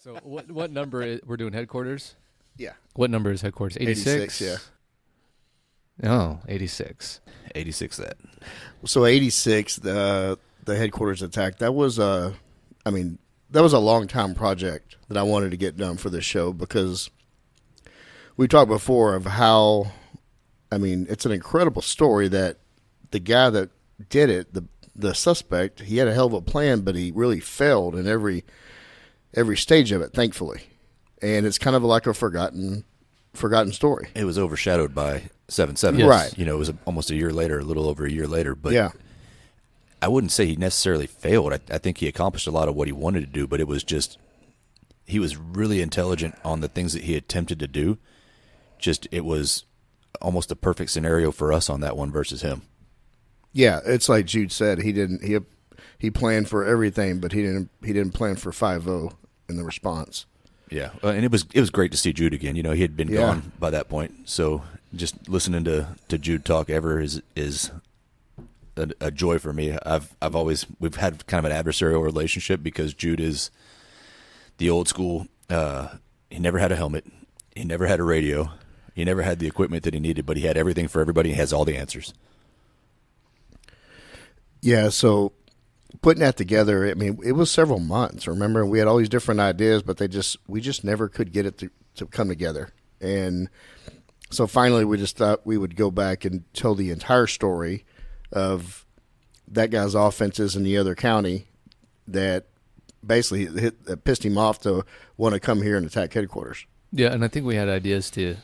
So what number we're doing headquarters? Yeah. What number is headquarters? 86? 86, yeah. Oh, 86. 86 that. So 86, the headquarters attack, that was a long time project that I wanted to get done for this show because we talked before of how, it's an incredible story that the guy that did it, the suspect, he had a hell of a plan, but he really failed in every stage of it, thankfully. And it's kind of like a forgotten story. It was overshadowed by 7/7. Yes. Right. It was almost a year later, a little over a year later. But yeah. I wouldn't say he necessarily failed. I think he accomplished a lot of what he wanted to do, but it was just he was really intelligent on the things that he attempted to do. Just it was almost a perfect scenario for us on that one versus him. Yeah, it's like Jude said. He planned for everything, but he didn't plan for 5-0 in the response. Yeah, and it was great to see Jude again. He had been gone by that point, so just listening to Jude talk ever is a joy for me. We've had kind of an adversarial relationship because Jude is the old school. He never had a helmet, he never had a radio, he never had the equipment that he needed, but he had everything for everybody. He has all the answers. Yeah, so putting that together, it was several months. Remember, we had all these different ideas, but we just never could get it to come together. And so finally, we just thought we would go back and tell the entire story of that guy's offenses in the other county that basically that pissed him off to want to come here and attack headquarters. Yeah, and I think we had ideas to,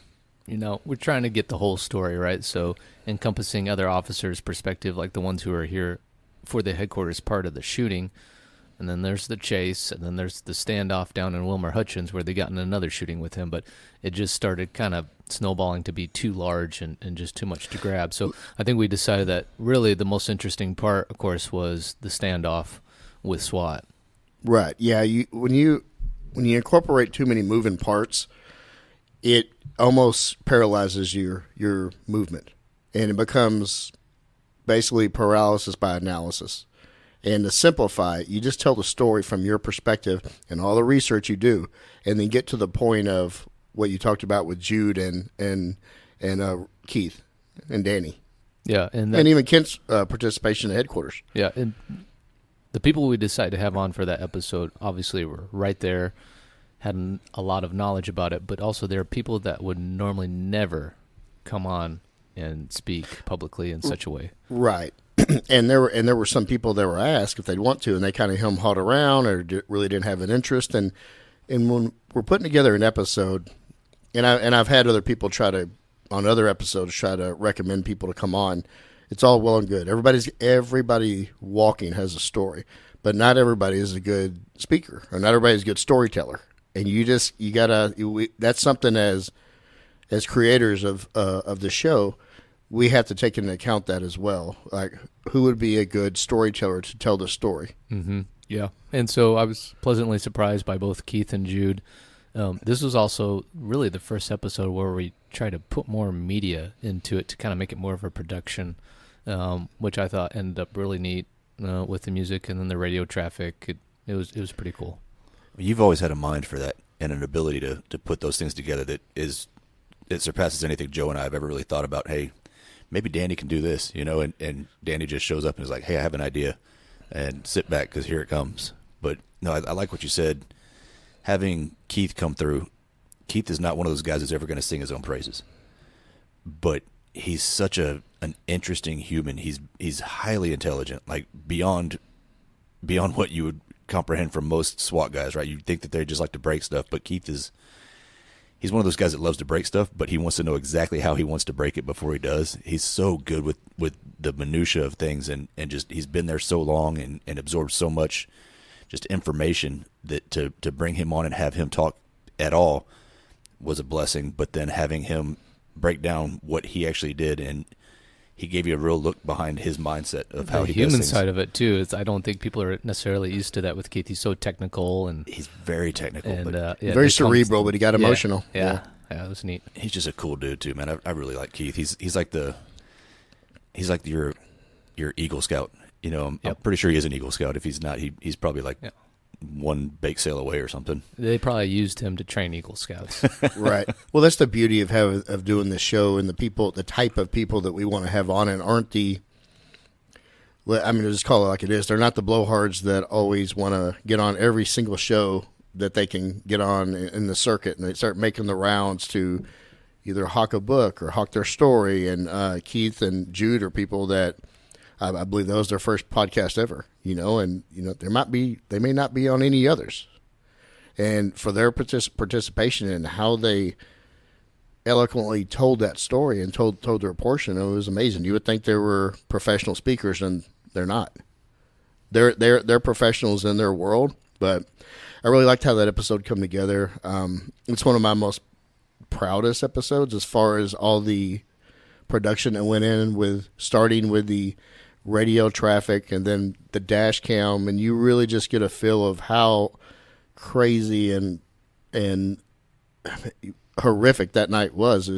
we're trying to get the whole story, right? So encompassing other officers' perspective, like the ones who are here for the headquarters part of the shooting. And then there's the chase, and then there's the standoff down in Wilmer Hutchins where they got in another shooting with him. But it just started kind of snowballing to be too large and just too much to grab. So I think we decided that really the most interesting part, of course, was the standoff with SWAT. Right. Yeah. When you incorporate too many moving parts, it almost paralyzes your movement, and it becomes basically paralysis by analysis. And to simplify it, you just tell the story from your perspective and all the research you do, and then get to the point of what you talked about with Jude and Keith and Danny. Yeah, and even Kent's participation at headquarters. Yeah, and the people we decided to have on for that episode obviously were right there, had a lot of knowledge about it, but also there are people that would normally never come on and speak publicly in such a way. Right. And there were some people that were asked if they'd want to, and they kind of hum-hawed around or really didn't have an interest. And when we're putting together an episode, and I've had other people on other episodes try to recommend people to come on. It's all well and good. Everybody walking has a story, but not everybody is a good speaker, or not everybody is a good storyteller. And that's something as creators of the show, we have to take into account that as well. Like, who would be a good storyteller to tell the story? Mm-hmm. Yeah. And so I was pleasantly surprised by both Keith and Jude. This was also really the first episode where we tried to put more media into it to kind of make it more of a production, which I thought ended up really neat with the music and then the radio traffic. It was pretty cool. You've always had a mind for that and an ability to put those things together that it surpasses anything Joe and I have ever really thought about. Hey, maybe Danny can do this, and Danny just shows up and is like, hey, I have an idea, and sit back because here it comes. But no, I like what you said. Having Keith come through, Keith is not one of those guys that's ever going to sing his own praises, but he's such an interesting human. He's highly intelligent, like beyond what you would comprehend from most SWAT guys, right? You'd think that they just like to break stuff, but Keith he's one of those guys that loves to break stuff, but he wants to know exactly how he wants to break it before he does. He's so good with the minutia of things, and just he's been there so long and absorbed so much just information that to bring him on and have him talk at all was a blessing. But then having him break down what he actually did, and he gave you a real look behind his mindset of how he does things. The human side of it too. I don't think people are necessarily used to that with Keith. He's so technical, and he's very technical, and very cerebral, but he got emotional. Yeah, it was neat. He's just a cool dude too, man. I really like Keith. He's like your Eagle Scout. I'm pretty sure he is an Eagle Scout. If he's not, he's probably like one bake sale away or something. They probably used him to train Eagle Scouts. Right. Well, that's the beauty of doing this show, and the type of people that we want to have on it aren't just call it like it is. They're not the blowhards that always want to get on every single show that they can get on in the circuit, and they start making the rounds to either hawk a book or hawk their story. And Keith and Jude are people that I believe that was their first podcast ever, and they may not be on any others. And for their participation in how they eloquently told that story and told their portion, it was amazing. You would think they were professional speakers, and they're not. They're professionals in their world, but I really liked how that episode come together. It's one of my most proudest episodes as far as all the production that went in, with starting with the radio traffic and then the dash cam, and you really just get a feel of how crazy and horrific that night was.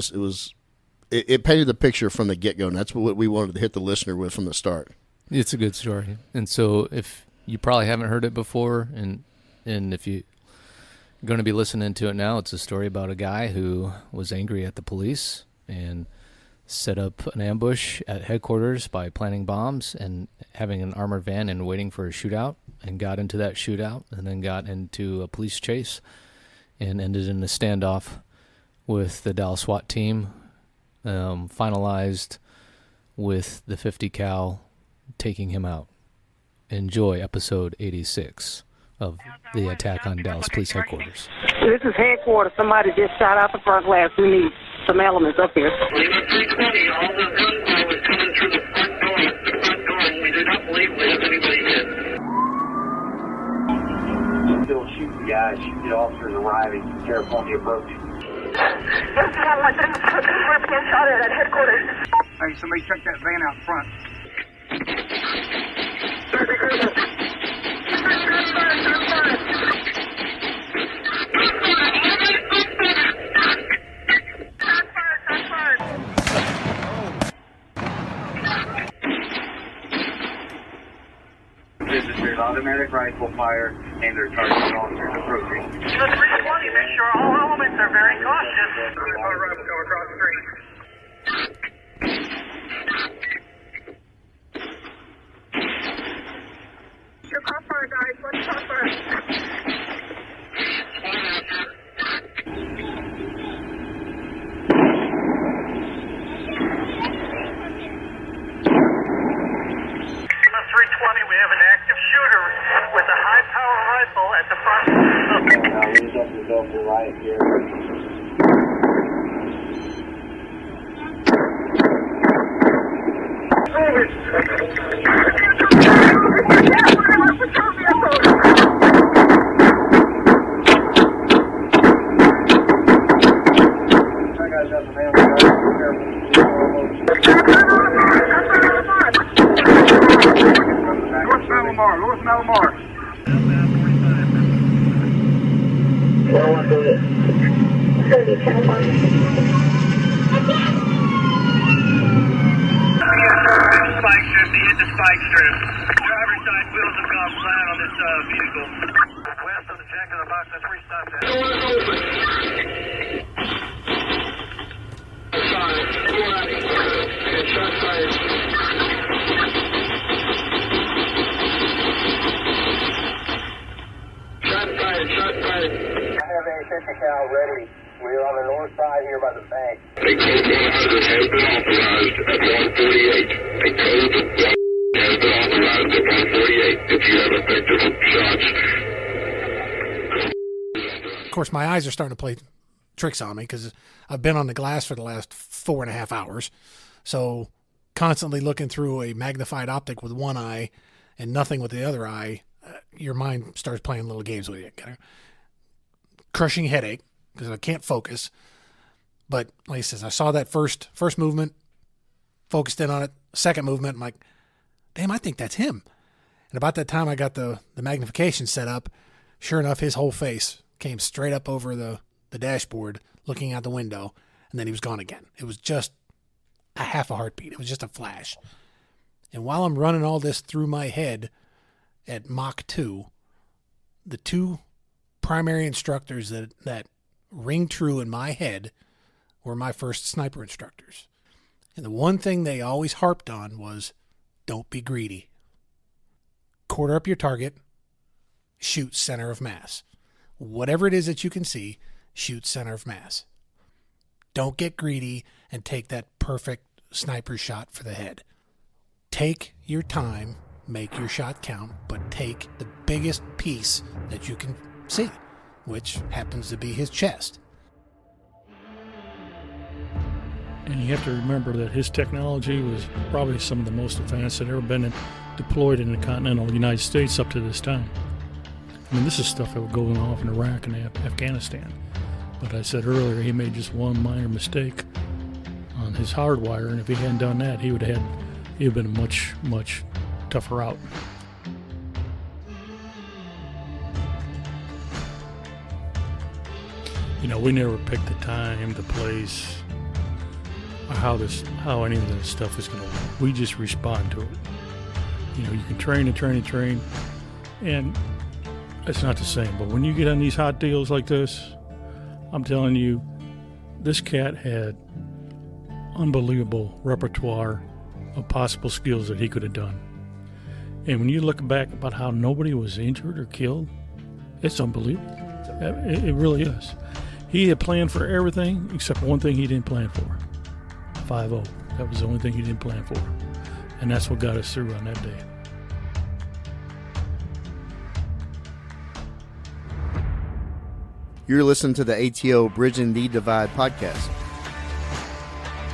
It painted the picture from the get-go, and that's what we wanted to hit the listener with from the start. It's a good story. And so if you probably haven't heard it before, and if you're going to be listening to it now, it's a story about a guy who was angry at the police and set up an ambush at headquarters by planting bombs and having an armored van and waiting for a shootout, and got into that shootout and then got into a police chase and ended in a standoff with the Dallas SWAT team, finalized with the 50 cal taking him out. Enjoy episode 86 of the attack on Dallas Police Headquarters. This is headquarters. Somebody just shot out the front glass. We need some elements up here. We were 320. All the gunfire was coming through the front door. And we do not believe we have anybody hit. Still shooting guys. Shooting officers arriving from California approach. Yes, we're being shot at headquarters. Hey, somebody check that van out front. This is their automatic rifle fire and their target officers approaching. 320, make sure all elements are very cautious. Rifle come across the street. Your crossfire, guys. What's crossfire? We have an active shooter with a high-power rifle at the front. We just resolved the riot here. North Malamar. Spike strip, he hit the spike strip. Driver's side wheels have gone flat on this vehicle. West of the Jack in the Box, that's where he stopped at. Shot fired. Shot fired. I have a 50 cal ready. We're on the north side here by the bank. A code 100 has been authorized at 148. A code 100 has been authorized at 148 if you have effective shots. Of course, my eyes are starting to play tricks on me because I've been on the glass for the last 4.5 hours. So constantly looking through a magnified optic with one eye and nothing with the other eye, your mind starts playing little games with you. Got a crushing headache because I can't focus. But like I said, I saw that first movement, focused in on it. Second movement, I'm like, damn, I think that's him. And about that time I got the magnification set up, sure enough, his whole face came straight up over the dashboard looking out the window, and then he was gone again. It was just a half a heartbeat. It was just a flash. And while I'm running all this through my head at Mach 2, the two primary instructors that ring true in my head were my first sniper instructors. And the one thing they always harped on was, don't be greedy. Quarter up your target, shoot center of mass. Whatever it is that you can see, shoot center of mass. Don't get greedy and take that perfect sniper shot for the head. Take your time, make your shot count, but take the biggest piece that you can see, which happens to be his chest. And you have to remember that his technology was probably some of the most advanced that ever been deployed in the continental United States up to this time. I mean, this is stuff that was going off in Iraq and Afghanistan. But I said earlier, he made just one minor mistake on his hardwire, and if he hadn't done that, he'd have been a much, much tougher out. You know, we never picked the time, the place, or how any of this stuff is going to work. We just respond to it. You know, you can train and train and train, and it's not the same. But when you get on these hot deals like this, I'm telling you, this cat had unbelievable repertoire of possible skills that he could have done. And when you look back about how nobody was injured or killed, it's unbelievable. It really is. He had planned for everything except one thing he didn't plan for. 5-0. That was the only thing he didn't plan for. And that's what got us through on that day. You're listening to the ATO Bridging the Divide podcast,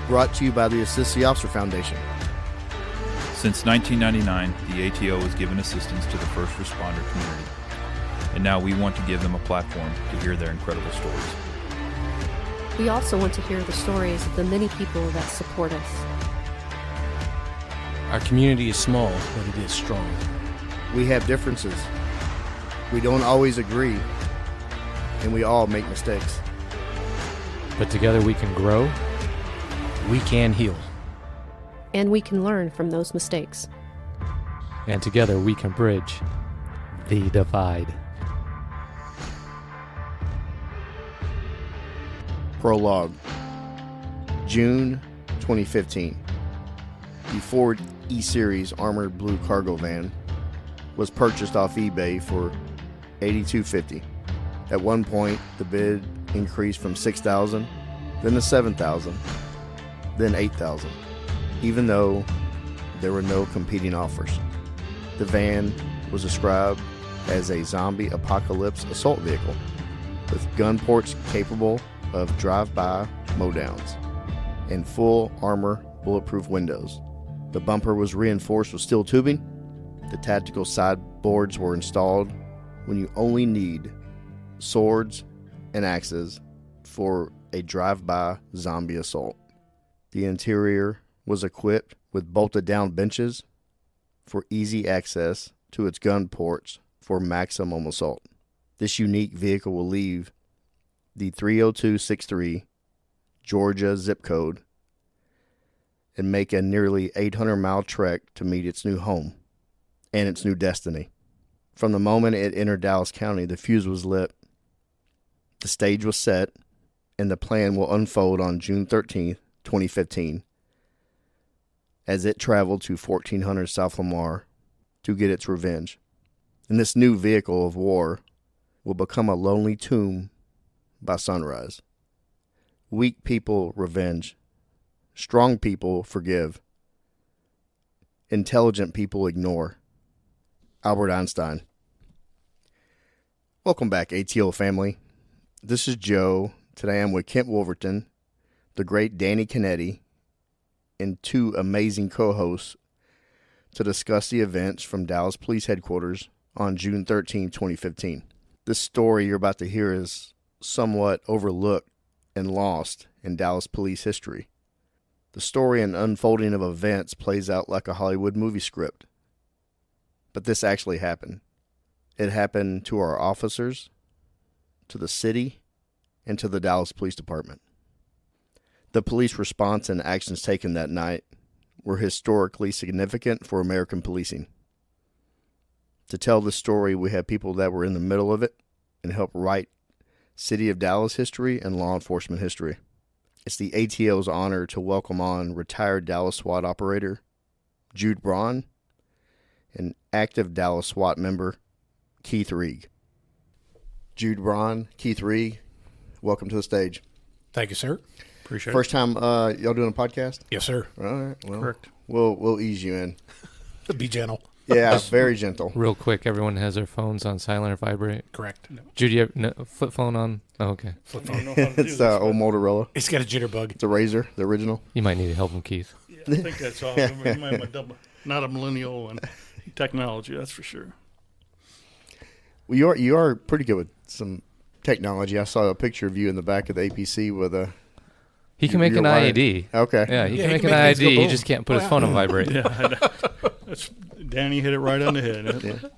brought to you by the Assist the Officer Foundation. Since 1999, the ATO has given assistance to the first responder community, and now we want to give them a platform to hear their incredible stories. We also want to hear the stories of the many people that support us. Our community is small, but it is strong. We have differences. We don't always agree, and we all make mistakes. But together we can grow, we can heal. And we can learn from those mistakes. And together we can bridge the divide. Prologue, June 2015. The Ford E-Series armored blue cargo van was purchased off eBay for $8,250. At one point, the bid increased from $6,000, then to $7,000, then $8,000, even though there were no competing offers. The van was described as a zombie apocalypse assault vehicle with gun ports capable of drive-by mowdowns and full armor bulletproof windows. The bumper was reinforced with steel tubing. The tactical sideboards were installed when you only need swords and axes for a drive-by zombie assault. The interior was equipped with bolted-down benches for easy access to its gun ports for maximum assault. This unique vehicle will leave the 30263 Georgia zip code and make a nearly 800-mile trek to meet its new home and its new destiny. From the moment it entered Dallas County, the fuse was lit, the stage was set, and the plan will unfold on June 13th, 2015, as it traveled to 1400 South Lamar to get its revenge. And this new vehicle of war will become a lonely tomb by sunrise. Weak people revenge. Strong people forgive. Intelligent people ignore. Albert Einstein. Welcome back, ATO family. This is Joe. Today I'm with Kent Wolverton, the great Danny Canetti, and two amazing co-hosts to discuss the events from Dallas Police Headquarters on June 13, 2015. This story you're about to hear is somewhat overlooked and lost in Dallas police history. The story and unfolding of events plays out like a Hollywood movie script. But this actually happened. It happened to our officers, to the city, and to the Dallas Police Department. The police response and actions taken that night were historically significant for American policing. To tell the story, we have people that were in the middle of it and help write City of Dallas history and law enforcement history. It's the ATO's honor to welcome on retired Dallas SWAT operator Jude Braun and active Dallas SWAT member Keith Reeg. Jude Braun, Keith Reeg, welcome to the stage. Thank you, sir. Appreciate First time y'all doing a podcast? Yes, sir. All right. Well, Correct. We'll ease you in. Be gentle. Yeah, very gentle. Real quick, everyone has their phones on silent or vibrate. Correct. Judy, you have no, flip phone on? Oh, okay. Flip I don't phone. know how to do It's this, old Motorola. It's got a jitterbug. It's a Razor, the original. You might need to help him, Keith. yeah, I think that's all. I'm a double, not a millennial in technology, that's for sure. Well, you are pretty good with some technology. I saw a picture of you in the back of the APC with a. He can make an wired. IED. Okay. Yeah, he Yeah, can he make can an make things go IED. He boom. just can't put his phone on vibrate. Yeah, I know. That's, Danny hit it right on the head. Yeah.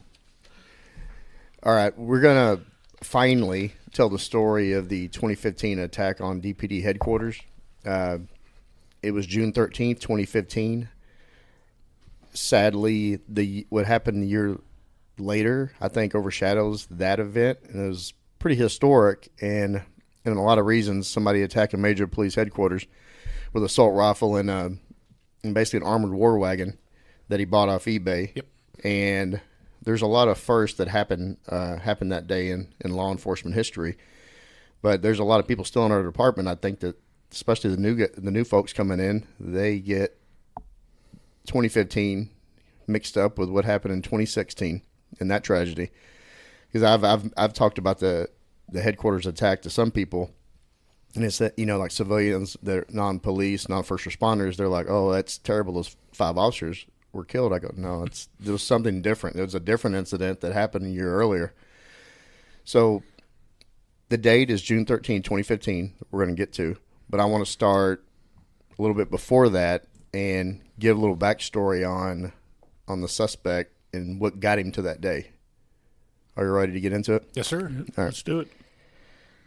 All right, we're gonna finally tell the story of the 2015 attack on DPD headquarters. It was June 13th, 2015. Sadly, what happened a year later, I think, overshadows that event, and it was pretty historic. And a lot of reasons, somebody attacked a major police headquarters with an assault rifle and basically an armored war wagon that he bought off eBay. Yep. And there's a lot of firsts that happened that day in law enforcement history. But there's a lot of people still in our department. I think that, especially the new folks coming in, they get 2015 mixed up with what happened in 2016 and that tragedy. Because I've talked about the headquarters attack to some people, and it's that, like civilians, they're non-police, non-first responders. They're like, "Oh, that's terrible. Those 5 officers were killed." I go, "No, there was something different. There was a different incident that happened a year earlier." So the date is June 13, 2015. We're going to get to, but I want to start a little bit before that and give a little backstory on the suspect and what got him to that day. Are you ready to get into it? Yes, sir. All right. Let's do it.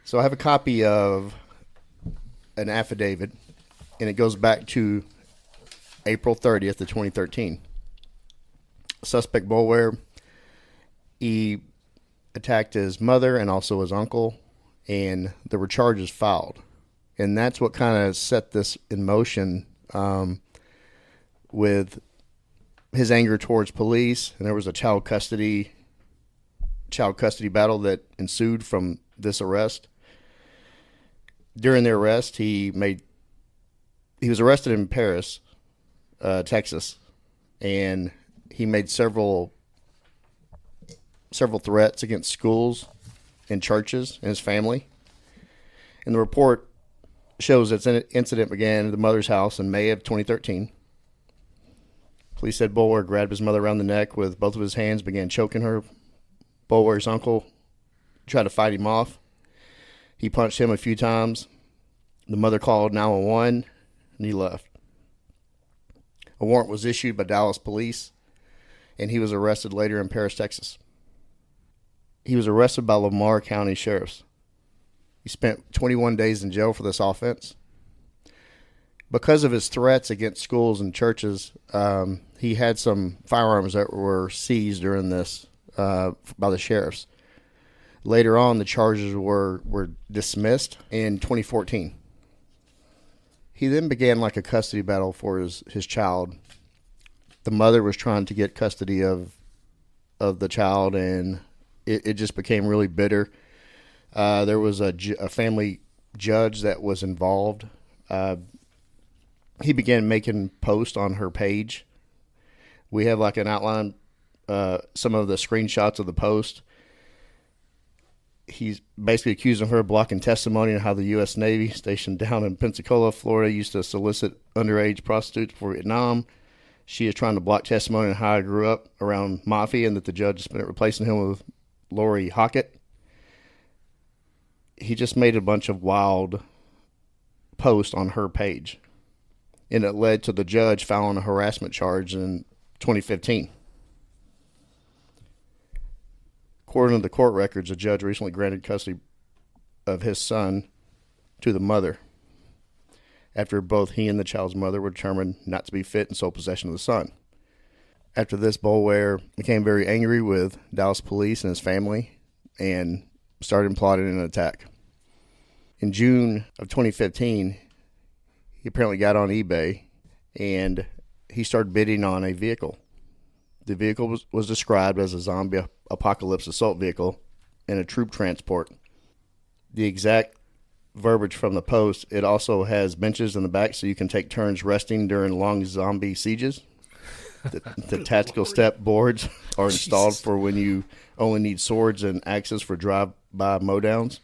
So I have a copy of an affidavit, and it goes back to April 30th of 2013. Suspect Boulware, he attacked his mother and also his uncle, and there were charges filed. And that's what kind of set this in motion with his anger towards police. And there was a child custody battle that ensued from this arrest. During the arrest, he was arrested in Paris, Texas, and he made several threats against schools and churches and his family. And the report shows that the incident began at the mother's house in May of 2013. Police said Boulware grabbed his mother around the neck with both of his hands, began choking her. Boulware's uncle tried to fight him off. He punched him a few times. The mother called 911, and he left. A warrant was issued by Dallas police, and he was arrested later in Paris, Texas. He was arrested by Lamar County sheriffs. He spent 21 days in jail for this offense. Because of his threats against schools and churches, he had some firearms that were seized during this by the sheriffs. Later on, the charges were dismissed in 2014. He then began like a custody battle for his child. The mother was trying to get custody of the child, and it just became really bitter. There was a family judge that was involved. He began making posts on her page. We have like an outline, some of the screenshots of the post. He's basically accusing her of blocking testimony on how the U.S. Navy, stationed down in Pensacola, Florida, used to solicit underage prostitutes for Vietnam. She is trying to block testimony on how I grew up around mafia and that the judge spent replacing him with Lori Hockett. He just made a bunch of wild posts on her page, and it led to the judge filing a harassment charge in 2015. According to the court records, a judge recently granted custody of his son to the mother after both he and the child's mother were determined not to be fit in sole possession of the son. After this, Boulware became very angry with Dallas police and his family and started plotting an attack. In June of 2015, he apparently got on eBay and he started bidding on a vehicle. The vehicle was described as a zombie apocalypse assault vehicle and a troop transport. The exact verbiage from the post, it also has benches in the back so you can take turns resting during long zombie sieges. The tactical step boards are installed for when you only need swords and axes for drive-by mowdowns.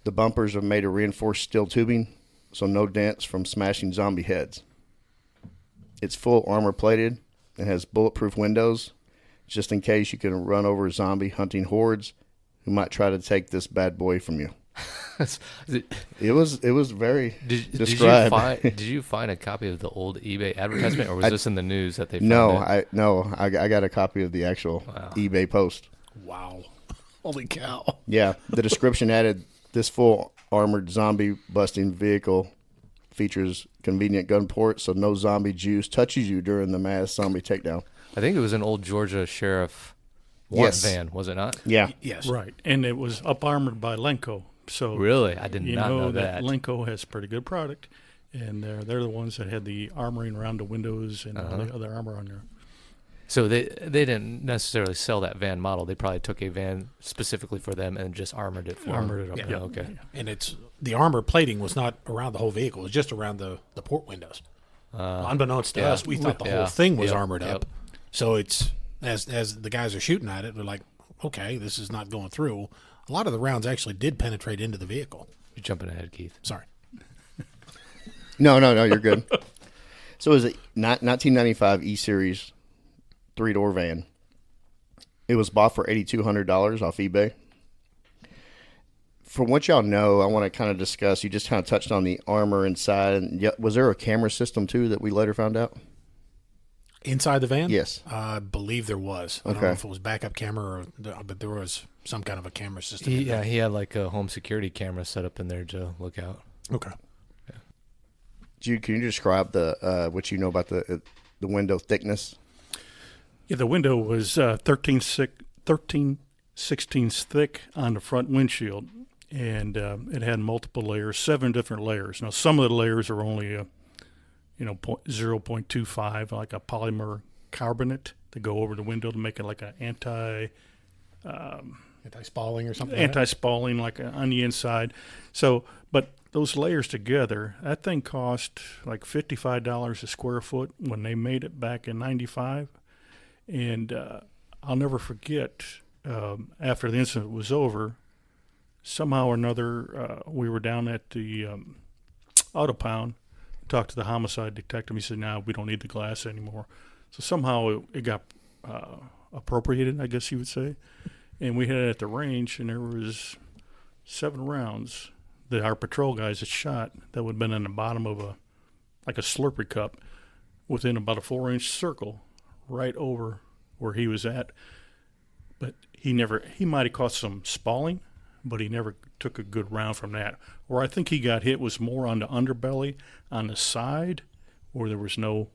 The bumpers are made of reinforced steel tubing, so no dents from smashing zombie heads. It's full armor plated and has bulletproof windows, just in case you can run over zombie hunting hordes who might try to take this bad boy from you. It was very described. Did you find a copy of the old eBay advertisement, or was this in the news that they found I got a copy of the actual eBay post. Wow. Holy cow. Yeah, the description added, this full armored zombie busting vehicle features convenient gun ports so no zombie juice touches you during the mass zombie takedown. I think it was an old Georgia sheriff warrant van, was it not? Yeah. Yes. Right. And it was up armored by Lenco. So really, I did not know that. Lenco has pretty good product, and they're the ones that had the armoring around the windows and all the other armor on there. So they didn't necessarily sell that van model. They probably took a van specifically for them and just armored it for Armored them. it up. Yeah. Yeah. Okay. And it's the armor plating was not around the whole vehicle. It was just around the port windows. Unbeknownst to us, we thought the whole thing was armored up. So it's as the guys are shooting at it, they're like, okay, this is not going through. A lot of the rounds actually did penetrate into the vehicle. You're jumping ahead, Keith. Sorry. No, you're good. So it was a 1995 E-Series 3-door van. It was bought for $8,200 off eBay. From what y'all know, I want to kind of discuss, you just kind of touched on the armor inside. And was there a camera system, too, that we later found out? Inside the van? Yes. I believe there was. I don't know if it was backup camera, but there was some kind of a camera system. He had like a home security camera set up in there to look out. Okay. Yeah. Jude, can you describe the what you know about the window thickness? Yeah, the window was 13/16 thick on the front windshield, and it had multiple layers, 7 different layers. Now, some of the layers are only 0.25, like a polymer carbonate to go over the window to make it like an anti-spalling or something. Anti-spalling like on the inside. So, but those layers together, that thing cost like $55 a square foot when they made it back in '95. And I'll never forget, after the incident was over, somehow or another, we were down at the auto pound, talked to the homicide detective. He said, "No, we don't need the glass anymore." So somehow it got appropriated, I guess you would say. And we had it at the range, and there was 7 rounds that our patrol guys had shot that would have been in the bottom of a Slurpee cup within about a 4-inch circle right over where he was at. But he might have caught some spalling, but he never took a good round from that. Where I think he got hit was more on the underbelly, on the side, where there was no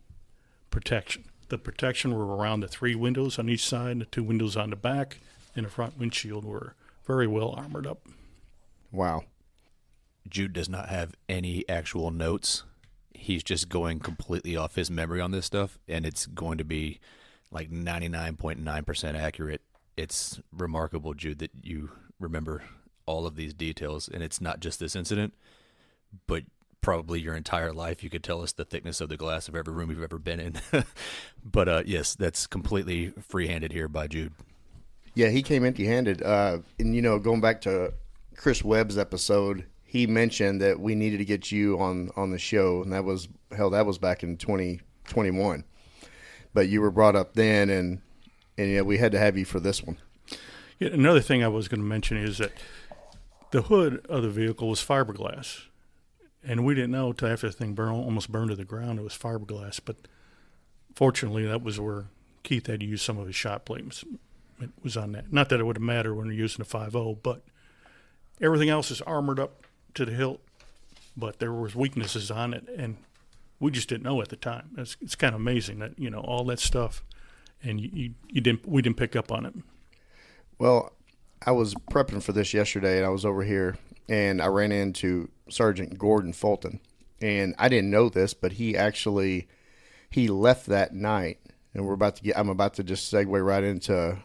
protection. The protection were around the 3 windows on each side, the 2 windows on the back, and the front windshield were very well armored up. Wow. Jude does not have any actual notes. He's just going completely off his memory on this stuff, and it's going to be like 99.9% accurate. It's remarkable, Jude, that you remember all of these details, and it's not just this incident, but probably your entire life. You could tell us the thickness of the glass of every room you've ever been in. But yes, that's completely free-handed here by Jude. Yeah, he came empty-handed. And, going back to Chris Webb's episode, he mentioned that we needed to get you on the show, and that was back in 2021. But you were brought up then, and we had to have you for this one. Yeah, another thing I was going to mention is that the hood of the vehicle was fiberglass, and we didn't know until after the thing almost burned to the ground it was fiberglass. But fortunately, that was where Keith had to use some of his shot plates. It was on that. Not that it would have mattered when you're using a 5.0, but everything else is armored up to the hilt. But there was weaknesses on it, and We just didn't know at the time. It's kind of amazing that, all that stuff, and we didn't pick up on it. Well, I was prepping for this yesterday, and I was over here, and I ran into Sergeant Gordon Fulton, and I didn't know this, but he left that night, and I'm about to just segue right into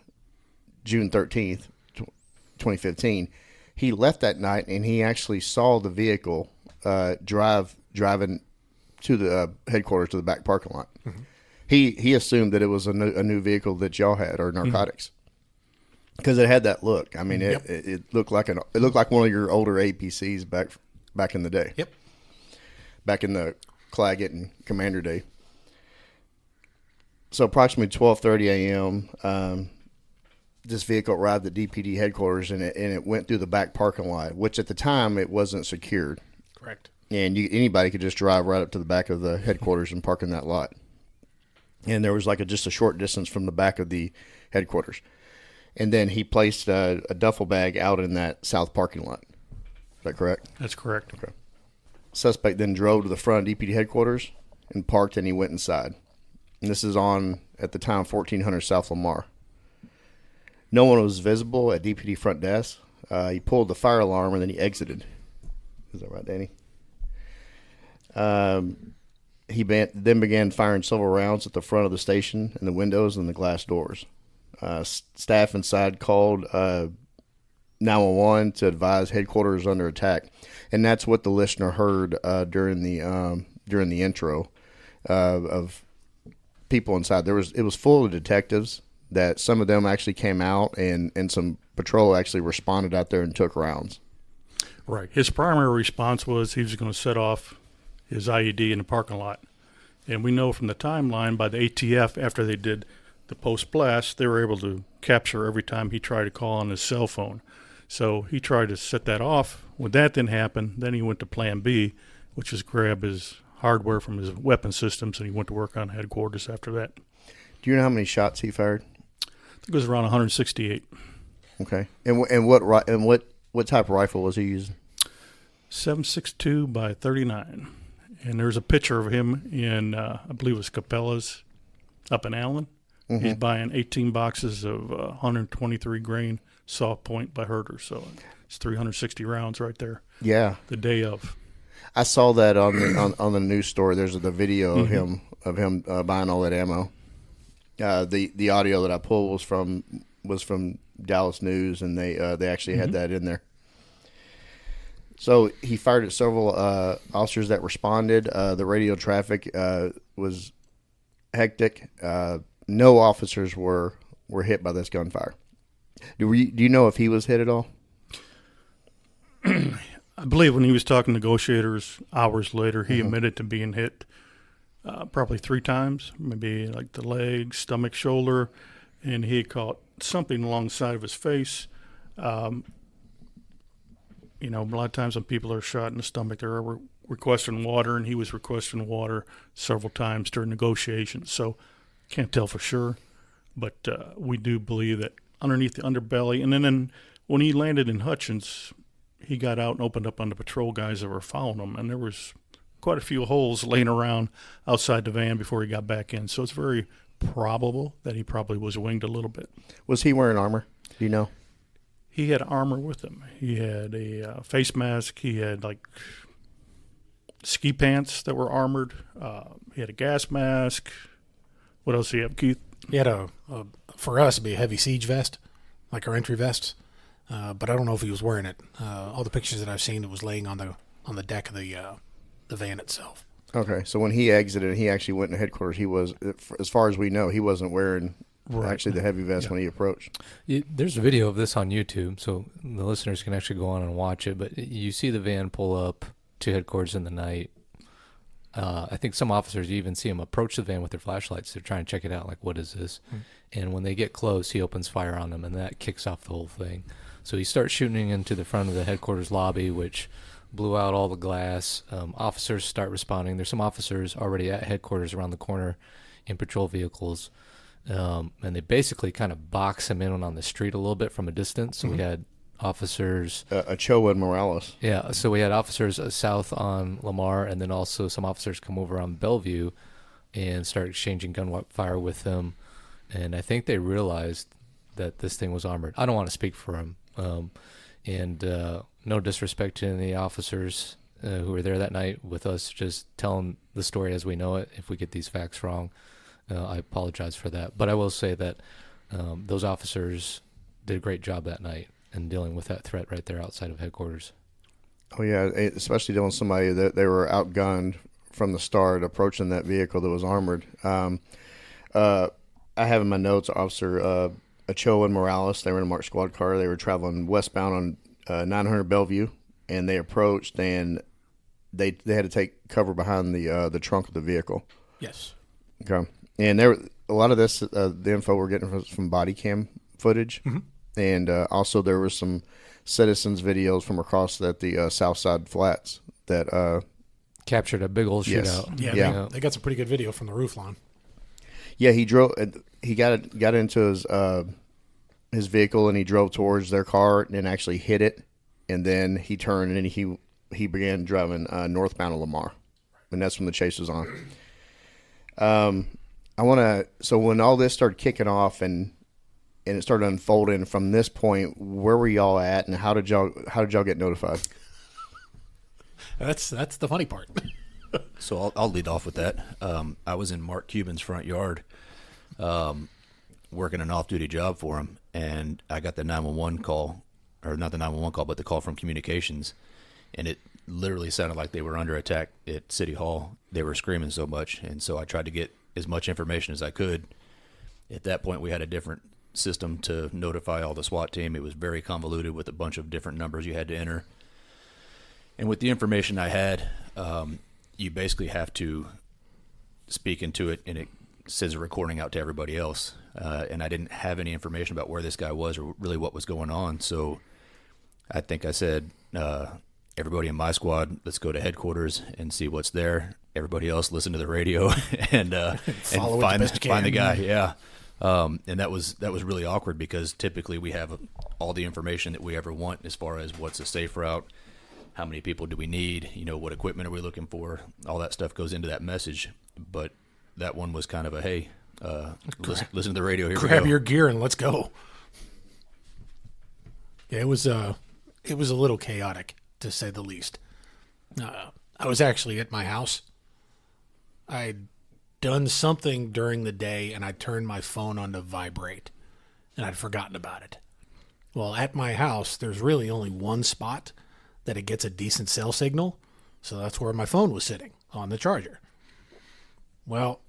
June 13th, 2015. He left that night, and he actually saw the vehicle driving to the headquarters to the back parking lot. Mm-hmm. He assumed that it was a new vehicle that y'all had, or narcotics, because it had that look. I mean, it looked like one of your older APCs back in the day. Yep. Back in the Claggett and Commander day. So approximately 12:30 a.m., this vehicle arrived at DPD headquarters, and it went through the back parking lot, which at the time it wasn't secured. Correct. And anybody could just drive right up to the back of the headquarters and park in that lot. And there was just a short distance from the back of the headquarters. And then he placed a duffel bag out in that south parking lot. Is that correct? That's correct. Okay. Suspect then drove to the front of DPD headquarters and parked, and he went inside. And this is on, at the time, 1400 South Lamar. No one was visible at DPD front desk. He pulled the fire alarm, and then he exited. Is that right, Danny? He then began firing several rounds at the front of the station and the windows and the glass doors. Staff inside called 911 to advise headquarters under attack, and that's what the listener heard during the intro of people inside. It was full of detectives. That some of them actually came out, and some patrol actually responded out there and took rounds. Right. His primary response was he was going to set off his IED in the parking lot. And we know from the timeline by the ATF, after they did the post-blast, they were able to capture every time he tried to call on his cell phone. So he tried to set that off. When that didn't happen, then he went to plan B, which is grab his hardware from his weapon systems, and he went to work on headquarters after that. Do you know how many shots he fired? I think it was around 168. Okay. And what type of rifle was he using? 7.62 by 39. And there's a picture of him in, I believe it was Capella's up in Allen. Mm-hmm. He's buying 18 boxes of 123 grain soft point by Herter. So it's 360 rounds right there. Yeah. The day of. I saw that on the news story. There's the video of him buying all that ammo. The audio that I pulled was from Dallas News, and they actually had that in there. So he fired at several officers that responded. The radio traffic was hectic. No officers were hit by this gunfire. Do you know if he was hit at all? I believe when he was talking to negotiators hours later, he admitted to being hit probably 3 times, maybe like the leg, stomach, shoulder, and he caught something along the side of his face. A lot of times when people are shot in the stomach, they're requesting water, and he was requesting water several times during negotiations. So can't tell for sure, but we do believe that underneath the underbelly, and then when he landed in Hutchins, he got out and opened up on the patrol guys that were following him, and there was quite a few holes laying around outside the van before he got back in. So it's very probable that he probably was winged a little bit. Was he wearing armor? Do you know? He had armor with him. He had a face mask. He had ski pants that were armored. He had a gas mask. What else did he have, Keith? He had for us, it'd be a heavy siege vest, like our entry vests. But I don't know if he was wearing it. All the pictures that I've seen, it was laying on the deck of the van itself. Okay, so when he exited, he actually went to headquarters. He was, as far as we know, he wasn't wearing actually the heavy vest when he approached. There's a video of this on YouTube, so the listeners can actually go on and watch it. But you see the van pull up to headquarters in the night. I think some officers, you even see them approach the van with their flashlights to try and check it out, like, what is this? And when they get close, he opens fire on them, and that kicks off the whole thing. So he starts shooting into the front of the headquarters lobby, which blew out all the glass. Officers start responding. There's some officers already at headquarters around the corner in patrol vehicles, and they basically kind of box him in on the street a little bit from a distance. So we had officers. Ochoa and Morales. Yeah, so we had officers south on Lamar, and then also some officers come over on Bellevue and start exchanging gunfire with them. And I think they realized that this thing was armored. I don't want to speak for them. And no disrespect to any of the officers who were there that night with us, just telling the story as we know it. If we get these facts wrong, I apologize for that. But I will say that those officers did a great job that night in dealing with that threat right there outside of headquarters. Oh, yeah, especially dealing with somebody that they were outgunned from the start, approaching that vehicle that was armored. I have in my notes Officer Ochoa and Morales. They were in a marked squad car. They were traveling westbound on 900 Bellevue, and they approached, and they had to take cover behind the trunk of the vehicle. Yes. Okay. And there, a lot of this, the info we're getting from body cam footage, and also there were some citizens' videos from across at the Southside Flats that captured a big old shootout. Yeah. They got some pretty good video from the roof line. Yeah, he drove. He got into his vehicle and he drove towards their car and actually hit it, and then he turned and he began driving northbound of Lamar, and that's when the chase was on. So when all this started kicking off and it started unfolding from this point, where were y'all at, and how did y'all get notified? That's the funny part. So I'll lead off with that. I was in Mark Cuban's front yard, working an off-duty job for him, and I got the 911 call, or not the 911 call, but the call from communications, and it literally sounded like they were under attack at City Hall. They were screaming so much, and so I tried to get as much information as I could. At that point, we had a different system to notify all the SWAT team. It was very convoluted with a bunch of different numbers you had to enter. And with the information I had, you basically have to speak into it, and it sends a recording out to everybody else. And I didn't have any information about where this guy was or really what was going on. So I think I said, everybody in my squad, let's go to headquarters and see what's there. Everybody else, listen to the radio and find the guy. Yeah. And that was really awkward because typically we have all the information that we ever want as far as what's a safe route, how many people do we need, what equipment are we looking for, all that stuff goes into that message. But that one was kind of a, hey, listen to the radio, here we go. Grab your gear and let's go. Yeah, it was a little chaotic, to say the least. I was actually at my house. I'd done something during the day, and I turned my phone on to vibrate, and I'd forgotten about it. Well, at my house, there's really only one spot that it gets a decent cell signal, so that's where my phone was sitting, on the charger. Well,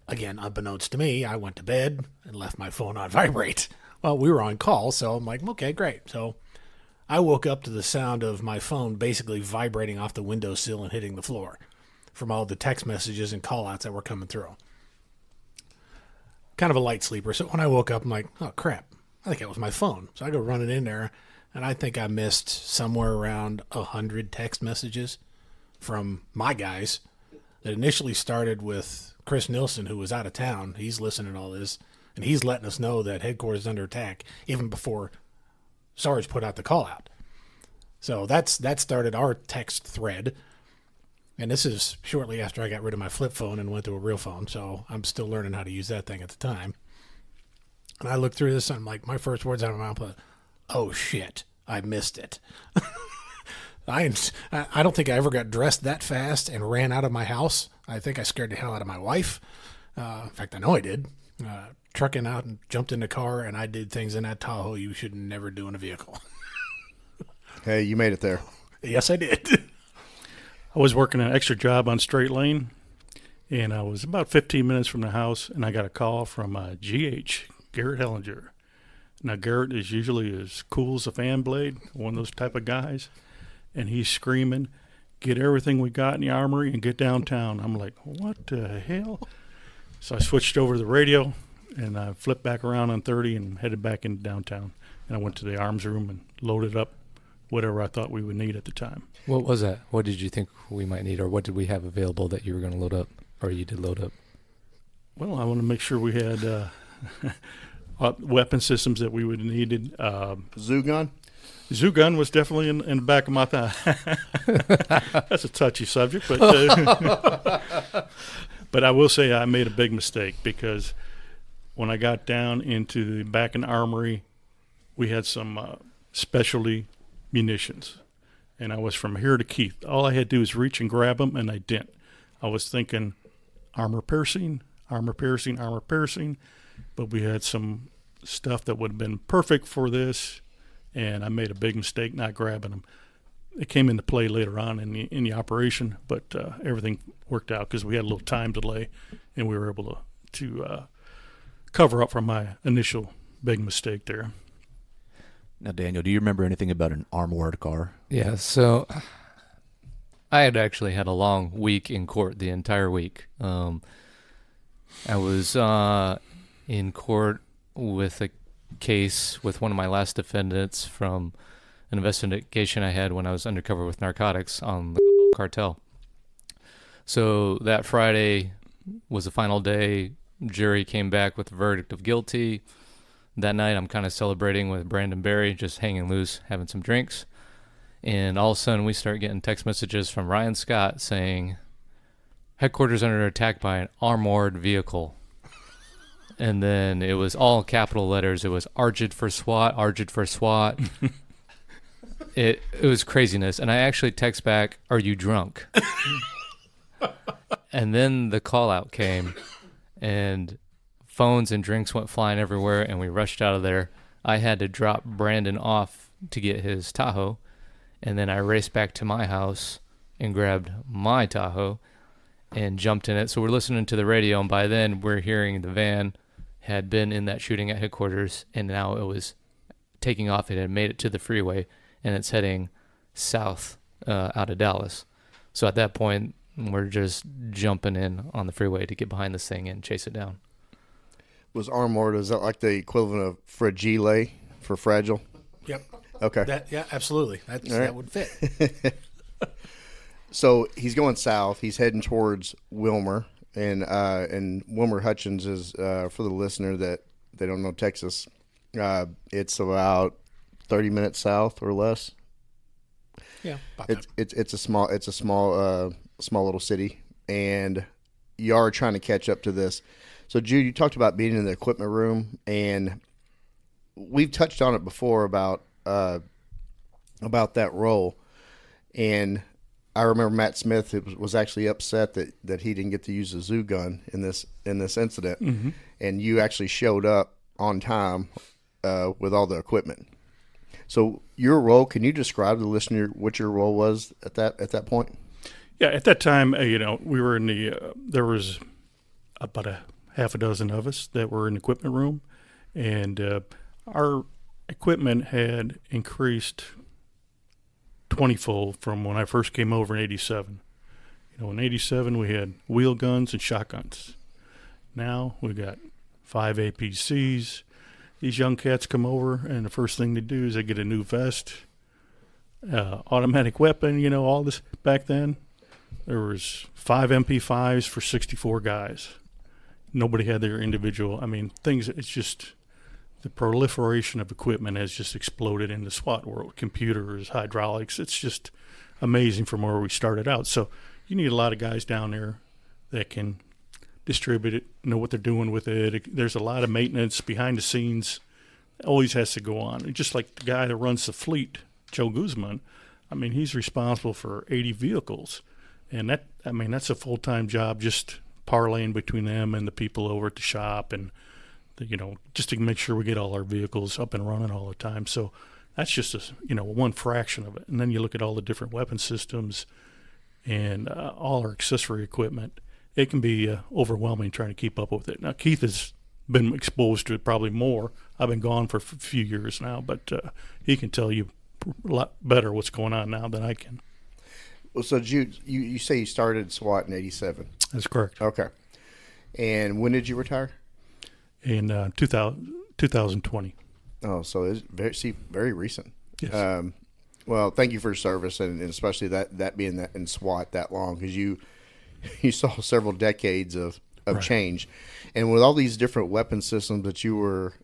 again, unbeknownst to me, I went to bed and left my phone on vibrate. Well, we were on call, so I'm like, okay, great. So I woke up to the sound of my phone basically vibrating off the windowsill and hitting the floor from all the text messages and call-outs that were coming through. Kind of a light sleeper, so when I woke up, I'm like, oh, crap, I think it was my phone. So I go running in there, and I think I missed somewhere around 100 text messages from my guys that initially started with Chris Nilsson, who was out of town. He's listening to all this, and he's letting us know that headquarters is under attack even before Sarge put out the call-out. So that started our text thread. And this is shortly after I got rid of my flip phone and went to a real phone, so I'm still learning how to use that thing at the time. And I looked through this, and I'm like, my first words out of my mouth were, oh, shit, I missed it. I don't think I ever got dressed that fast and ran out of my house. I think I scared the hell out of my wife. In fact, I know I did. Trucking out and jumped in the car, and I did things in that Tahoe you should never do in a vehicle. Hey, you made it there. Yes, I did. I was working an extra job on Straight Lane, and I was about 15 minutes from the house, and I got a call from GH, Garrett Hellinger. Now, Garrett is usually as cool as a fan blade, one of those type of guys, and he's screaming, get everything we got in the armory and get downtown. I'm like, what the hell? So I switched over to the radio, and I flipped back around on 30 and headed back into downtown. And I went to the arms room and loaded up whatever I thought we would need at the time. What was that? What did you think we might need, or what did we have available that you were going to load up, or you did load up? Well, I want to make sure we had weapon systems that we would have needed. Zoo gun? Zoo gun was definitely in the back of my thigh. That's a touchy subject, but but I will say I made a big mistake because when I got down into the back in the armory, we had some specialty munitions, and I was from here to Keith. All I had to do was reach and grab them, and I didn't. I was thinking armor piercing, but we had some stuff that would have been perfect for this. And I made a big mistake not grabbing them. It came into play later on in the operation, but everything worked out because we had a little time delay, and we were able to cover up for my initial big mistake there. Now, Daniel, do you remember anything about an armored car? Yeah, so I had actually had a long week in court, the entire week. I was in court with a case with one of my last defendants from an investigation I had when I was undercover with narcotics on the cartel. So that Friday was the final day. Jury came back with a verdict of guilty. That night I'm kind of celebrating with Brandon Berry, just hanging loose, having some drinks. And all of a sudden we start getting text messages from Ryan Scott saying, headquarters under attack by an armored vehicle. And then it was all capital letters. It was Argid for SWAT, Argid for SWAT. It was craziness. And I actually text back, are you drunk? And then the call out came, and phones and drinks went flying everywhere, and we rushed out of there. I had to drop Brandon off to get his Tahoe, and then I raced back to my house and grabbed my Tahoe and jumped in it. So we're listening to the radio, and by then we're hearing the van had been in that shooting at headquarters, and now it was taking off. It had made it to the freeway, and it's heading south out of Dallas. So at that point, we're just jumping in on the freeway to get behind this thing and chase it down. Was armored, is that like the equivalent of fragile for fragile? Yep. Okay. Yeah, absolutely. That would fit. So he's going south. He's heading towards Wilmer. And Wilmer Hutchins is, for the listener that they don't know Texas, it's about 30 minutes south or less. Yeah, it's a small little city, and you are trying to catch up to this. So Jude, you talked about being in the equipment room, and we've touched on it before about that role, and I remember Matt Smith was actually upset that he didn't get to use a zoo gun in this incident, Mm-hmm. and you actually showed up on time with all the equipment. So your role, can you describe to the listener what your role was at that point? Yeah, at that time, we were in there was about a half a dozen of us that were in the equipment room, and our equipment had increased 20-fold from when I first came over in 87. In 87 we had wheel guns and shotguns. Now we got 5 APCs. These young cats come over, and the first thing they do is they get a new vest, automatic weapon, all this. Back then there was 5 MP5s for 64 guys. Nobody had their individual, things. It's just the proliferation of equipment has just exploded in the SWAT world. Computers, hydraulics, it's just amazing from where we started out. So you need a lot of guys down there that can distribute it, know what they're doing with it. There's a lot of maintenance behind the scenes. Always has to go on. Just like the guy that runs the fleet, Joe Guzman, he's responsible for 80 vehicles. And that's a full-time job, just parlaying between them and the people over at the shop, and just to make sure we get all our vehicles up and running all the time. So that's just one fraction of it. And then you look at all the different weapon systems and all our accessory equipment. It can be overwhelming trying to keep up with it. Now, Keith has been exposed to it probably more. I've been gone for a few years now, but he can tell you a lot better what's going on now than I can. Well, so Jude, you say you started SWAT in 87. That's correct. Okay. And when did you retire? In 2020. Oh, so it's very recent. Yes. Well, thank you for your service, and especially that being that in SWAT that long, because you saw several decades of Right. change, and with all these different weapon systems that you were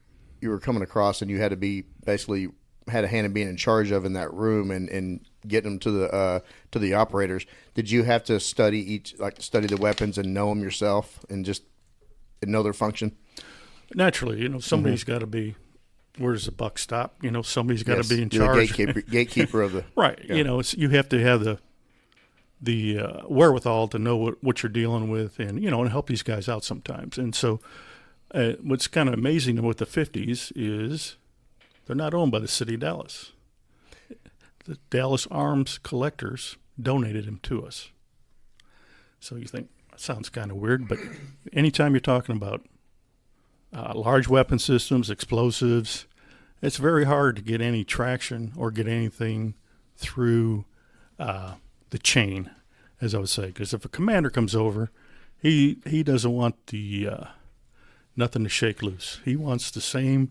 coming across, and you had to be basically had a hand in being in charge of in that room and getting them to the operators. Did you have to study the weapons and know them yourself and just know their function? Naturally, somebody's got to be. Where does the buck stop? Somebody's got to be in charge. The gatekeeper of the right. Yeah. You have to have the wherewithal to know what you're dealing with, and and help these guys out sometimes. And so, what's kind of amazing with the 50s is they're not owned by the city of Dallas. The Dallas Arms collectors donated them to us. So you think that sounds kind of weird, but anytime you're talking about large weapon systems, explosives, it's very hard to get any traction or get anything through the chain, as I would say. Because if a commander comes over, he doesn't want the nothing to shake loose. He wants the same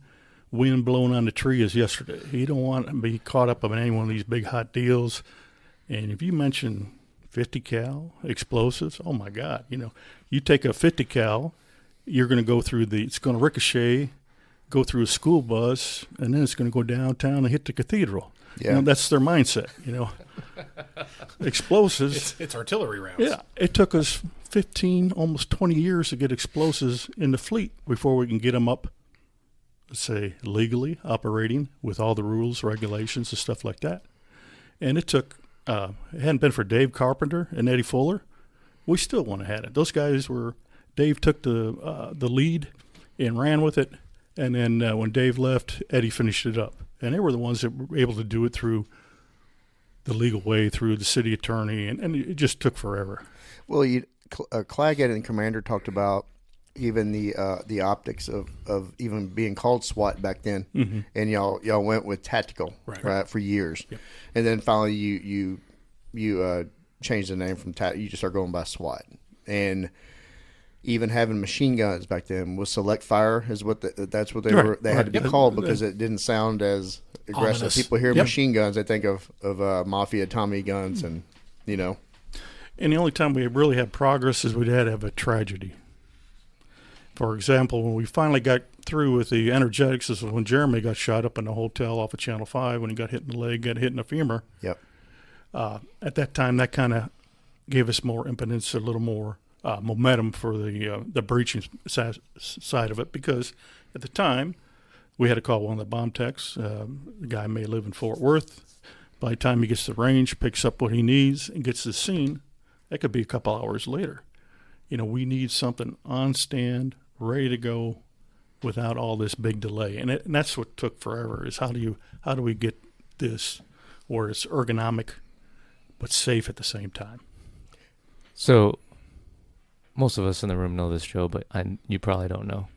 wind blowing on the tree as yesterday. He don't want to be caught up in any one of these big hot deals. And if you mention 50 cal explosives, oh my God, you take a 50 cal, you're going to go through it's going to ricochet, go through a school bus, and then it's going to go downtown and hit the cathedral. Yeah. That's their mindset, Explosives. It's artillery rounds. Yeah. It took us 15, almost 20 years to get explosives in the fleet before we can get them up, let's say, legally operating with all the rules, regulations, and stuff like that. And it took, it hadn't been for Dave Carpenter and Eddie Fuller, we still wouldn't have had it. Those guys Dave took the lead and ran with it. And then when Dave left, Eddie finished it up. And they were the ones that were able to do it through the legal way, through the city attorney, and it just took forever. Well, Claggett and Commander talked about even the optics of even being called SWAT back then, and y'all went with tactical right for years, yep. And then finally you changed the name from you just start going by SWAT, and even having machine guns back then was select fire is what that's what they were. They had to be called because it didn't sound as aggressive. Ominous. People hear machine guns, they think of mafia Tommy guns, and And the only time we really had progress is we'd had to have a tragedy. For example, when we finally got through with the energetics, is when Jeremy got shot up in a hotel off of Channel 5 when he got hit in the leg, got hit in the femur. Yep. At that time, that kind of gave us more impetus, a little more momentum for the breaching side of it, because at the time we had to call one of the bomb techs. The guy may live in Fort Worth. By the time he gets to the range, picks up what he needs, and gets to the scene, that could be a couple hours later. We need something on stand, ready to go, without all this big delay. And that's what took forever. Is how do we get this where it's ergonomic but safe at the same time? So most of us in the room know this, Joe, but you probably don't know.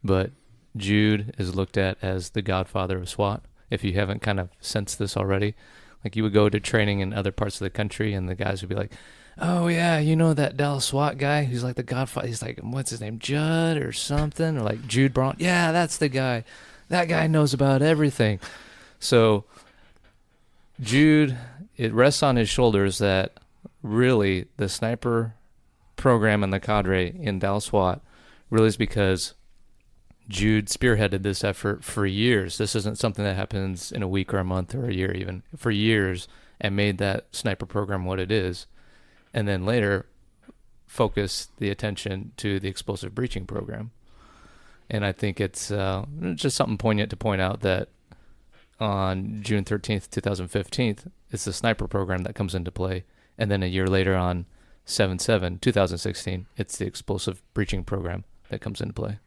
But Jude is looked at as the godfather of SWAT. If you haven't kind of sensed this already, like you would go to training in other parts of the country and the guys would be like, oh yeah, that Dallas SWAT guy who's like the godfather. He's like, what's his name, Judd or something? Or like Jude Braun. Yeah, that's the guy. That guy knows about everything. So Jude, it rests on his shoulders that really the sniper program and the cadre in Dallas SWAT really is because Jude spearheaded this effort for years. This isn't something that happens in a week or a month or a year even. For years, and made that sniper program what it is. And then later focus the attention to the explosive breaching program. And I think it's just something poignant to point out that on June 13th, 2015, it's the sniper program that comes into play. And then a year later on 7/7/2016, it's the explosive breaching program that comes into play.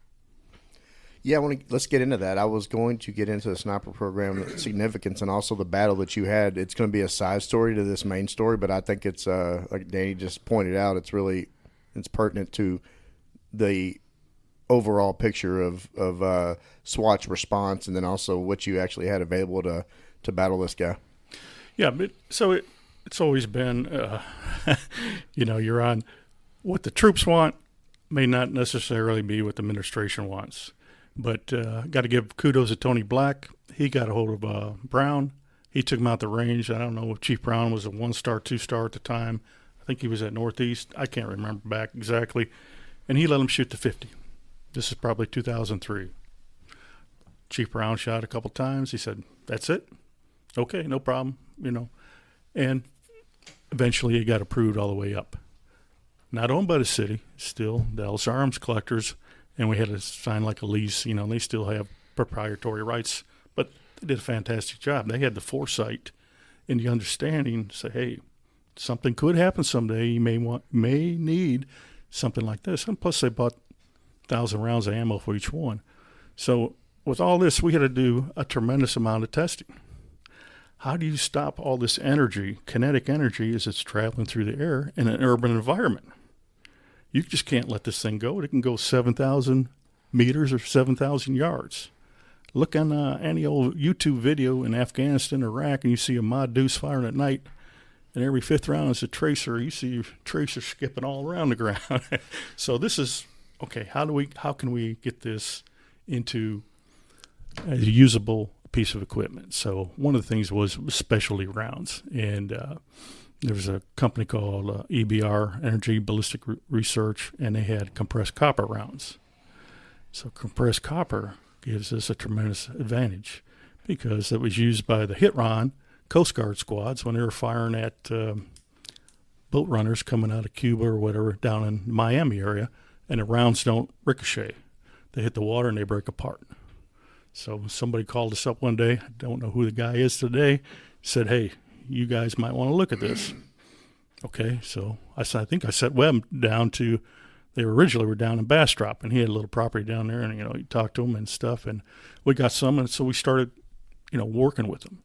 Yeah, let's get into that. I was going to get into the sniper program significance and also the battle that you had. It's going to be a side story to this main story, but I think it's like Danny just pointed out. It's pertinent to the overall picture of SWAT's response, and then also what you actually had available to battle this guy. Yeah, but so it's always been, you're on what the troops want may not necessarily be what the administration wants. But got to give kudos to Tony Black. He got a hold of Brown. He took him out the range. I don't know if Chief Brown was a 1-star, 2-star at the time. I think he was at Northeast. I can't remember back exactly. And he let him shoot the 50. This is probably 2003. Chief Brown shot a couple times. He said, That's it? Okay, no problem, And eventually it got approved all the way up. Not owned by the city, still Dallas Arms Collectors, and we had to sign like a lease. They still have proprietary rights, but they did a fantastic job. They had the foresight and the understanding to say, hey, something could happen someday. You may need something like this. And plus they bought 1,000 rounds of ammo for each one. So with all this, we had to do a tremendous amount of testing. How do you stop all this energy, kinetic energy, as it's traveling through the air in an urban environment? You just can't let this thing go. It can go 7,000 meters or 7,000 yards. Look on any old YouTube video in Afghanistan, Iraq, and you see a Mod Deuce firing at night, and every fifth round is a tracer. You see tracers skipping all around the ground. So this is, okay, how can we get this into a usable piece of equipment? So one of the things was specialty rounds, and there was a company called EBR, Energy Ballistic Research, and they had compressed copper rounds. So compressed copper gives us a tremendous advantage because it was used by the HITRON Coast Guard squads when they were firing at boat runners coming out of Cuba or whatever down in Miami area, and the rounds don't ricochet. They hit the water and they break apart. So somebody called us up one day, I don't know who the guy is today, said, hey, you guys might want to look at this. Okay, so I think I set Webb down to, they originally were down in Bastrop, and he had a little property down there, and, he talked to him and stuff, and we got some, and so we started, working with them.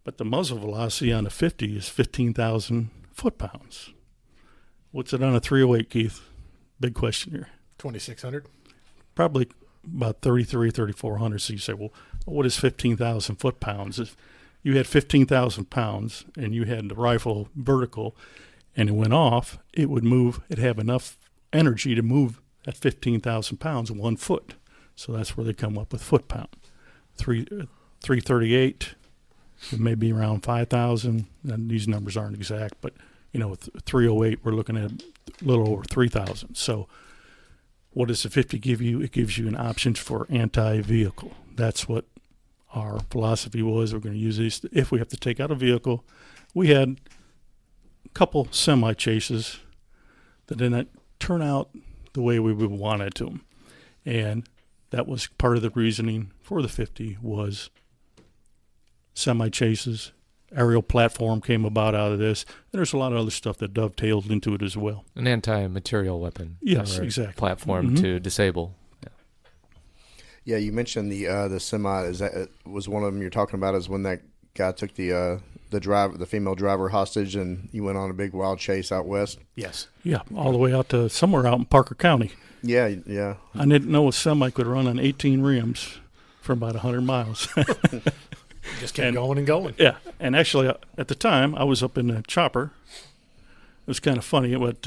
But the muzzle velocity on the 50 is 15,000 foot-pounds. What's it on a 308, Keith? Big question here. 2,600? Probably about 3,400. So you say, well, what is 15,000 foot-pounds? If you had 15,000 pounds and you had the rifle vertical and it went off, it would move, it'd have enough energy to move at 15,000 pounds 1 foot. So that's where they come up with foot-pound. 338 maybe around 5,000, and these numbers aren't exact, but with 308 we're looking at a little over 3,000. So what does the 50 give you? It gives you an option for anti-vehicle. That's what our philosophy was. We're going to use these if we have to take out a vehicle. We had a couple semi-chases that didn't turn out the way we would want it to, and that was part of the reasoning for the 50 was semi-chases. Aerial platform came about out of this. And there's a lot of other stuff that dovetailed into it as well. An anti-material weapon. Yes, exactly. Platform to disable. Yeah, you mentioned the semi. Was one of them you're talking about? Is when that guy took the female driver hostage, and you went on a big wild chase out west? Yes. Yeah, all the way out to somewhere out in Parker County. Yeah. I didn't know a semi could run on 18 rims for about 100 miles. Just kept going and going. Yeah, and actually at the time I was up in the chopper. It was kind of funny, but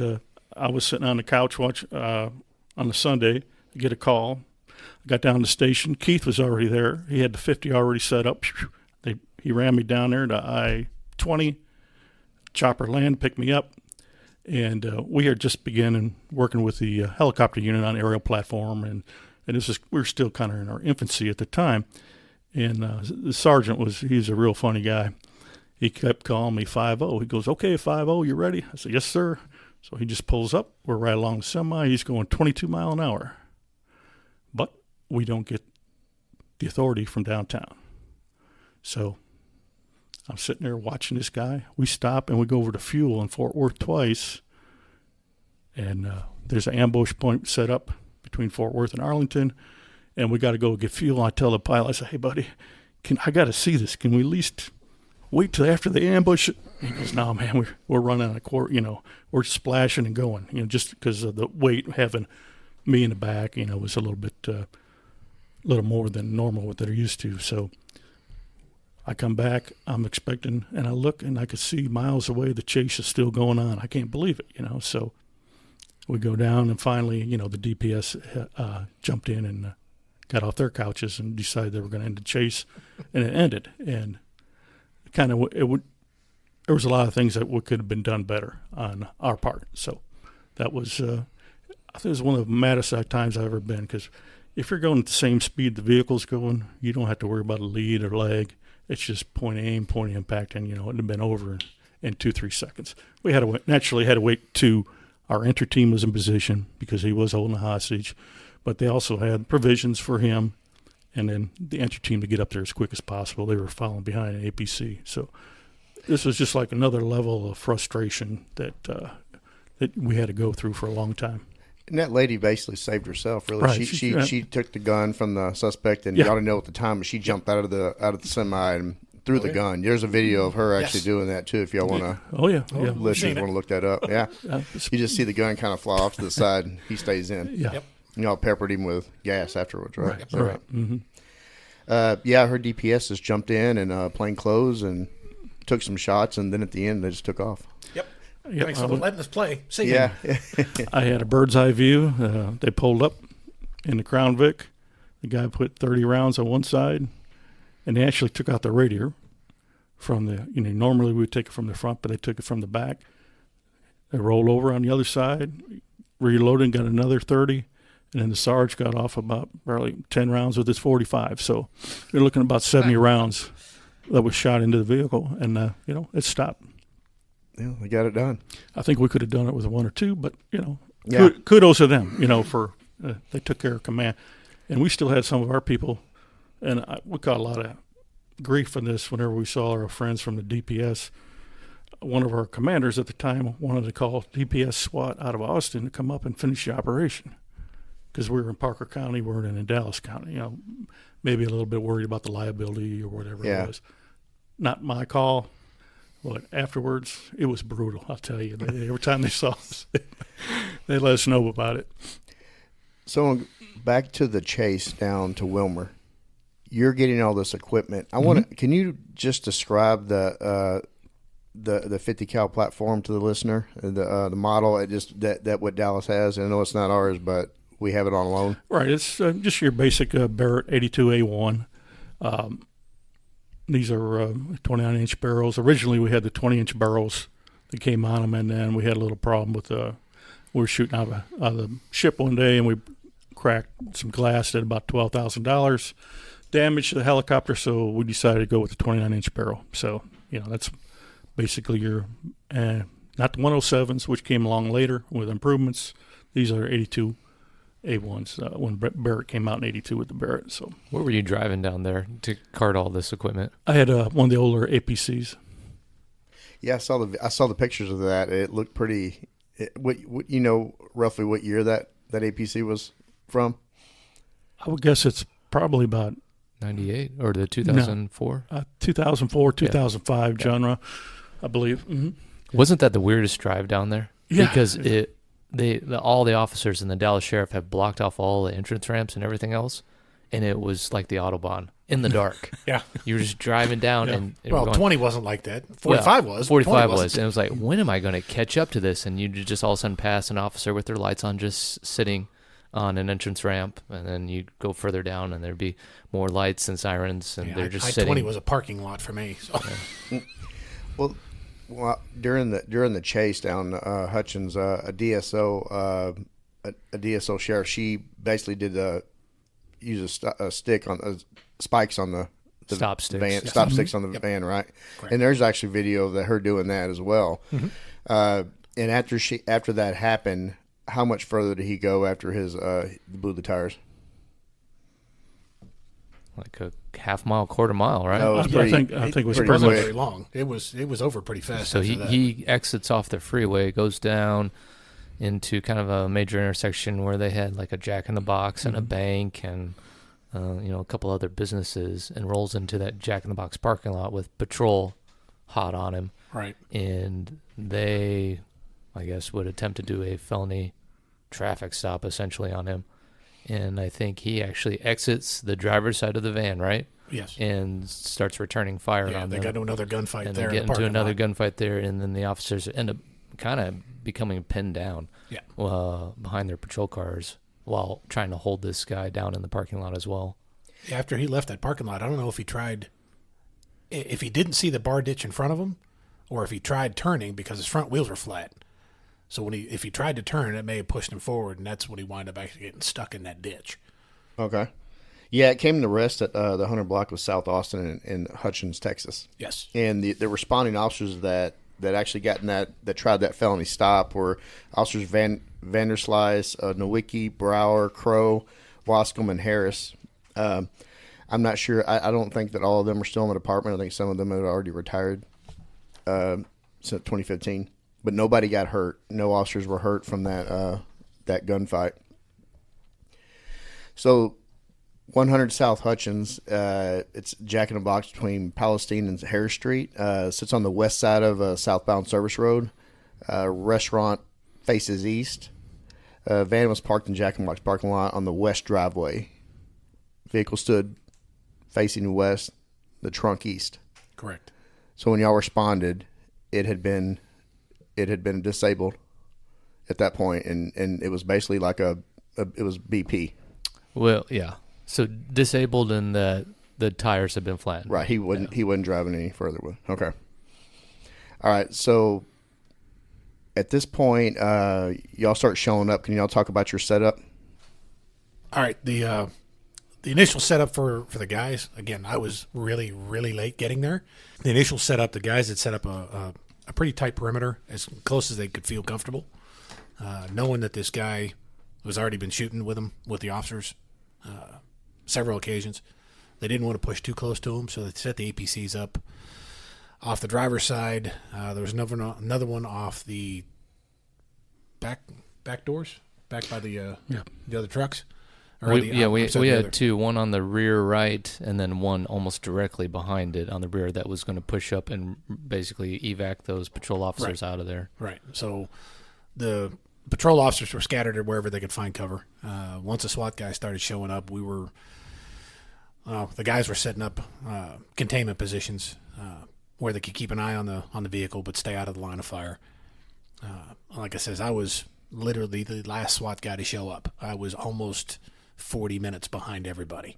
I was sitting on the couch on a Sunday. I get a call. I got down to the station. Keith was already there. He had the 50 already set up. He ran me down there to I-20. Chopper landed, picked me up, and we had just begun working with the helicopter unit on aerial platform, and this was, we were still kind of in our infancy at the time. And the sergeant he's a real funny guy. He kept calling me 5-0. He goes, okay, 5-0, you ready? I said, yes, sir. So he just pulls up. We're right along the semi. He's going 22 mile an hour. But we don't get the authority from downtown. So I'm sitting there watching this guy. We stop and we go over to fuel in Fort Worth twice. And there's an ambush point set up between Fort Worth and Arlington. And we got to go get fuel. I tell the pilot, I say, hey, buddy, I got to see this. Can we at least wait till after the ambush? He goes, no, man, we're running on a quart, we're splashing and going, just because of the weight, having me in the back, was a little bit, little more than normal what they're used to. So I come back, I'm expecting, and I look and I could see miles away the chase is still going on. I can't believe it, So we go down and finally, the DPS jumped in and got off their couches and decided they were going to end the chase, and it ended. And there was a lot of things that could have been done better on our part. So that was, I think it was one of the maddest times I've ever been, because if you're going at the same speed the vehicle's going, you don't have to worry about a lead or lag. It's just point aim, point impact, and, it would have been over in 2-3 seconds. We had to naturally had to wait till our enter team was in position because he was holding a hostage, but they also had provisions for him, and then the enter team to get up there as quick as possible. They were following behind an APC. So this was just like another level of frustration that we had to go through for a long time. And that lady basically saved herself. Really, Right. she took the gun from the suspect, and Yeah. y'all didn't know at the time, but she jumped out of the semi and threw the gun. There's a video of her actually doing that too. If y'all want to, listeners want to look that up. Yeah, you just see the gun kind of fly off to the side, and he stays in. Yeah. Yep. Y'all peppered him with gas afterwards, right? Right. Right. Mm-hmm. Yeah, her DPS just jumped in and plain clothes and took some shots, and then at the end they just took off. Yep. Yep. Thanks for letting us play. See Yeah. I had a bird's eye view. They pulled up in the Crown Vic. The guy put 30 rounds on one side, and they actually took out the radio from the, normally we would take it from the front, but they took it from the back. They rolled over on the other side, reloaded, got another 30, and then the Sarge got off about barely 10 rounds with his 45. So you're looking at about 70 rounds that was shot into the vehicle, and, it stopped. Yeah, they got it done. I think we could have done it with 1 or 2, but, Yeah. kudos to them, for they took care of command. And we still had some of our people, and we got a lot of grief for this whenever we saw our friends from the DPS. One of our commanders at the time wanted to call DPS SWAT out of Austin to come up and finish the operation because we were in Parker County, we weren't in Dallas County. Maybe a little bit worried about the liability or whatever it was. Not my call. But afterwards, it was brutal, I'll tell you. Every time they saw us, they let us know about it. So back to the chase down to Wilmer. You're getting all this equipment. I want to. Can you just describe the 50 cal platform to the listener, the model? That what Dallas has. I know it's not ours, but we have it on loan. Right. It's just your basic Barrett 82A1. These are 29-inch barrels. Originally, we had the 20-inch barrels that came on them, and then we had a little problem with we were shooting out of the ship one day, and we cracked some glass at about $12,000. Damaged the helicopter, so we decided to go with the 29-inch barrel. So, that's basically your not the 107s, which came along later with improvements. These are 82 A1s when Barrett came out in 82 with the Barrett. So, where were you driving down there to cart all this equipment? I had one of the older APCs. Yeah, I saw the pictures of that. It looked pretty. What roughly what year that APC was from? I would guess it's probably about 98 or the 2004? 2004, 2005 genre, I believe. Mm-hmm. Wasn't that the weirdest drive down there? Yeah. Because all the officers and the Dallas Sheriff have blocked off all the entrance ramps and everything else, and it was like the Autobahn in the dark. Yeah. You were just driving down. And well, 20 wasn't like that. 45 was. 45 was. And it was like, when am I going to catch up to this? And you just all of a sudden pass an officer with their lights on just sitting on an entrance ramp, and then you go further down, and there'd be more lights and sirens, and they're just sitting. I-20 was a parking lot for me. So. Yeah. Well, during the chase down Hutchins, a DSO sheriff, she basically did use a stick on spikes on the stop sticks. Van, yes. stop sticks on the van, right? Correct. And there's actually video of her doing that as well. Mm-hmm. And after that happened, how much further did he go after his blew the tires? Like a half mile, quarter mile, right? No, I think it was It pretty wasn't much very long. It was over pretty fast. So after that. he exits off the freeway, goes down into kind of a major intersection where they had like a Jack in the Box and a bank and a couple other businesses, and rolls into that Jack in the Box parking lot with patrol hot on him. Right. And they, I guess, would attempt to do a felony traffic stop essentially on him. And I think he actually exits the driver's side of the van, right? Yes. And starts returning fire on them. They got into another gunfight and there. And they get into another gunfight there, and then the officers end up kind of becoming pinned down behind their patrol cars while trying to hold this guy down in the parking lot as well. After he left that parking lot, I don't know if he didn't see the bar ditch in front of him, or if he tried turning because his front wheels were flat. So if he tried to turn, it may have pushed him forward, and that's when he wound up actually getting stuck in that ditch. Okay. Yeah, it came to rest at the 100 block of South Austin in Hutchins, Texas. Yes. And the responding officers that actually got in that tried that felony stop were officers Vanderslice, Nowicki, Brower, Crow, Wascom, and Harris. I'm not sure. I don't think that all of them are still in the department. I think some of them had already retired since 2015. But nobody got hurt. No officers were hurt from that gunfight. So 100 South Hutchins, it's Jack in the Box between Palestine and Harris Street. Sits on the west side of a southbound service road. Restaurant faces east. Van was parked in Jack in the Box parking lot on the west driveway. Vehicle stood facing west, the trunk east. Correct. So when y'all responded, it had been disabled at that point, and it was basically like it was BP. Well, yeah. So disabled and the tires have been flattened. Right. He wasn't driving any further with. Okay. All right. So at this point, y'all start showing up. Can y'all talk about your setup? All right. The initial setup for the guys, again, I was really, really late getting there. The initial setup, the guys had set up a pretty tight perimeter, as close as they could feel comfortable, knowing that this guy was already been shooting with them, with the officers, several occasions. They didn't want to push too close to him, so they set the APCs up off the driver's side. There was another one off the back doors, back by the other trucks. We had two, one on the rear right and then one almost directly behind it on the rear that was going to push up and basically evac those patrol officers out of there. Right. So the patrol officers were scattered wherever they could find cover. Once the SWAT guys started showing up, the guys were setting up containment positions where they could keep an eye on the vehicle but stay out of the line of fire. Like I says, I was literally the last SWAT guy to show up. I was almost 40 minutes behind everybody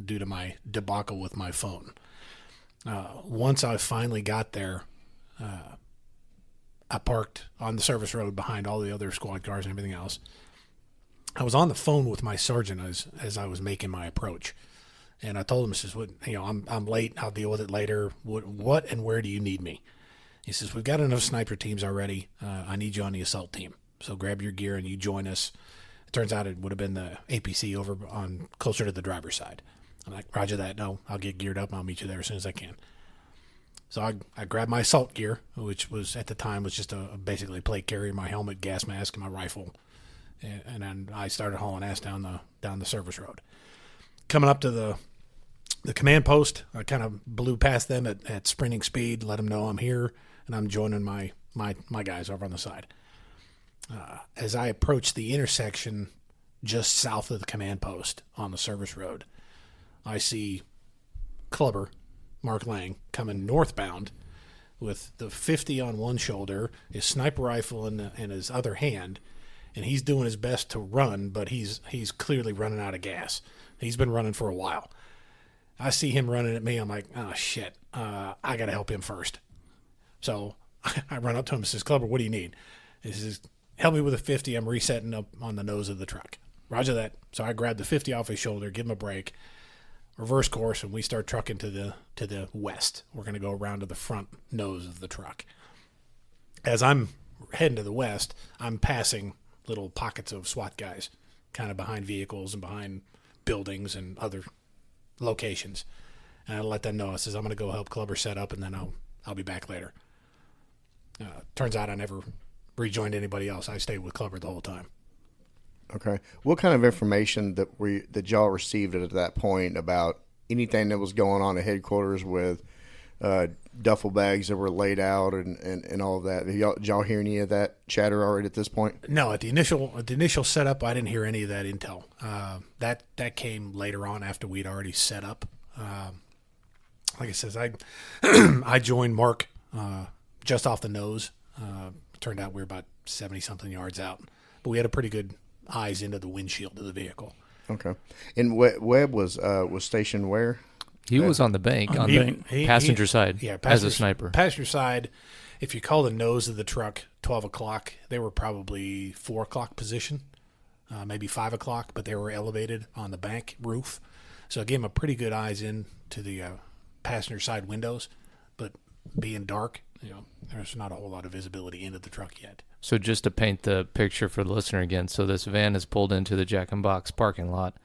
due to my debacle with my phone. Once I finally got there, I parked on the service road behind all the other squad cars and everything else. I was on the phone with my sergeant as I was making my approach, and I told him, I says, I'm late. I'll deal with it later. What and where do you need me? He says, we've got enough sniper teams already. I need you on the assault team. So grab your gear and you join us. It turns out it would have been the APC over on closer to the driver's side. I'm like, roger that. No, I'll get geared up and I'll meet you there as soon as I can. So I grabbed my assault gear, which was at the time was just basically plate carrier, my helmet, gas mask, and my rifle. And then I started hauling ass down the service road. Coming up to the command post, I kind of blew past them at sprinting speed, let them know I'm here, and I'm joining my guys over on the side. As I approached the intersection just south of the command post on the service road, I see Clubber, Mark Lang, coming northbound with the 50 on one shoulder, his sniper rifle in his other hand, and he's doing his best to run, but he's clearly running out of gas. He's been running for a while. I see him running at me. I'm like, oh, shit. I got to help him first. So I run up to him and says, Clubber, what do you need? He says, help me with a 50. I'm resetting up on the nose of the truck. Roger that. So I grab the 50 off his shoulder, give him a break, reverse course, and we start trucking to the west. We're going to go around to the front nose of the truck. As I'm heading to the west, I'm passing little pockets of SWAT guys kind of behind vehicles and behind buildings and other locations. And I let them know. I says, I'm going to go help Clubber set up, and then I'll be back later. Turns out I never rejoined anybody else. I stayed with Clubber the whole time. Okay. What kind of information that y'all received at that point about anything that was going on at headquarters with duffel bags that were laid out and all of that? Did y'all hear any of that chatter already at this point? No, at the initial setup, I didn't hear any of that intel. That came later on after we'd already set up. Like I says, I joined Mark just off the nose. Turned out we were about 70-something yards out, but we had a pretty good eyes into the windshield of the vehicle. Okay. And Webb was stationed where? He was on the bank, on the passenger side, as a sniper. Passenger side, if you call the nose of the truck 12 o'clock, they were probably 4 o'clock position, maybe 5 o'clock, but they were elevated on the bank roof. So it gave him a pretty good eyes in to the passenger side windows, but being dark, there's not a whole lot of visibility into the truck yet. So just to paint the picture for the listener again, so this van is pulled into the Jack in the Box parking lot.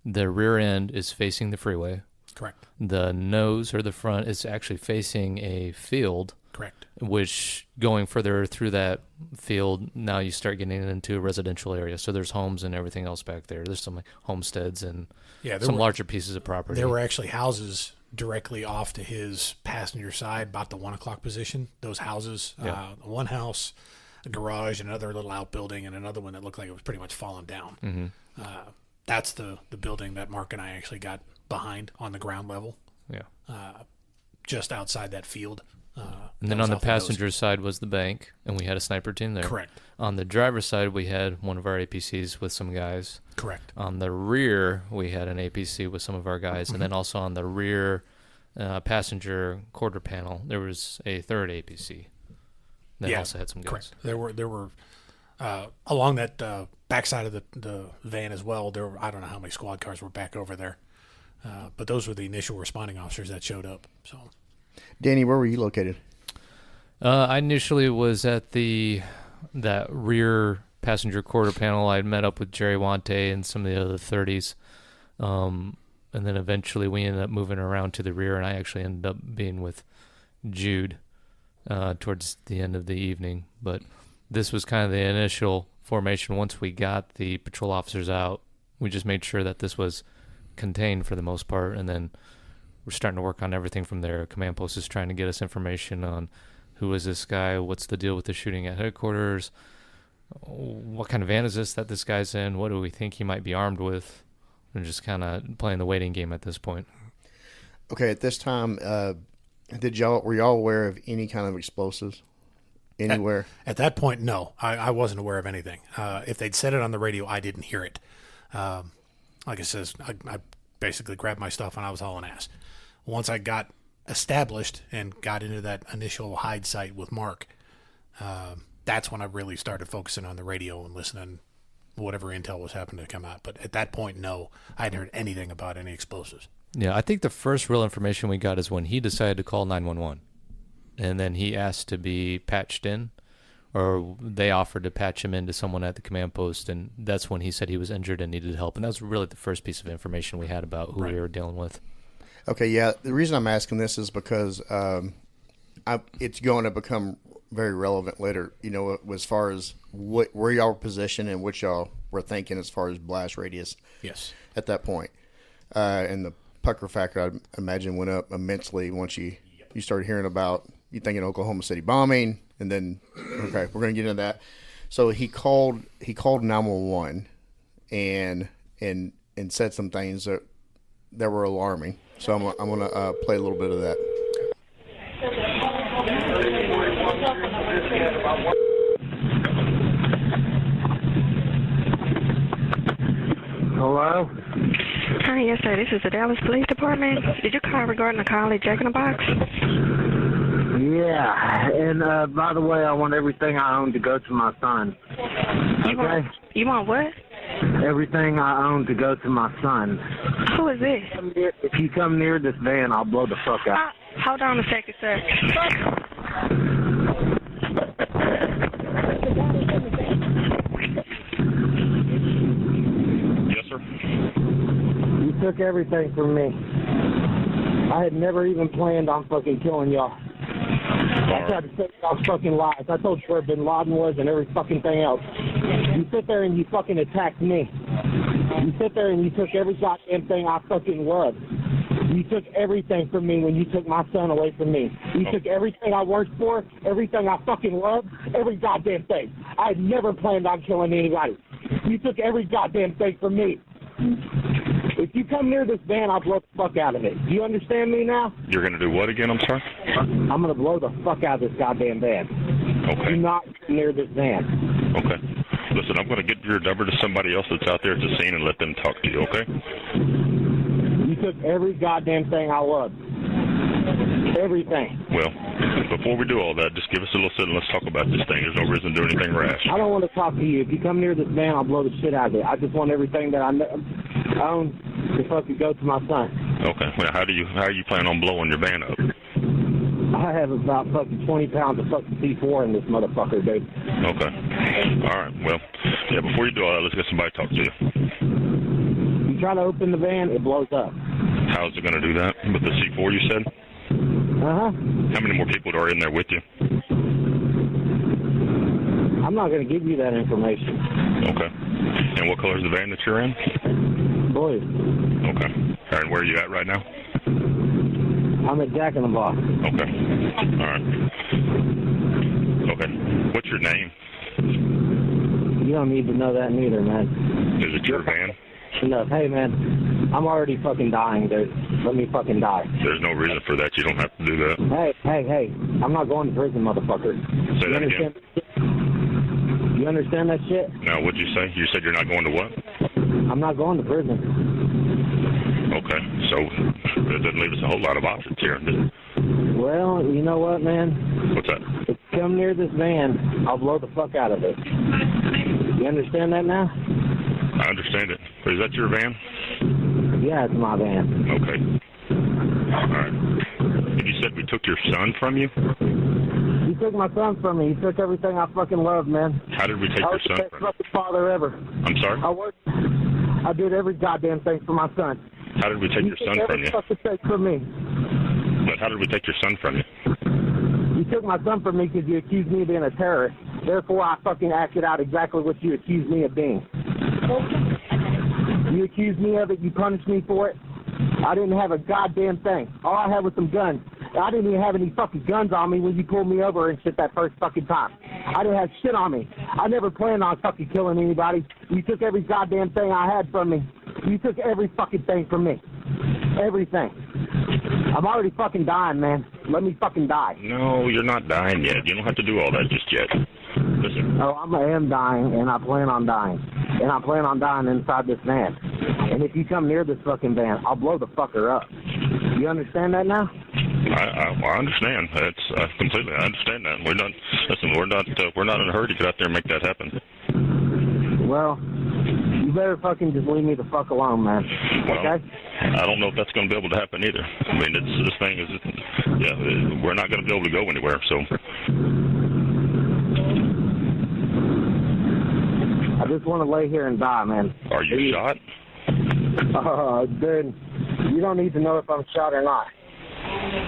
The rear end is facing the freeway. Correct. The nose or the front is actually facing a field. Correct. Which, going further through that field, now you start getting into a residential area. So there's homes and everything else back there. There's some like homesteads and some larger pieces of property. There were actually houses directly off to his passenger side, about the 1 o'clock position. Those houses, one house, a garage, another little outbuilding, and another one that looked like it was pretty much fallen down. Mm-hmm. That's the building that Mark and I actually got behind on the ground level. Yeah. Just outside that field. And then on the passenger side was the bank, and we had a sniper team there. Correct. On the driver's side, we had one of our APCs with some guys. Correct. On the rear, we had an APC with some of our guys, and then also on the rear passenger quarter panel, there was a third APC that also had some guys. Correct. There were along that backside of the van as well. I don't know how many squad cars were back over there, but those were the initial responding officers that showed up. So. Danny, where were you located? I initially was at that rear passenger quarter panel. I'd met up with Jerry Wante and some of the other 30s. And then eventually we ended up moving around to the rear, and I actually ended up being with Jude towards the end of the evening. But this was kind of the initial formation. Once we got the patrol officers out, we just made sure that this was contained for the most part, and then we're starting to work on everything from there. Command post is trying to get us information on who is this guy, what's the deal with the shooting at headquarters, what kind of van is this guy's in, what do we think he might be armed with, and just kind of playing the waiting game at this point. Okay, at this time, were y'all aware of any kind of explosives anywhere? At that point, no. I wasn't aware of anything. If they'd said it on the radio, I didn't hear it. Like it says, I basically grabbed my stuff and I was hauling ass. Once I got established and got into that initial hide site with Mark, that's when I really started focusing on the radio and listening whatever intel was happening to come out. But at that point, no, I hadn't heard anything about any explosives. Yeah, I think the first real information we got is when he decided to call 911. And then he asked to be patched in, or they offered to patch him into someone at the command post, and that's when he said he was injured and needed help. And that was really the first piece of information we had about who we were dealing with. Okay, yeah. The reason I'm asking this is because it's going to become very relevant later, as far as where y'all were positioned and what y'all were thinking as far as blast radius. Yes. At that point. And the pucker factor, I imagine, went up immensely once you started hearing about, you thinking Oklahoma City bombing, and then, okay, we're going to get into that. So he called 911 and said some things that were alarming. So I'm going to play a little bit of that. Hello? Hi, yes, sir. This is the Dallas Police Department. Did you call regarding the call at Jack in the Box? Yeah, and by the way, I want everything I own to go to my son. Okay? You want what? Everything I own to go to my son. Who is this? If you come near this van, I'll blow the fuck out. Hold on a second, sir. Yes, sir. You took everything from me. I had never even planned on fucking killing y'all. I tried to say y'all's fucking lies. I told you where Bin Laden was and every fucking thing else. You sit there and you fucking attacked me. You sit there and you took every goddamn thing I fucking loved. You took everything from me when you took my son away from me. You took everything I worked for, everything I fucking loved, every goddamn thing. I had never planned on killing anybody. You took every goddamn thing from me. If you come near this van, I'll blow the fuck out of it. Do you understand me now? You're going to do what again? I'm sorry? I'm going to blow the fuck out of this goddamn van. Okay. Do not come near this van. Okay. Listen, I'm going to get your number to somebody else that's out there at the scene and let them talk to you, okay? You took every goddamn thing I loved. Everything. Well, before we do all that, just give us a little sit and let's talk about this thing. There's no reason to do anything rash. I don't want to talk to you. If you come near this van, I'll blow the shit out of it. I just want everything that I own to fucking go to my son. Okay. Well, how are you planning on blowing your van up? I have about fucking 20 pounds of fucking C4 in this motherfucker, dude. Okay. All right. Well, yeah, before you do all that, let's get somebody to talk to you. You try to open the van, it blows up. How's it going to do that? With the C4, you said? Uh-huh. How many more people are in there with you? I'm not going to give you that information. Okay. And what color is the van that you're in? Blue. Okay. All right, where are you at right now? I'm at Jack in the Box. Okay. All right. Okay. What's your name? You don't need to know that neither, man. Is it your van? No, hey, man, I'm already fucking dying, dude. Let me fucking die. There's no reason for that. You don't have to do that. Hey, I'm not going to prison, motherfucker. Say that again. You understand that shit? No, what'd you say? You said you're not going to what? I'm not going to prison. Okay, so it doesn't leave us a whole lot of options here. Well, you know what, man? What's that? If you come near this van, I'll blow the fuck out of it. You understand that now? I understand it. Is that your van? Yeah, it's my van. Okay. All right. And you said we took your son from you? You took my son from me. You took everything I fucking loved, man. How did we take your son from you? I was the best fucking father ever. I'm sorry? I did every goddamn thing for my son. How did we take your son from you? You took every fucking thing from me. But how did we take your son from you? You took my son from me because you accused me of being a terrorist. Therefore, I fucking acted out exactly what you accused me of being. You accused me of it. You punished me for it. I didn't have a goddamn thing. All I had was some guns. I didn't even have any fucking guns on me when you pulled me over and shit that first fucking time. I didn't have shit on me. I never planned on fucking killing anybody. You took every goddamn thing I had from me. You took every fucking thing from me. Everything. I'm already fucking dying, man. Let me fucking die. No, you're not dying yet. You don't have to do all that just yet. Listen. Oh, I am dying, and I plan on dying. And I plan on dying inside this van. And if you come near this fucking van, I'll blow the fucker up. You understand that now? I understand. That's completely. I understand that. We're not. Listen, we're not in a hurry to get out there and make that happen. Well, you better fucking just leave me the fuck alone, man. Well, okay? I don't know if that's going to be able to happen either. I mean, this thing is. Yeah, we're not going to be able to go anywhere. So. I just want to lay here and die, man. Are you shot? Dude, you don't need to know if I'm shot or not.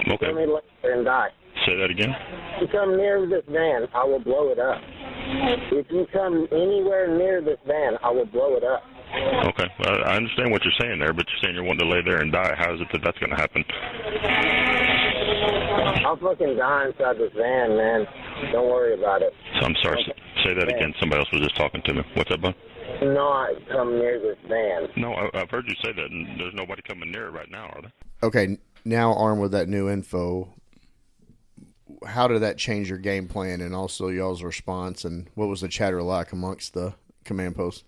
Okay. Let me lay here and die. Say that again? If you come near this van, I will blow it up. If you come anywhere near this van, I will blow it up. Okay. I understand what you're saying there, but you're saying you're wanting to lay there and die. How is it that that's going to happen? I'll fucking die inside this van, man. Don't worry about it. So I'm sorry. Say that again. Somebody else was just talking to me. What's that, bud? Not come near this van. No, I've heard you say that, and there's nobody coming near it right now, are there? Okay, now armed with that new info, how did that change your game plan and also y'all's response, and what was the chatter like amongst the command post?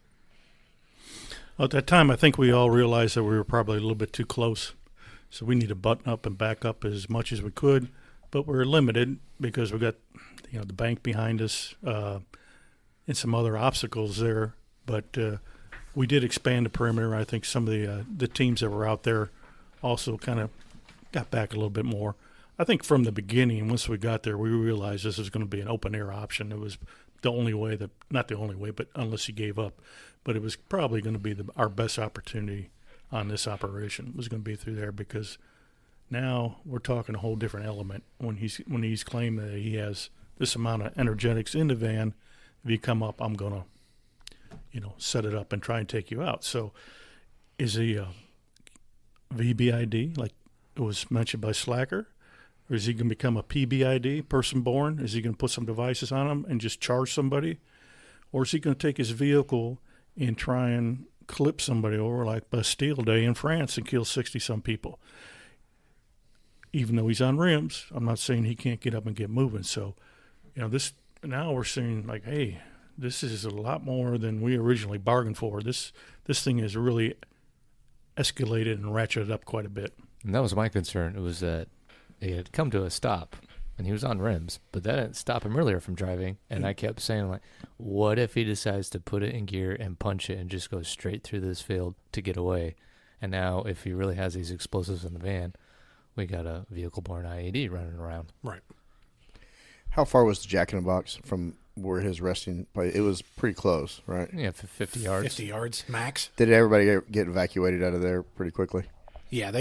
Well, at that time, I think we all realized that we were probably a little bit too close. So we need to button up and back up as much as we could, but we're limited because we got, the bank behind us and some other obstacles there. But we did expand the perimeter. I think some of the teams that were out there also kind of got back a little bit more. I think from the beginning, once we got there, we realized this was going to be an open air option. It was the only way not the only way, but unless he gave up. But it was probably going to be our best opportunity on this operation. It was going to be through there because now we're talking a whole different element. When he's claimed that he has this amount of energetics in the van, if you come up, I'm going to, set it up and try and take you out. So is he a VBID, like it was mentioned by Slacker? Or is he going to become a PBID, person born? Is he going to put some devices on him and just charge somebody? Or is he going to take his vehicle and try and clip somebody over like Bastille Day in France and kill 60-some people? Even though he's on rims, I'm not saying he can't get up and get moving. So, this now we're seeing like, hey, this is a lot more than we originally bargained for. This thing has really escalated and ratcheted up quite a bit. And that was my concern. It was that he had come to a stop, and he was on rims, but that didn't stop him earlier from driving. And I kept saying, like, what if he decides to put it in gear and punch it and just go straight through this field to get away? And now, if he really has these explosives in the van, we got a vehicle-borne IED running around. Right. How far was the Jack in the Box from where his resting place? It was pretty close, right? Yeah, 50 yards. 50 yards max. Did everybody get evacuated out of there pretty quickly? Yeah,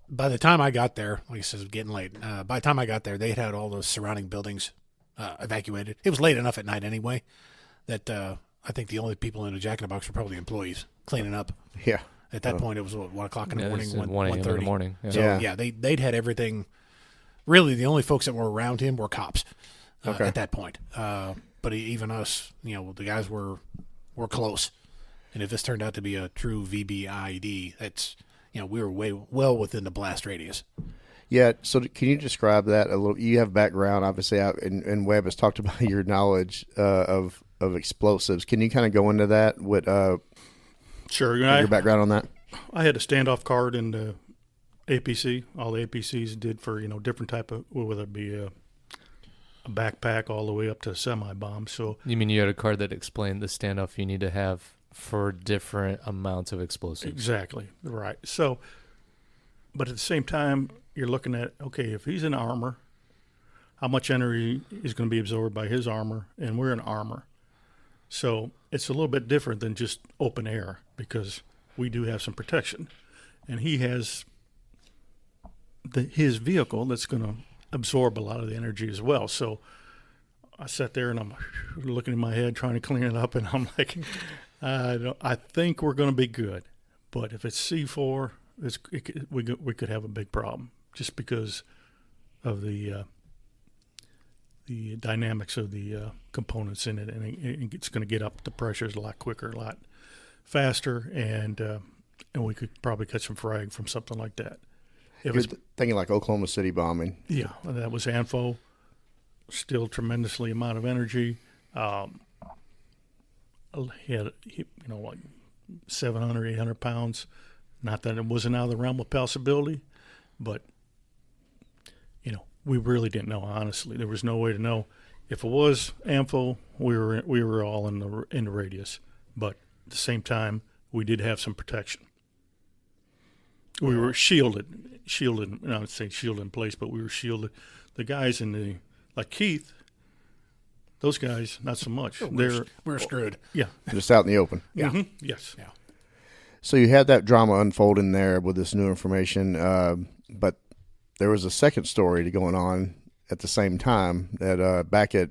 by the time I got there, like I said, it was getting late. By the time I got there, they had all those surrounding buildings evacuated. It was late enough at night anyway that I think the only people in the Jack in the Box were probably employees cleaning up. Yeah. At that point, it was 1 o'clock in the morning, 1 a.m. in the morning. Yeah. So, yeah, they'd had everything. Really, the only folks that were around him were cops at that point. But even us, the guys were close. And if this turned out to be a true VBIED, that's, we were well within the blast radius. Yeah, so can you describe that a little? You have background, obviously, out, and Webb has talked about your knowledge of explosives. Can you kind of go into that? Sure. Your background on that? I had a standoff card in the APC. All the APCs did for, different type of, whether it be a backpack all the way up to a semi-bomb. So you mean you had a card that explained the standoff you need to have for different amounts of explosives? Exactly. Right. So, but at the same time, you're looking at, okay, if he's in armor, how much energy is going to be absorbed by his armor, and we're in armor. So it's a little bit different than just open air because we do have some protection. And he has his vehicle that's going to absorb a lot of the energy as well. So I sat there and I'm looking in my head trying to clean it up, and I'm like, I think we're going to be good. But if it's C4, we could have a big problem just because of the dynamics of the components in it, and it's going to get up the pressures a lot quicker, a lot faster, and we could probably catch some frag from something like that. You're thinking like Oklahoma City bombing. Yeah, that was ANFO. Still tremendously amount of energy. He had, like 700, 800 pounds. Not that it wasn't out of the realm of possibility, but we really didn't know. Honestly, there was no way to know. If it was ANFO, we were all in the radius, but at the same time, we did have some protection. We were shielded. I would say shielded in place, but we were shielded. The guys like Keith, those guys, not so much. We're screwed. Yeah. Just out in the open. Yeah. Mm-hmm. Yes. Yeah. So you had that drama unfolding there with this new information, but there was a second story going on at the same time that back at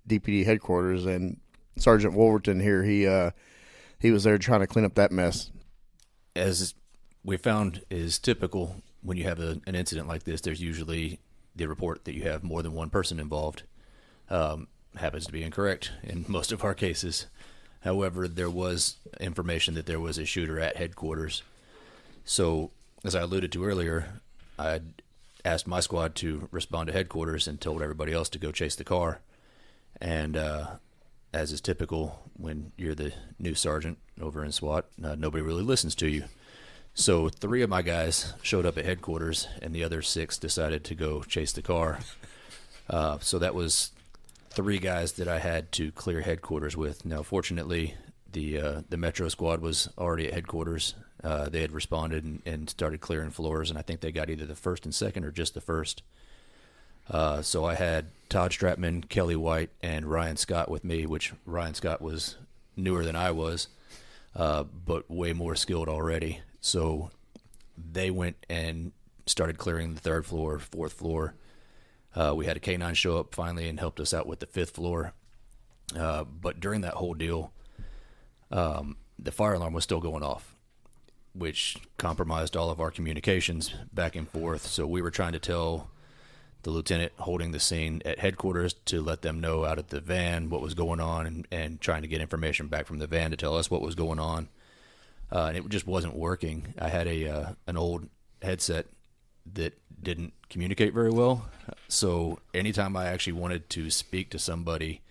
DPD headquarters, and Sergeant Wolverton here, he was there trying to clean up that mess. As we found is typical when you have an incident like this, there's usually the report that you have more than one person involved. Happens to be incorrect in most of our cases. However, there was information that there was a shooter at headquarters. So, as I alluded to earlier, I asked my squad to respond to headquarters and told everybody else to go chase the car. And as is typical when you're the new sergeant over in SWAT, nobody really listens to you. So 3 of my guys showed up at headquarters, and the other 6 decided to go chase the car. So that was 3 guys that I had to clear headquarters with. Now, fortunately, the Metro squad was already at headquarters. They had responded and started clearing floors, and I think they got either the first and second or just the first. So I had Todd Stratman, Kelly White, and Ryan Scott with me, which Ryan Scott was newer than I was, but way more skilled already. So they went and started clearing the 3rd floor, 4th floor. We had a K9 show up finally and helped us out with the 5th floor. But during that whole deal, the fire alarm was still going off, which compromised all of our communications back and forth. So we were trying to tell the lieutenant holding the scene at headquarters to let them know out at the van what was going on, and trying to get information back from the van to tell us what was going on. And it just wasn't working. I had an old headset that didn't communicate very well. So anytime I actually wanted to speak to somebody,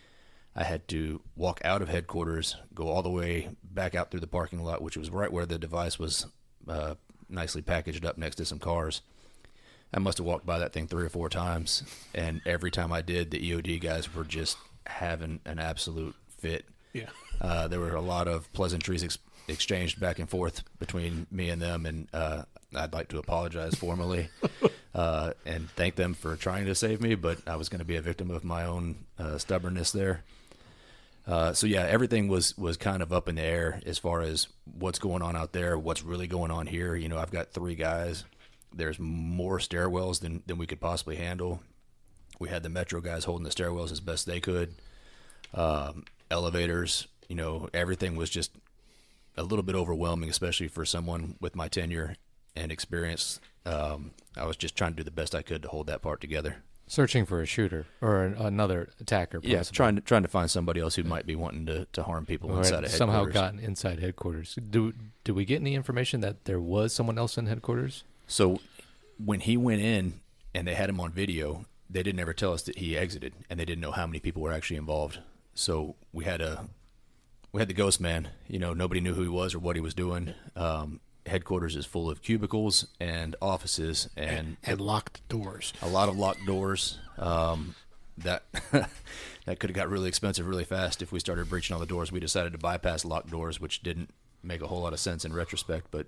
I had to walk out of headquarters, go all the way back out through the parking lot, which was right where the device was nicely packaged up next to some cars. I must have walked by that thing 3 or 4 times, and every time I did, the EOD guys were just having an absolute fit. Yeah. There were a lot of pleasantries exchanged back and forth between me and them, and I'd like to apologize formally and thank them for trying to save me, but I was going to be a victim of my own stubbornness there. So yeah, everything was kind of up in the air as far as what's going on out there, what's really going on here. You know, I've got 3 guys. There's more stairwells than we could possibly handle. We had the Metro guys holding the stairwells as best they could. Elevators, you know, everything was just a little bit overwhelming, especially for someone with my tenure and experience. I was just trying to do the best I could to hold that part together. Searching for a shooter or another attacker. Yeah, trying to find somebody else who might be wanting to harm people inside of headquarters. Somehow gotten inside headquarters. Do we get any information that there was someone else in headquarters? So when he went in and they had him on video, they didn't ever tell us that he exited, and they didn't know how many people were actually involved. So we had the ghost man. You know, nobody knew who he was or what he was doing. Headquarters is full of cubicles and offices and locked doors. A lot of locked doors. That that could have got really expensive really fast if we started breaching all the doors. We decided to bypass locked doors, which didn't make a whole lot of sense in retrospect, but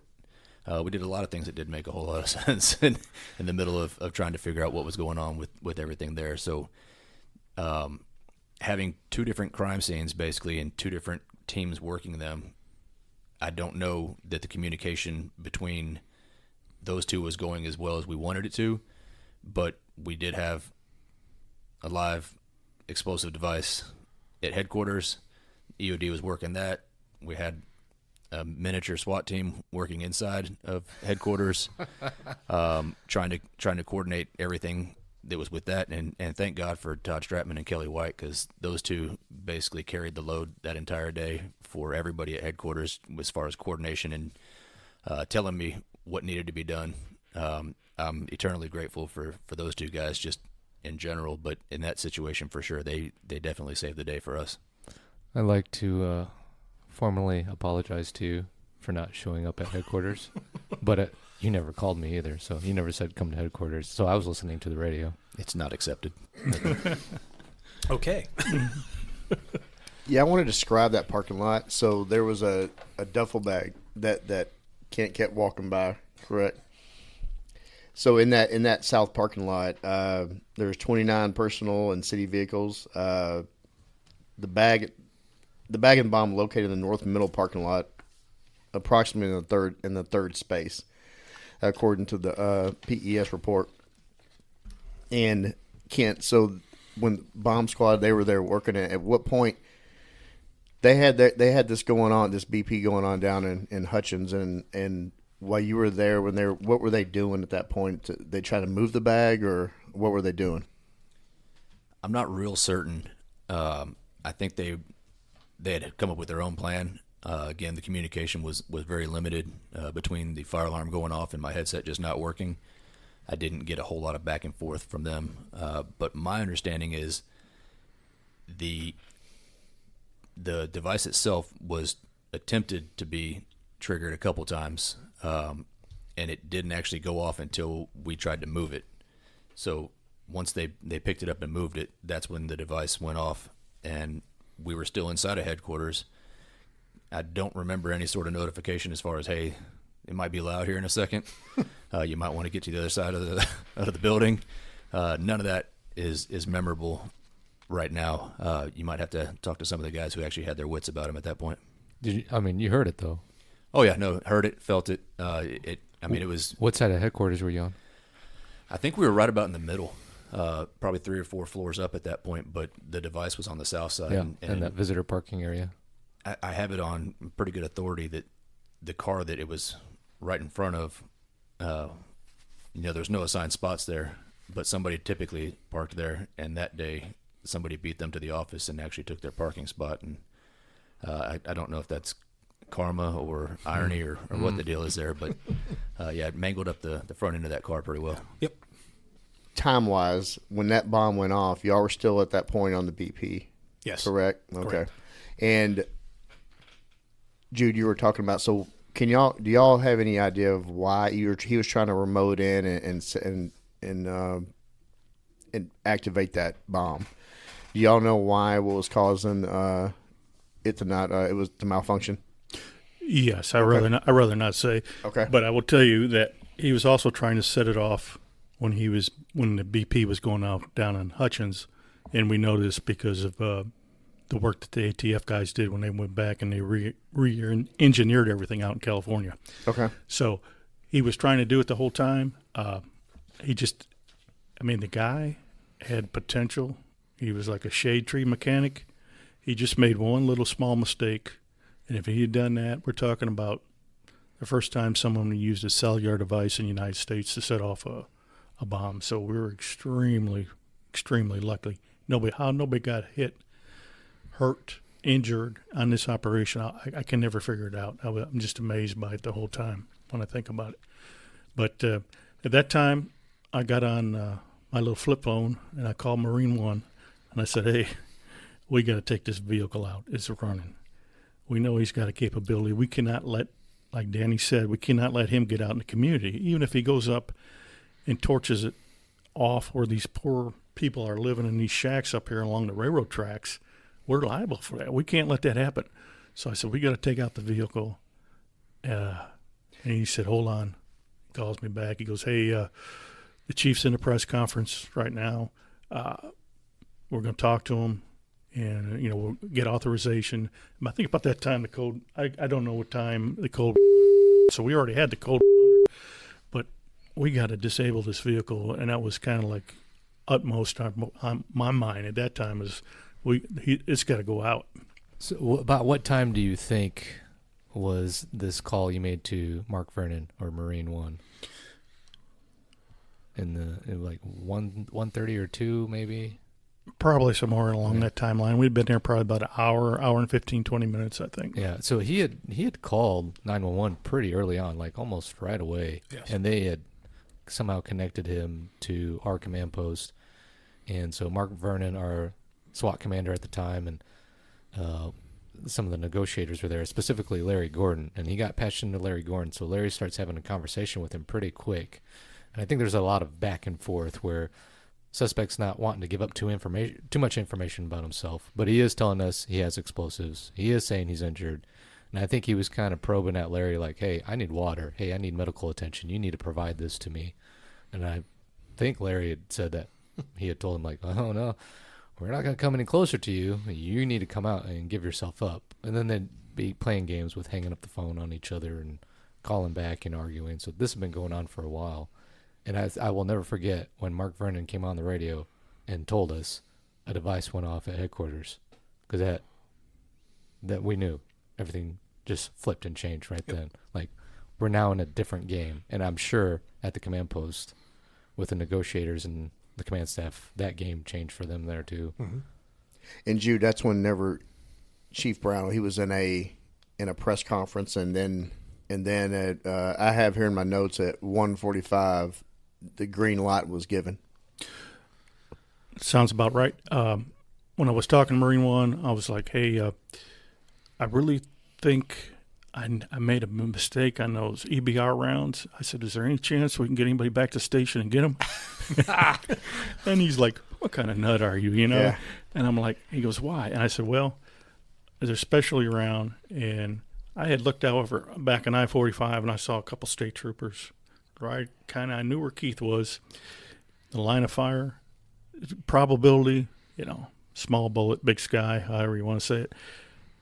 we did a lot of things that did make a whole lot of sense in the middle of trying to figure out what was going on with everything there. So having 2 different crime scenes basically and 2 different teams working them, I don't know that the communication between those 2 was going as well as we wanted it to, but we did have a live explosive device at headquarters. EOD was working that. We had a miniature SWAT team working inside of headquarters, trying to coordinate everything that was with that, and thank God for Todd Stratman and Kelly White, because those 2 basically carried the load that entire day for everybody at headquarters as far as coordination and telling me what needed to be done. I'm eternally grateful for those 2 guys just in general, but in that situation for sure, they definitely saved the day for us. I'd like to formally apologize to you for not showing up at headquarters, but you never called me either, so you never said come to headquarters, so I was listening to the radio. It's not accepted. Okay. Yeah, I want to describe that parking lot. So there was a duffel bag that Kent kept walking by, correct? So in that south parking lot, there was 29 personal and city vehicles. The bag and bomb located in the north middle parking lot, approximately in the third space, according to the PES report. And Kent, so when bomb squad, they were there working at what point they had this going on, this BP going on down in Hutchins, and while you were there, what were they doing at that point? They trying to move the bag, or what were they doing? I'm not real certain. I think they had come up with their own plan. Again, the communication was very limited between the fire alarm going off and my headset just not working. I didn't get a whole lot of back and forth from them. But my understanding is the device itself was attempted to be triggered a couple times, and it didn't actually go off until we tried to move it. So once they picked it up and moved it, that's when the device went off, and we were still inside of headquarters. I don't remember any sort of notification as far as, hey, it might be loud here in a second. You might want to get to the other side of the building. None of that is memorable right now. You might have to talk to some of the guys who actually had their wits about them at that point. You heard it though. Oh yeah, no, heard it, felt it. It was. What side of headquarters were you on? I think we were right about in the middle, probably 3 or 4 floors up at that point. But the device was on the south side. Yeah, and that visitor parking area. I have it on pretty good authority that the car that it was right in front of, there's no assigned spots there, but somebody typically parked there, and that day somebody beat them to the office and actually took their parking spot. And I don't know if that's karma or irony or what the deal is there, but it mangled up the front end of that car pretty well. Yep. Time-wise, when that bomb went off, y'all were still at that point on the BP. Yes. Correct? Okay. Correct. And Jude, you were talking about, so do y'all have any idea of why he was trying to remote in and activate that bomb? Do y'all know why, what was causing it to not it was to malfunction? Yes, I'd rather not say. Okay. But I will tell you that he was also trying to set it off when the BP was going out down in Hutchins, and we know this because of the work that the ATF guys did when they went back and they re-engineered everything out in California. Okay. So he was trying to do it the whole time. The guy had potential. He was like a shade tree mechanic. He just made one little small mistake. And if he had done that, we're talking about the first time someone used a cellular device in the United States to set off a bomb. So we were extremely, extremely lucky. Nobody got hit, hurt, injured on this operation. I can never figure it out. I'm just amazed by it the whole time when I think about it. But at that time, I got on my little flip phone, and I called Marine One, and I said, hey, we got to take this vehicle out. It's running. We know he's got a capability. We cannot let, like Danny said, we cannot let him get out in the community. Even if he goes up and torches it off where these poor people are living in these shacks up here along the railroad tracks, we're liable for that. We can't let that happen. So I said, we got to take out the vehicle. And he said, hold on. He calls me back. He goes, hey, the chief's in a press conference right now. We're going to talk to him. And, we'll get authorization. I think about that time the code, I don't know what time the code, so we already had the code, but we got to disable this vehicle, and that was kind of like utmost on my mind at that time is it's got to go out. So about what time do you think was this call you made to Mark Vernon or Marine One? In like 1:30 or 2 maybe? Probably somewhere along that timeline. We'd been there probably about an hour and 15, 20 minutes, I think. Yeah, so he had called 911 pretty early on, like almost right away. Yes. And they had somehow connected him to our command post. And so Mark Vernon, our SWAT commander at the time, and some of the negotiators were there, specifically Larry Gordon. And he got patched into Larry Gordon, so Larry starts having a conversation with him pretty quick. And I think there's a lot of back and forth where suspect's not wanting to give up too much information about himself, but he is telling us he has explosives. He is saying he's injured. And I think he was kind of probing at Larry like, hey, I need water. Hey, I need medical attention. You need to provide this to me. And I think Larry had said that. He had told him like, oh, no, we're not going to come any closer to you. You need to come out and give yourself up. And then they'd be playing games with hanging up the phone on each other and calling back and arguing. So this has been going on for a while. And I will never forget when Mark Vernon came on the radio and told us a device went off at headquarters, because that we knew everything just flipped and changed right then. Like, we're now in a different game. And I'm sure at the command post with the negotiators and the command staff, that game changed for them there too. Mm-hmm. And Jude, that's whenever Chief Brown, he was in a press conference, and then at, I have here in my notes at 1:45, the green light was given. Sounds about right. When I was talking to Marine One, I was like, hey, I really think I made a mistake on those EBR rounds. I said, is there any chance we can get anybody back to station and get them? And he's like, what kind of nut are you, Yeah. And I'm like, he goes, why? And I said, well, they're specially around. And I had looked over back on I-45, and I saw a couple state troopers. Right, I knew where Keith was. The line of fire, probability, small bullet, big sky, however you want to say it,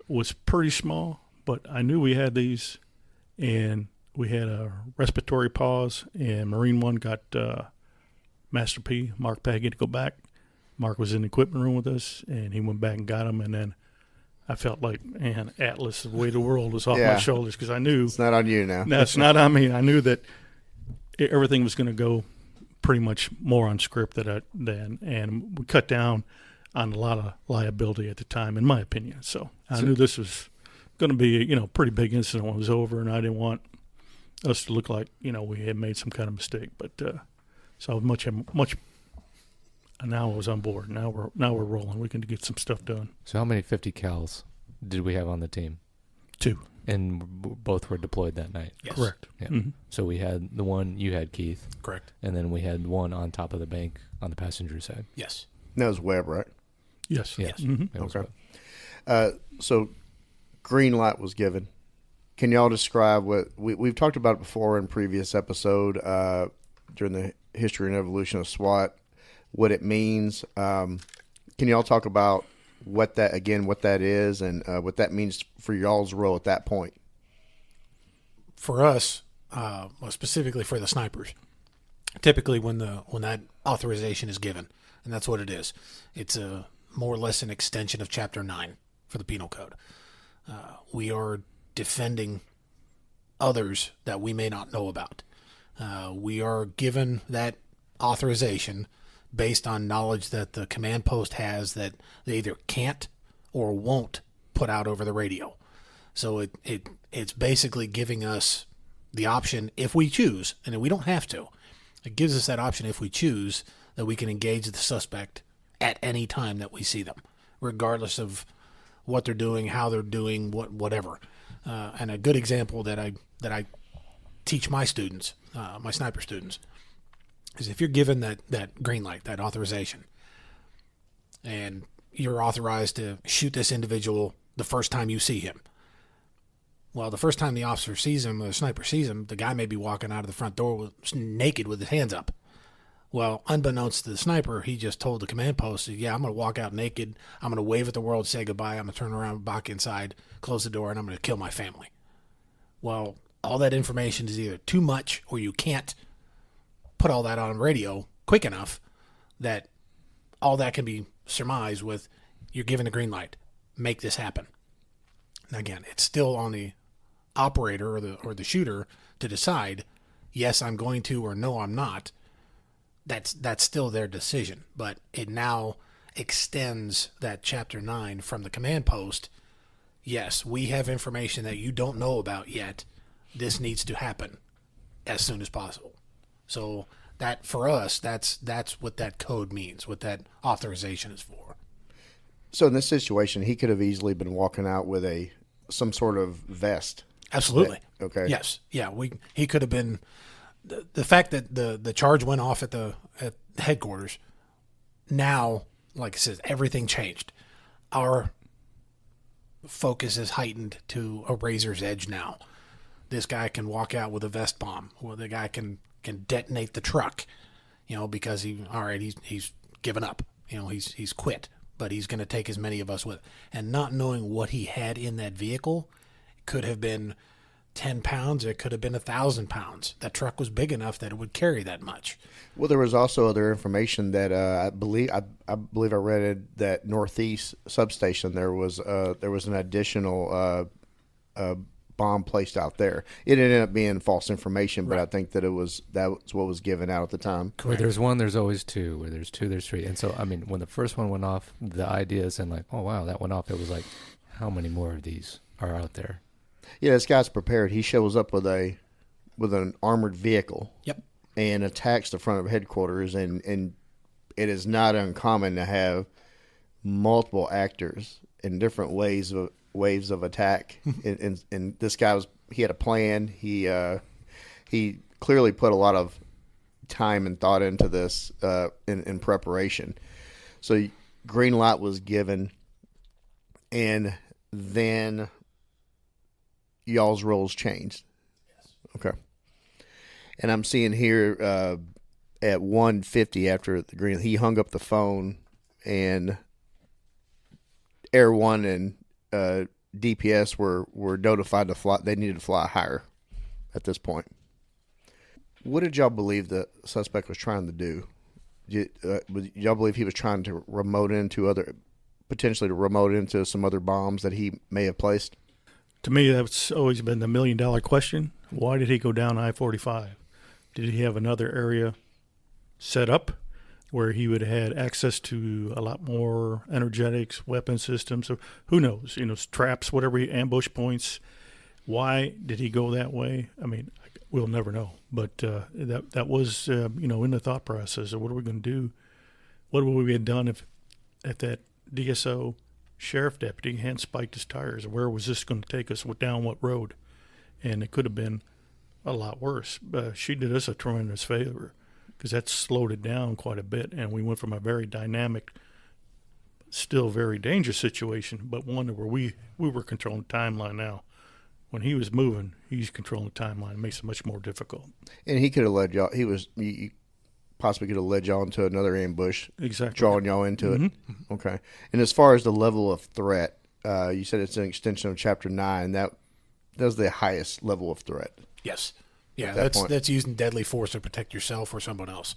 was pretty small. But I knew we had these, and we had a respiratory pause, and Marine One got Master P, Mark Paggy, to go back. Mark was in the equipment room with us, and he went back and got him, and then I felt like, man, Atlas, the weight of the world was off my shoulders, because I knew. It's not on you now. No, it's not on me. I knew that everything was going to go pretty much more on script than, and we cut down on a lot of liability at the time, in my opinion. So I knew this was going to be a pretty big incident when it was over, and I didn't want us to look like we had made some kind of mistake. But so much. And now I was on board. Now we're rolling. We can get some stuff done. So how many 50 cals did we have on the team? 2. And both were deployed that night? Yes. Correct. Yeah. Mm-hmm. So we had the one you had, Keith. Correct. And then we had one on top of the bank on the passenger side. Yes. That was Webb, right? Yes. Yes. Mm-hmm. It was Okay. Webb. So green light was given. Can y'all describe what we've talked about before in previous episode during the history and evolution of SWAT, what it means? Can y'all talk about what that is and what that means for y'all's role at that point? For us, well, specifically for the snipers, typically when that authorization is given, and that's what it is, it's a more or less an extension of Chapter 9 for the Penal Code. We are defending others that we may not know about. We are given that authorization based on knowledge that the command post has that they either can't or won't put out over the radio. So it's basically giving us the option, if we choose, and we don't have to, it gives us that option if we choose, that we can engage the suspect at any time that we see them, regardless of what they're doing, how they're doing, whatever. And a good example that I teach my students, my sniper students, is if you're given that green light, that authorization, and you're authorized to shoot this individual the first time you see him. Well, the first time the officer sees him, or the sniper sees him, the guy may be walking out of the front door naked with his hands up. Well, unbeknownst to the sniper, he just told the command post, yeah, I'm going to walk out naked, I'm going to wave at the world, say goodbye, I'm going to turn around, back inside, close the door, and I'm going to kill my family. Well, all that information is either too much or you can't put all that on radio quick enough that all that can be surmised with, you're given the green light, make this happen. And again, it's still on the operator or the shooter to decide, yes, I'm going to, or no, I'm not. That's still their decision, but it now extends that Chapter 9 from the command post. Yes, we have information that you don't know about yet. This needs to happen as soon as possible. So that, for us, that's what that code means, what that authorization is for. So in this situation, he could have easily been walking out with some sort of vest. Absolutely. Okay. Yes. Yeah. He could have been. The fact that the charge went off at headquarters, now, like I said, everything changed. Our focus is heightened to a razor's edge now. This guy can walk out with a vest bomb, or the guy can detonate the truck, because he's given up. He's quit, but he's going to take as many of us with. And not knowing what he had in that vehicle, could have been 10 pounds, it could have been 1,000 pounds. That truck was big enough that it would carry that much. Well, there was also other information that I believe I read it, that Northeast substation there was an additional bomb placed out there. It ended up being false information, but right. I think that was what was given out at the time. Where there's one, there's always two. Where there's two, there's three. And so, I mean, when the first one went off, the idea is, and like, oh wow, that went off. It was like, how many more of these are out there? Yeah, this guy's prepared. He shows up with an armored vehicle. Yep. And attacks the front of headquarters, and it is not uncommon to have multiple actors in different waves of attack. and this guy he had a plan. He clearly put a lot of time and thought into this in preparation. So green light was given, and then y'all's roles changed. Yes. Okay. And I'm seeing here at 1:50 after the green, he hung up the phone, and Air One and DPS were notified to fly. They needed to fly higher at this point. What did y'all believe the suspect was trying to do? Y'all believe he was trying to potentially remote into some other bombs that he may have placed? To me, that's always been the $1 million question. Why did he go down I-45? Did he have another area set up where he would have had access to a lot more energetics, weapon systems, or who knows, traps, whatever, ambush points? Why did he go that way? I mean, we'll never know. But that was, in the thought process of what are we going to do? What would we have done if that DSO sheriff deputy hand spiked his tires? Where was this going to take us? Down what road? And it could have been a lot worse. She did us a tremendous favor because that slowed it down quite a bit, and we went from a very dynamic, still very dangerous situation, but one where we were controlling the timeline now. when he was moving, he's controlling the timeline. It makes it much more difficult. And he could have led y'all. He possibly could have led y'all into another ambush. Exactly. Drawing y'all into it. Okay. And as far as the level of threat, you said it's an extension of Chapter 9. That's the highest level of threat. Yes. Yeah, At that that's using deadly force to protect yourself or someone else.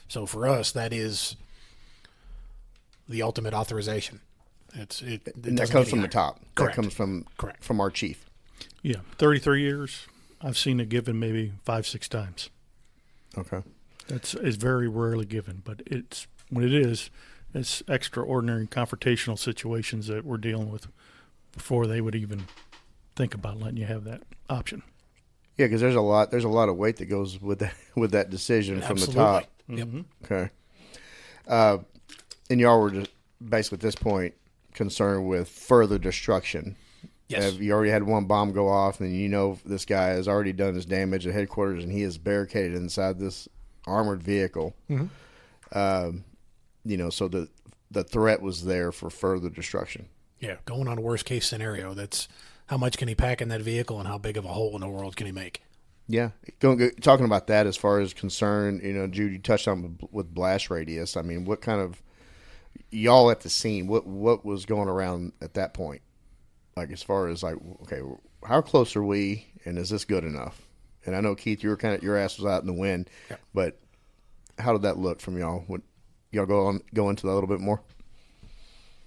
So for us, that is the ultimate authorization. And that comes from the top. Correct. That comes from our chief. Yeah, 33 years. I've seen it given maybe 5-6 times. Okay. It's very rarely given, but when it is, it's extraordinary confrontational situations that we're dealing with before they would even think about letting you have that option. Yeah, because there's a lot of weight that goes with that decision from the top. Yep. Okay. And y'all were just basically at this point concerned with further destruction. Yes. You already had one bomb go off, and you know this guy has already done his damage at headquarters, and he is barricaded inside this armored vehicle. So the threat was there for further destruction. Yeah, going on a worst case scenario. That's how much can he pack in that vehicle, and how big of a hole in the world can he make? Yeah, talking about that as far as concern, Jude, you touched on with blast radius. I mean, what kind of y'all at the scene? What was going around at that point? Like as far as okay, how close are we, and is this good enough? And I know Keith, you were your ass was out in the wind, but how did that look from y'all? Would y'all go into that a little bit more?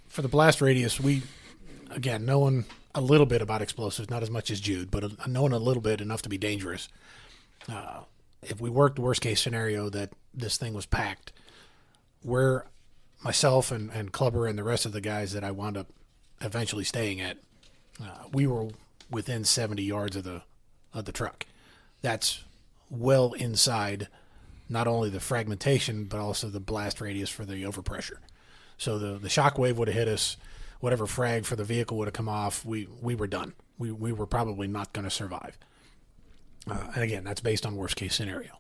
For the blast radius, knowing a little bit about explosives, not as much as Jude, but knowing a little bit enough to be dangerous. If we worked the worst case scenario that this thing was packed, where myself and Clubber and the rest of the guys that I wound up eventually staying at, we were within 70 yards of the truck. That's well inside not only the fragmentation but also the blast radius for the overpressure. So the shock wave would have hit us. Whatever frag for the vehicle would have come off, we were done. We were probably not going to survive. And again, that's based on worst case scenario.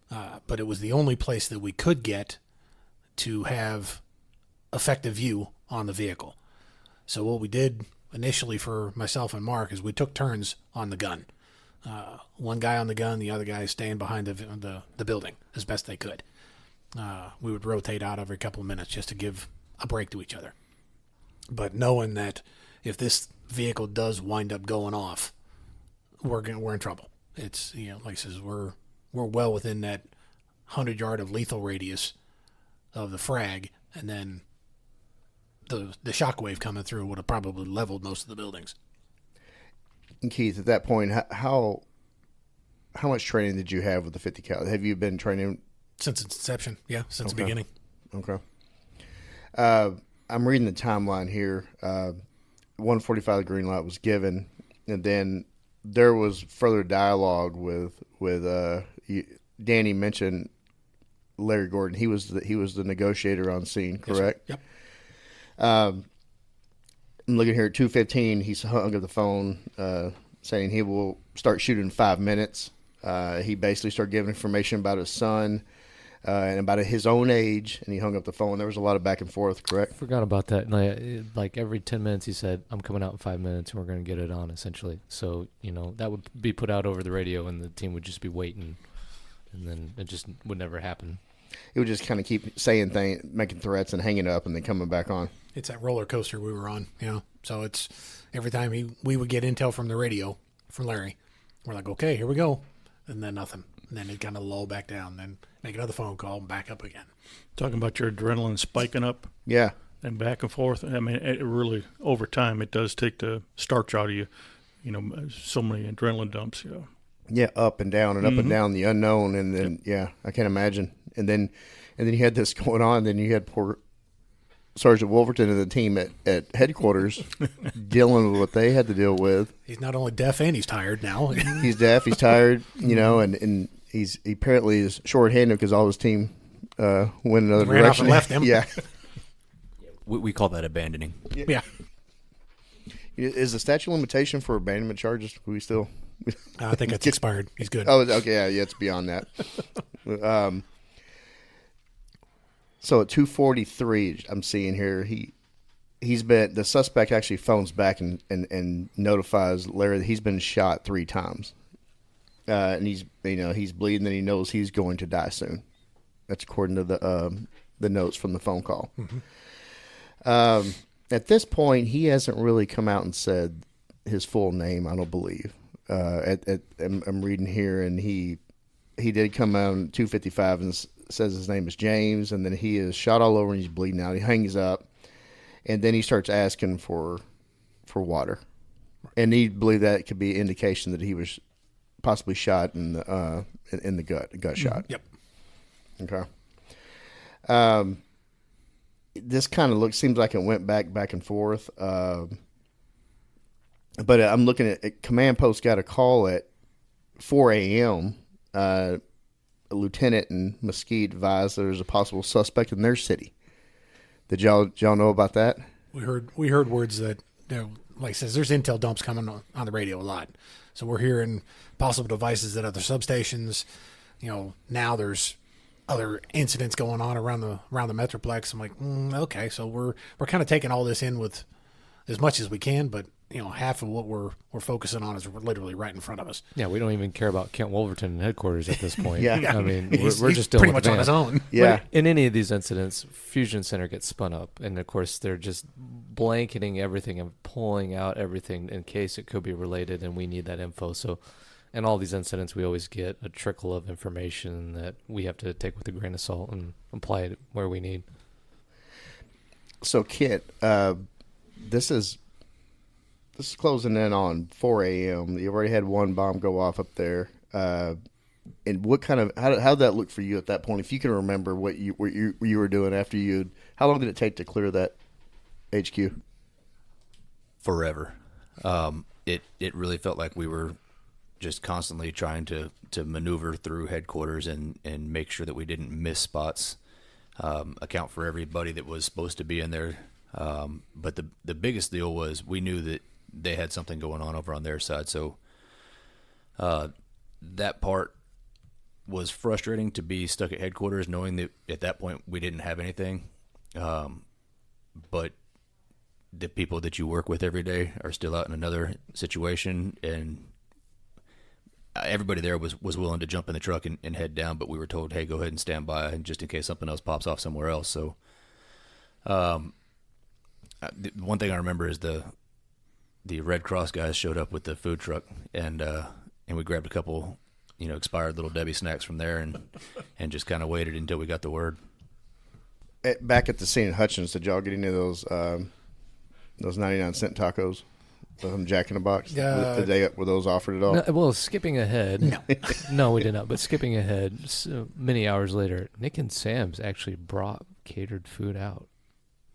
But it was the only place that we could get to have effective view on the vehicle. So what we did initially for myself and Mark is we took turns on the gun. One guy on the gun, the other guy staying behind the building as best they could. We would rotate out every couple of minutes just to give a break to each other. But knowing that if this vehicle does wind up going off, we're in trouble. It's like I says, we're well within that 100-yard of lethal radius of the frag, and then the shockwave coming through would have probably leveled most of the buildings. And Keith, at that point, how much training did you have with the 50 cal? Have you been training since its inception? Yeah, since the beginning. Okay. I'm reading the timeline here. 145 the green light was given, and then there was further dialogue with Danny mentioned Larry Gordon. He was the negotiator on scene, correct? Yes, yep. I'm looking here at 2:15. He's hung up the phone, saying he will start shooting in 5 minutes. He basically started giving information about his son. And about his own age, and he hung up the phone. There was a lot of back and forth, correct? Forgot about that. Like every 10 minutes he said, I'm coming out in 5 minutes, and we're going to get it on, essentially. So, that would be put out over the radio, and the team would just be waiting, and then it just would never happen. It would just kind of keep saying things, making threats, and hanging up, and then coming back on. It's that roller coaster we were on, So it's every time we would get intel from the radio, from Larry, we're like, okay, here we go. And then nothing. And then it kind of lull back down, then make another phone call and back up again. Talking about your adrenaline spiking up. Yeah. And back and forth. I mean, it really, over time, it does take the starch out of you, so many adrenaline dumps. Yeah, up and down and up and down, the unknown. And then, I can't imagine. And then you had this going on. Then you had poor Sergeant Wolverton and the team at headquarters dealing with what they had to deal with. He's not only deaf and he's tired now. He's deaf, he's tired, and he apparently is shorthanded because all his team went another ran direction. Off and left him. Yeah. We call that abandoning. Yeah. Is the statute of limitation for abandonment charges? We still? I think it's expired. He's good. Oh, okay. Yeah, it's beyond that. So at 2:43, I'm seeing here the suspect actually phones back and notifies Larry that he's been shot 3 times. And he's bleeding and he knows he's going to die soon. That's according to the notes from the phone call. Mm-hmm. At this point, he hasn't really come out and said his full name, I don't believe. I'm reading here, and he did come out on 2:55 and says his name is James, and then he is shot all over and he's bleeding out. He hangs up, and then he starts asking for water. And he believed that could be an indication that he was possibly shot in the gut shot. Yep. Okay. This kind of seems like it went back and forth. But I'm looking at command post got a call at 4 a.m. A lieutenant in Mesquite advised there's a possible suspect in their city. Did y'all know about that? We heard words that, like it says, there's intel dumps coming on the radio a lot. So we're hearing possible devices at other substations. Now there's other incidents going on around the Metroplex. I'm like, okay, so we're kind of taking all this in with as much as we can, but half of what we're focusing on is literally right in front of us. Yeah, we don't even care about Kent Wolverton in headquarters at this point. Yeah. I mean, he's we're just dealing pretty with much on his own. Yeah. But in any of these incidents, Fusion Center gets spun up, and of course they're just blanketing everything and pulling out everything in case it could be related, and we need that info. So, in all these incidents, we always get a trickle of information that we have to take with a grain of salt and apply it where we need. So, Kit, this is closing in on 4 a.m. You already had one bomb go off up there. And what kind of how did that look for you at that point? If you can remember what you were doing after how long did it take to clear that HQ? Forever. It really felt like we were just constantly trying to maneuver through headquarters and make sure that we didn't miss spots, account for everybody that was supposed to be in there. But the biggest deal was we knew that they had something going on over on their side. So that part was frustrating, to be stuck at headquarters knowing that at that point we didn't have anything. But the people that you work with every day are still out in another situation, and everybody there was willing to jump in the truck and head down, but we were told, hey, go ahead and stand by, and just in case something else pops off somewhere else. So the one thing I remember is the Red Cross guys showed up with the food truck, and we grabbed a couple expired Little Debbie snacks from there and just kind of waited until we got the word. Back at the scene in Hutchins, did y'all get any of those 99-cent tacos from Jack in the Box? Were those offered at all? No, well, skipping ahead. No, we did not. But skipping ahead, so many hours later, Nick and Sam's actually brought catered food out.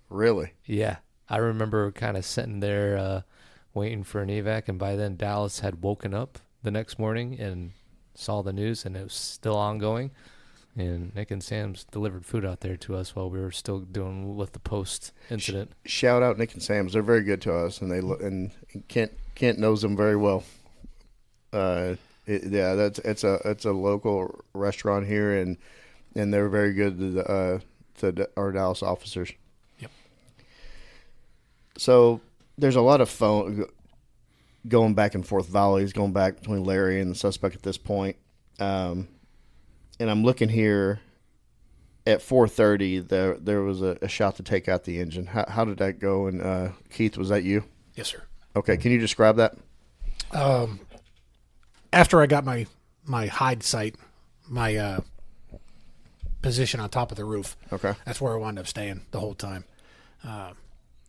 Really? Yeah. I remember kind of sitting there waiting for an evac, and by then Dallas had woken up the next morning and saw the news, and it was still ongoing. And Nick and Sam's delivered food out there to us while we were still doing with the post incident. Shout out Nick and Sam's; they're very good to us, and Kent knows them very well. It's a local restaurant here, and they're very good to our Dallas officers. Yep. So there's a lot of phone going back and forth volleys going back between Larry and the suspect at this point. And I'm looking here at 4:30. There was a shot to take out the engine. How did that go? And Keith, was that you? Yes, sir. Okay, can you describe that? After I got my hide site, my position on top of the roof. Okay, that's where I wound up staying the whole time. I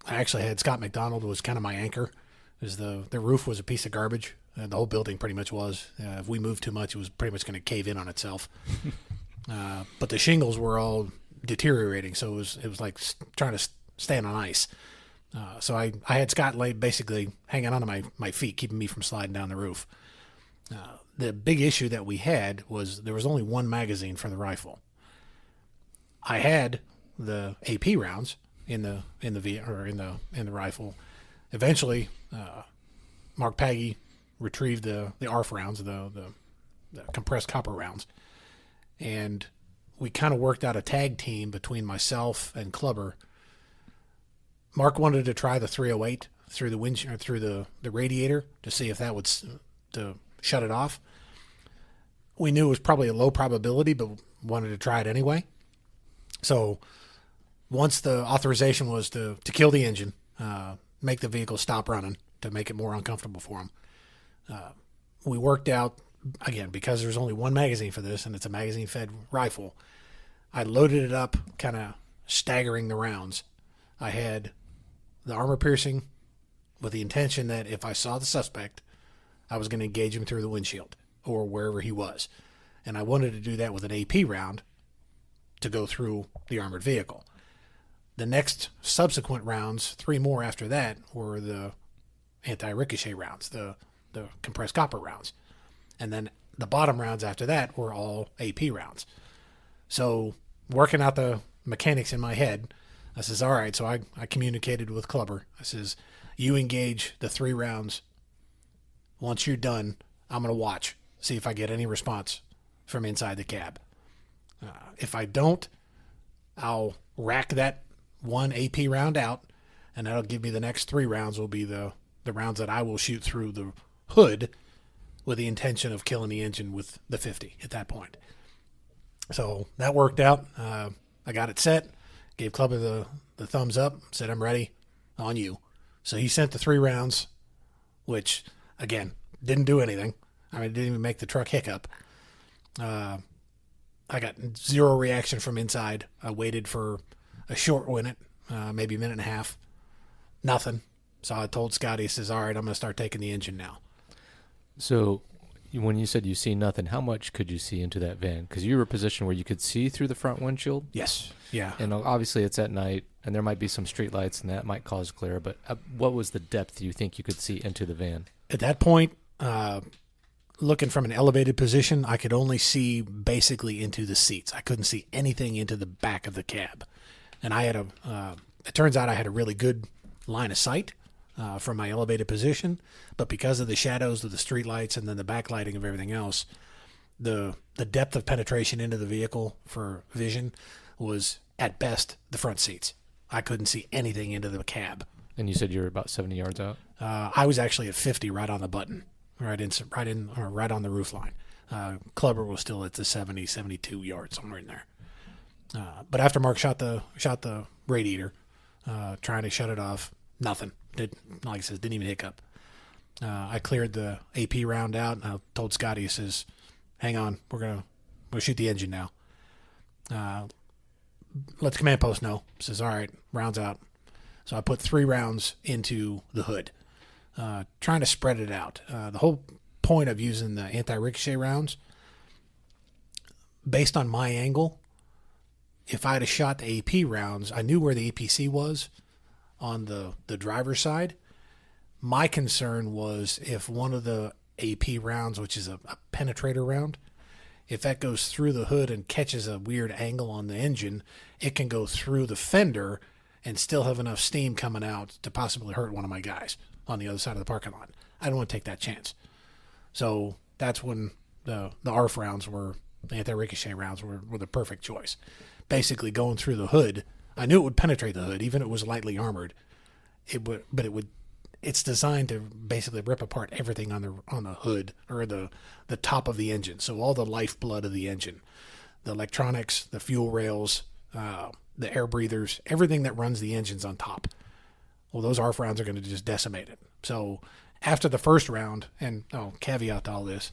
actually had Scott McDonald, who was kind of my anchor. The roof was a piece of garbage. The whole building pretty much was. If we moved too much, it was pretty much going to cave in on itself. But the shingles were all deteriorating, so it was like trying to stand on ice. So I had Scott basically hanging onto my feet, keeping me from sliding down the roof. The big issue that we had was there was only one magazine for the rifle. I had the AP rounds in the rifle. Eventually, Mark Paggy retrieved the ARF rounds, the compressed copper rounds, and we kind of worked out a tag team between myself and Clubber Mark wanted to try the 308 through the through the radiator to see if that would to shut it off. We knew it was probably a low probability, but wanted to try it anyway. So once the authorization was to kill the engine, make the vehicle stop running to make it more uncomfortable for him, we worked out, again, because there's only one magazine for this and it's a magazine-fed rifle, I loaded it up, kind of staggering the rounds. I had the armor piercing with the intention that if I saw the suspect, I was going to engage him through the windshield or wherever he was. And I wanted to do that with an AP round to go through the armored vehicle. The next subsequent rounds, 3 more after that, were the anti-ricochet rounds, the compressed copper rounds. And then the bottom rounds after that were all AP rounds. So working out the mechanics in my head, I says, all right, so I communicated with Clubber. I says, you engage the 3 rounds. Once you're done, I'm going to watch, see if I get any response from inside the cab. If I don't, I'll rack that 1 AP round out, and that'll give me the next 3 rounds will be the rounds that I will shoot through the hood with the intention of killing the engine with the 50 at that point. So that worked out. I got it set, gave Clubber the thumbs up, said, I'm ready, on you. So he sent the 3 rounds, which, again, didn't do anything. I mean, it didn't even make the truck hiccup. I got 0 reaction from inside. I waited for a short minute, maybe a minute and a half. Nothing. So I told Scotty, he says, all right, I'm going to start taking the engine now. So when you said you see nothing, how much could you see into that van? Because you were positioned where you could see through the front windshield. Yes. Yeah. And obviously it's at night, and there might be some street lights, and that might cause glare. But what was the depth you think you could see into the van? At that point, looking from an elevated position, I could only see basically into the seats. I couldn't see anything into the back of the cab. And I had it turns out I had a really good line of sight from my elevated position, but because of the shadows of the street lights and then the backlighting of everything else, the depth of penetration into the vehicle for vision was at best the front seats. I couldn't see anything into the cab. And you said you were about 70 yards out? I was actually at 50 right on the button, right on the roof line. Clubber was still at the 70, 72 yards, somewhere in there. But after Mark shot the radiator, trying to shut it off, nothing. Like I said, didn't even hiccup. I cleared the AP round out, and I told Scotty, he says, hang on, we'll shoot the engine now. Let the command post know. He says, all right, rounds out. So I put 3 rounds into the hood, trying to spread it out. The whole point of using the anti-ricochet rounds, based on my angle, if I had shot the AP rounds, I knew where the APC was on the driver's side. My concern was if one of the AP rounds, which is a penetrator round, if that goes through the hood and catches a weird angle on the engine, it can go through the fender and still have enough steam coming out to possibly hurt one of my guys on the other side of the parking lot. I don't want to take that chance. So that's when the ARF rounds the anti-ricochet rounds were the perfect choice. Basically going through the hood, I knew it would penetrate the hood, even if it was lightly armored. It's designed to basically rip apart everything on the hood or the top of the engine. So all the lifeblood of the engine, the electronics, the fuel rails, the air breathers, everything that runs the engines on top. Well, those ARF rounds are going to just decimate it. So after the first round, and caveat to all this,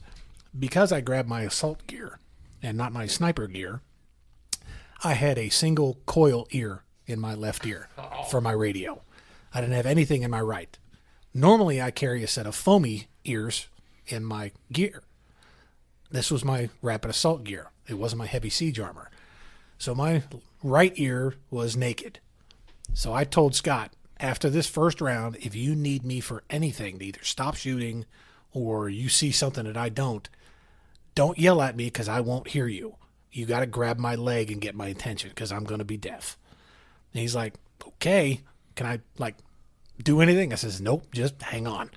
because I grabbed my assault gear and not my sniper gear, I had a single coil ear in my left ear for my radio. I didn't have anything in my right. Normally, I carry a set of foamy ears in my gear. This was my rapid assault gear. It wasn't my heavy siege armor. So my right ear was naked. So I told Scott, after this first round, if you need me for anything to either stop shooting or you see something that I don't yell at me because I won't hear you. You got to grab my leg and get my attention because I'm going to be deaf. And he's like, okay, can I do anything? I says, nope, just hang on.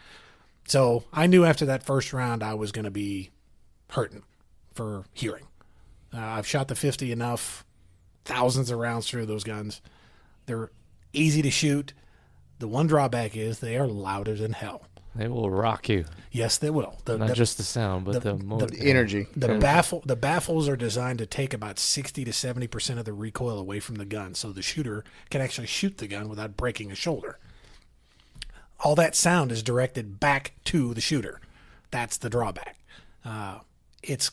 So I knew after that first round I was going to be hurting for hearing. I've shot the 50 enough, thousands of rounds through those guns. They're easy to shoot. The one drawback is they are louder than hell. They will rock you. Yes, they will. Not just the sound, but the energy. The baffles are designed to take about 60 to 70% of the recoil away from the gun, so the shooter can actually shoot the gun without breaking a shoulder. All that sound is directed back to the shooter. That's the drawback. It's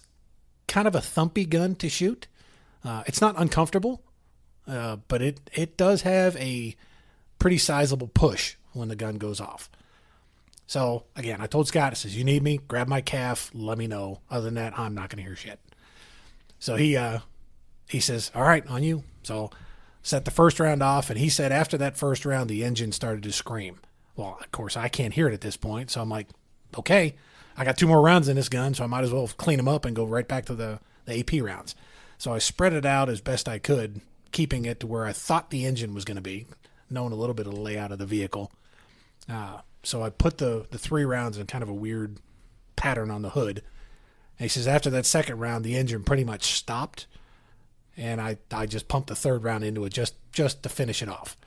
kind of a thumpy gun to shoot. It's not uncomfortable, but it does have a pretty sizable push when the gun goes off. So, again, I told Scott, I says, you need me, grab my calf, let me know. Other than that, I'm not going to hear shit. So he says, all right, on you. So set the first round off, and he said after that first round, the engine started to scream. Well, of course, I can't hear it at this point, so I'm like, okay, I got 2 more rounds in this gun, so I might as well clean them up and go right back to the AP rounds. So I spread it out as best I could, keeping it to where I thought the engine was going to be, knowing a little bit of the layout of the vehicle. So I put the 3 rounds in kind of a weird pattern on the hood. And he says after that second round, the engine pretty much stopped, and I just pumped the 3rd round into it just to finish it off.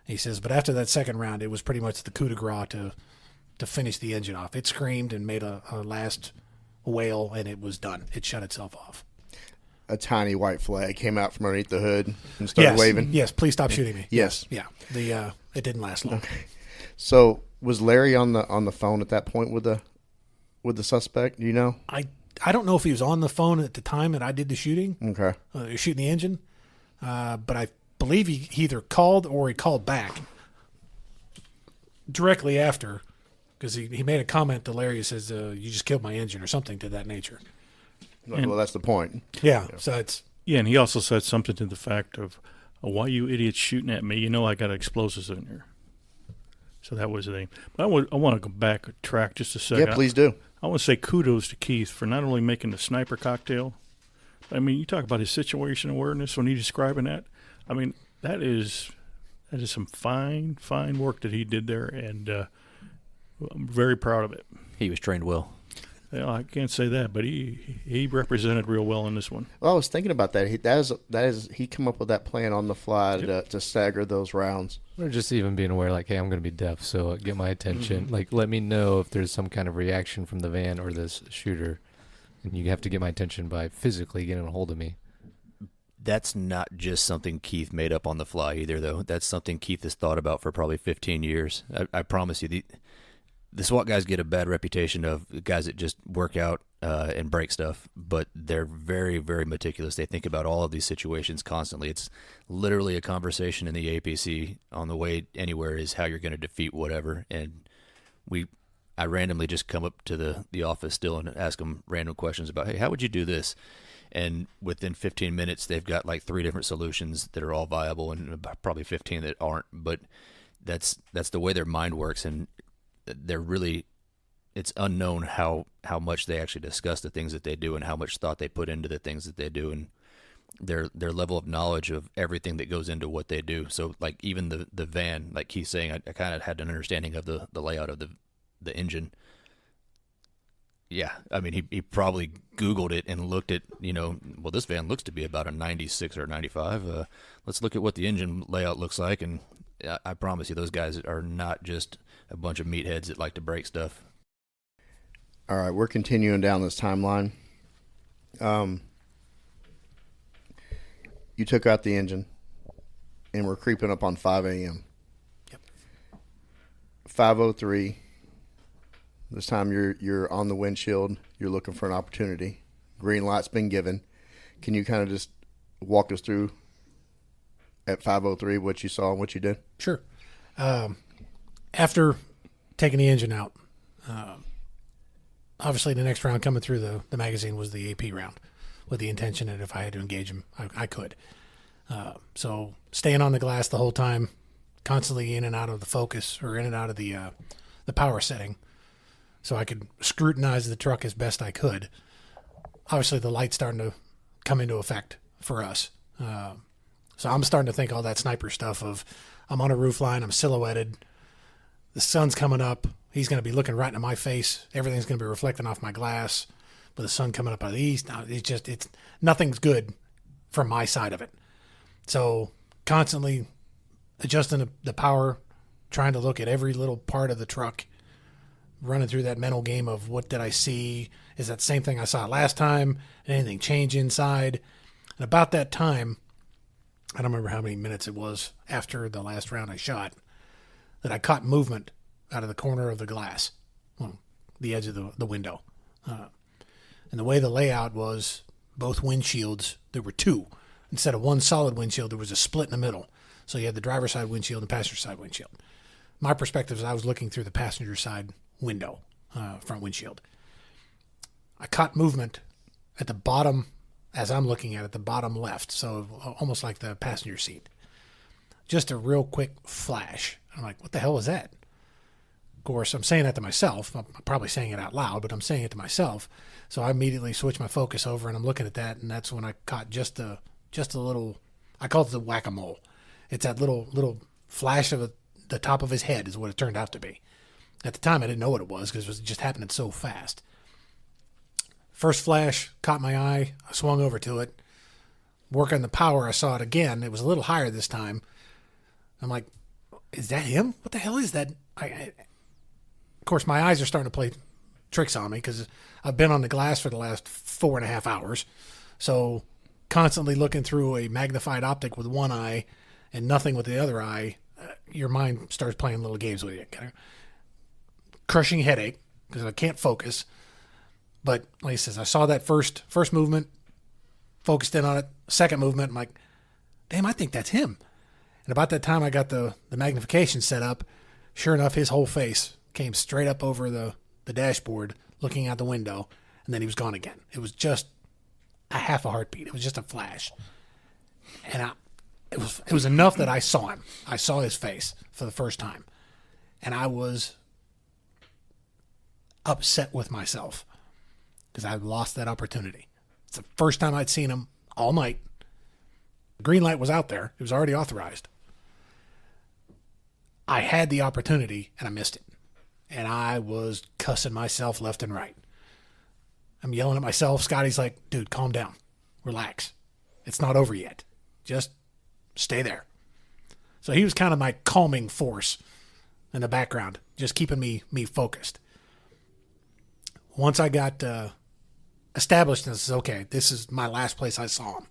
He says, but after that second round, it was pretty much the coup de grace to finish the engine off. It screamed and made a last wail, and it was done. It shut itself off. A tiny white flag came out from underneath the hood and started waving. Yes, please stop shooting me. Yes. Yeah. It didn't last long. Okay. So was Larry on the phone at that point with the suspect? Do you know? I don't know if he was on the phone at the time that I did the shooting. Okay. Shooting the engine. But I believe he either called or he called back directly after, because he made a comment to Larry. He says, you just killed my engine or something to that nature. Well, that's the point. Yeah. So it's. Yeah, and he also said something to the fact of, why you idiots shooting at me? You know I got explosives in here. So that was the thing. But I want to go back a track just a second. Yeah, please do. I want to say kudos to Keith for not only making the sniper cocktail. I mean, you talk about his situation awareness when he's describing that. I mean, that is some fine work that he did there, and I'm very proud of it. He was trained well. Well, I can't say that, but he represented real well in this one. Well, I was thinking about that. He come up with that plan on the fly to stagger those rounds. Or just even being aware, like, hey, I'm going to be deaf, so get my attention. Mm-hmm. Like, let me know if there's some kind of reaction from the van or this shooter, and you have to get my attention by physically getting a hold of me. That's not just something Keith made up on the fly either, though. That's something Keith has thought about for probably 15 years. I promise you, the SWAT guys get a bad reputation of guys that just work out and break stuff, but they're very, very meticulous. They think about all of these situations constantly. It's literally a conversation in the APC on the way anywhere is how you're going to defeat whatever. And I randomly just come up to the office still and ask them random questions about, hey, how would you do this? And within 15 minutes, they've got like 3 different solutions that are all viable and probably 15 that aren't. But that's the way their mind works, and they're really, it's unknown how much they actually discuss the things that they do and how much thought they put into the things that they do, and their level of knowledge of everything that goes into what they do. So like even the van, like he's saying, I kind of had an understanding of the layout of the engine. Yeah, I mean, he probably Googled it and looked at, well, this van looks to be about a 96 or 95. Let's look at what the engine layout looks like, and I promise you those guys are not just a bunch of meatheads that like to break stuff. All right, we're continuing down this timeline. You took out the engine, and we're creeping up on 5 a.m. Yep. 5:03. This time you're on the windshield. You're looking for an opportunity. Green light's been given. Can you kind of just walk us through at 5:03 what you saw and what you did? Sure. After taking the engine out, obviously the next round coming through the magazine was the AP round, with the intention that if I had to engage him, I could. So staying on the glass the whole time, constantly in and out of the focus or in and out of the power setting, so I could scrutinize the truck as best I could. Obviously, the light's starting to come into effect for us. So I'm starting to think all that sniper stuff of I'm on a roof line, I'm silhouetted, the sun's coming up, he's going to be looking right into my face, everything's going to be reflecting off my glass, with the sun coming up out of the east. Now, it's nothing's good from my side of it. So constantly adjusting the power trying to look at every little part of the truck, running through that mental game of what did I see? Is that the same thing I saw last time? Did anything change inside? And about that time, I don't remember how many minutes it was after the last round I shot, that I caught movement out of the corner of the glass, well, the edge of the window. And the way the layout was, both windshields, there were two. Instead of one solid windshield, there was a split in the middle. So you had the driver's side windshield and passenger side windshield. My perspective is I was looking through the passenger side window, front windshield. I caught movement at the bottom, as I'm looking at it, the bottom left, so almost like the passenger seat. Just a real quick flash. I'm like, what the hell was that? Of course, I'm saying that to myself. I'm probably saying it out loud, but I'm saying it to myself. So I immediately switch my focus over, and I'm looking at that, and that's when I caught just a little, I call it the whack-a-mole. It's that little flash of the top of his head is what it turned out to be. At the time, I didn't know what it was because it was just happening so fast. First flash caught my eye. I swung over to it. Working the power, I saw it again. It was a little higher this time. I'm like, is that him? What the hell is that? Of course, my eyes are starting to play tricks on me because I've been on the glass for the last 4.5 hours. So constantly looking through a magnified optic with one eye and nothing with the other eye, your mind starts playing little games with you. Kind of crushing headache because I can't focus. But like he says, I saw that first movement, focused in on it. Second movement, I'm like, damn, I think that's him. And about that time I got the magnification set up. Sure enough, his whole face came straight up over the dashboard, looking out the window, and then he was gone again. It was just a half a heartbeat. It was just a flash. And it was enough that I saw him. I saw his face for the first time. And I was upset with myself because I lost that opportunity. It's the first time I'd seen him all night. The green light was out there. It was already authorized. I had the opportunity and I missed it. And I was cussing myself left and right. I'm yelling at myself. Scotty's like, dude, calm down. Relax. It's not over yet. Just stay there. So he was kind of my calming force in the background, just keeping me focused. Once I got established, this is okay. This is my last place I saw him.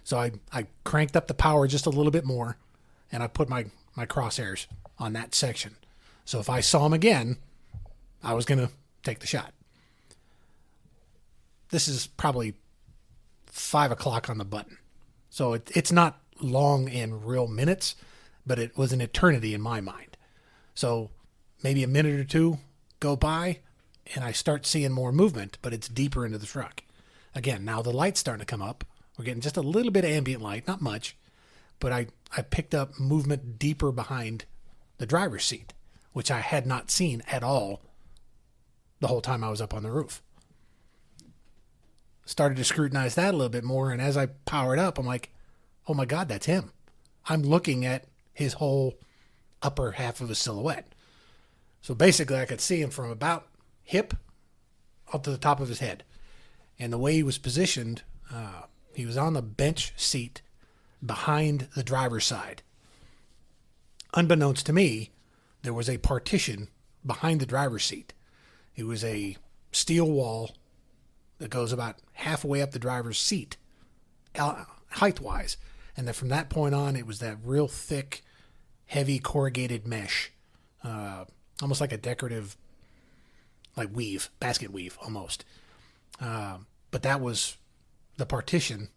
So I cranked up the power just a little bit more, and I put my crosshairs on that section. So if I saw him again, I was going to take the shot. This is probably 5 o'clock on the button. So it's not long in real minutes, but it was an eternity in my mind. So maybe a minute or two go by, and I start seeing more movement, but it's deeper into the truck. Again, now the light's starting to come up. We're getting just a little bit of ambient light, not much, but I picked up movement deeper behind the driver's seat, which I had not seen at all the whole time I was up on the roof. Started to scrutinize that a little bit more, and as I powered up, I'm like, oh my God, that's him. I'm looking at his whole upper half of his silhouette. So basically, I could see him from about hip up to the top of his head. And the way he was positioned, he was on the bench seat behind the driver's side. Unbeknownst to me, there was a partition behind the driver's seat. It was a steel wall that goes about halfway up the driver's seat, height-wise. And then from that point on, it was that real thick, heavy corrugated mesh, almost like a decorative, like weave, basket weave, almost. But that was the partition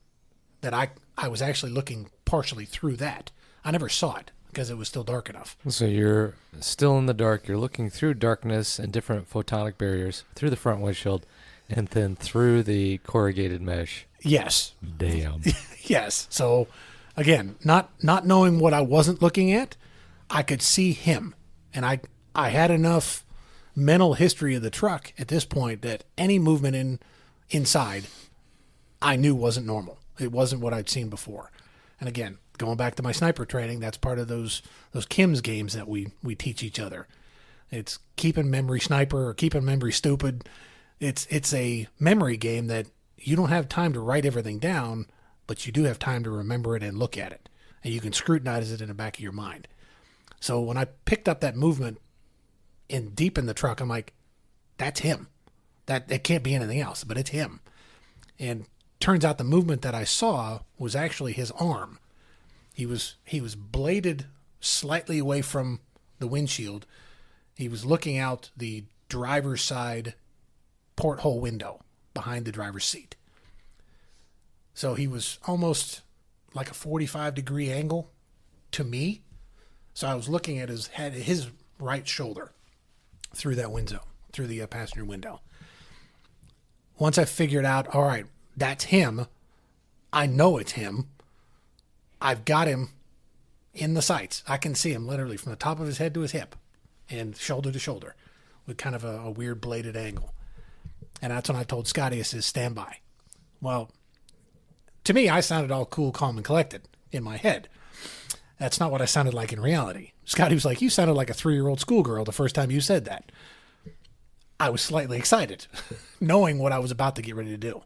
that I was actually looking partially through that. I never saw it because it was still dark enough. So you're still in the dark. You're looking through darkness and different photonic barriers through the front windshield and then through the corrugated mesh. Yes. Damn. Yes. So again, not knowing what I wasn't looking at, I could see him. And I had enough mental history of the truck at this point that any movement inside I knew wasn't normal. It wasn't what I'd seen before. And again, going back to my sniper training, that's part of those Kim's games that we teach each other. It's keeping memory sniper or keeping memory stupid. It's a memory game that you don't have time to write everything down, but you do have time to remember it and look at it. And you can scrutinize it in the back of your mind. So when I picked up that movement deep in the truck, I'm like, that's him. That it can't be anything else, but it's him. And turns out the movement that I saw was actually his arm. He was bladed slightly away from the windshield. He was looking out the driver's side porthole window behind the driver's seat. So he was almost like a 45-degree angle to me. So I was looking at his right shoulder through that window, through the passenger window. Once I figured out, all right, that's him. I know it's him. I've got him in the sights. I can see him literally from the top of his head to his hip and shoulder to shoulder with kind of a weird bladed angle. And that's when I told Scotty, I says, stand by. Well, to me, I sounded all cool, calm, and collected in my head. That's not what I sounded like in reality. Scotty was like, you sounded like a 3-year-old schoolgirl the first time you said that. I was slightly excited, knowing what I was about to get ready to do.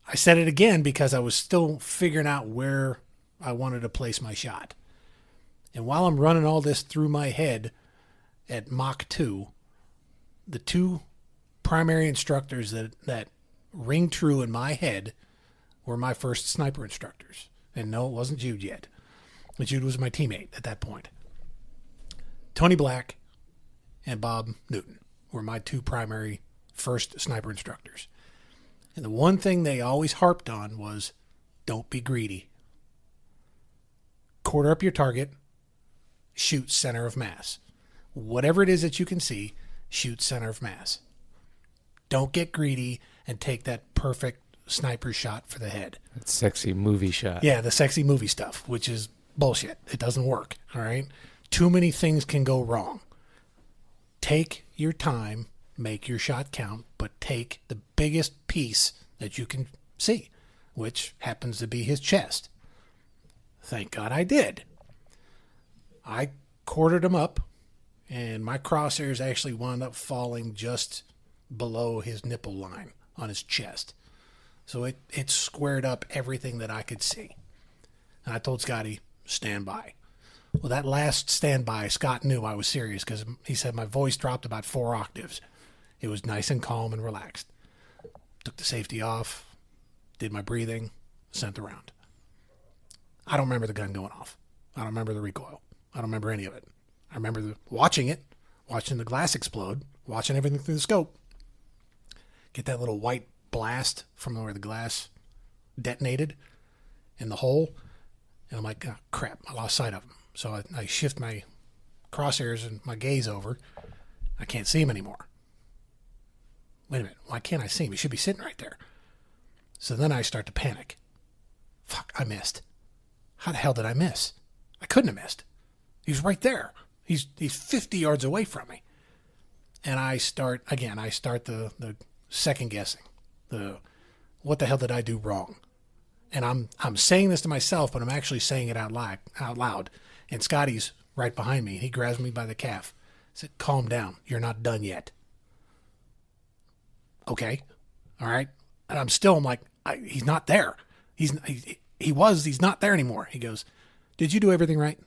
I said it again because I was still figuring out where I wanted to place my shot. And while I'm running all this through my head at Mach 2, the two primary instructors that ring true in my head were my first sniper instructors. And no, it wasn't Jude yet. But Jude was my teammate at that point. Tony Black and Bob Newton were my two primary first sniper instructors. And the one thing they always harped on was, don't be greedy. Quarter up your target, shoot center of mass. Whatever it is that you can see, shoot center of mass. Don't get greedy and take that perfect sniper shot for the head. That sexy movie shot. Yeah, the sexy movie stuff, which is bullshit. It doesn't work, all right? Too many things can go wrong. Take your time, make your shot count, but take the biggest piece that you can see, which happens to be his chest. Thank God I did. I quartered him up, and my crosshairs actually wound up falling just below his nipple line on his chest. So it squared up everything that I could see. And I told Scotty, stand by. Well, that last standby, Scott knew I was serious because he said my voice dropped about 4 octaves. It was nice and calm and relaxed. Took the safety off, did my breathing, sent the round. I don't remember the gun going off. I don't remember the recoil. I don't remember any of it. I remember watching the glass explode, watching everything through the scope. Get that little white blast from where the glass detonated in the hole. And I'm like, oh, crap, I lost sight of him. So I shift my crosshairs and my gaze over. I can't see him anymore. Wait a minute, why can't I see him? He should be sitting right there. So then I start to panic. Fuck, I missed. How the hell did I miss? I couldn't have missed. He was right there. He's 50 yards away from me. And I start the second guessing. What the hell did I do wrong? And I'm saying this to myself, but I'm actually saying it out loud. And Scotty's right behind me. He grabs me by the calf. Said, calm down. You're not done yet. Okay. All right. And I'm like, he's not there. He's not there anymore. He goes, did you do everything right?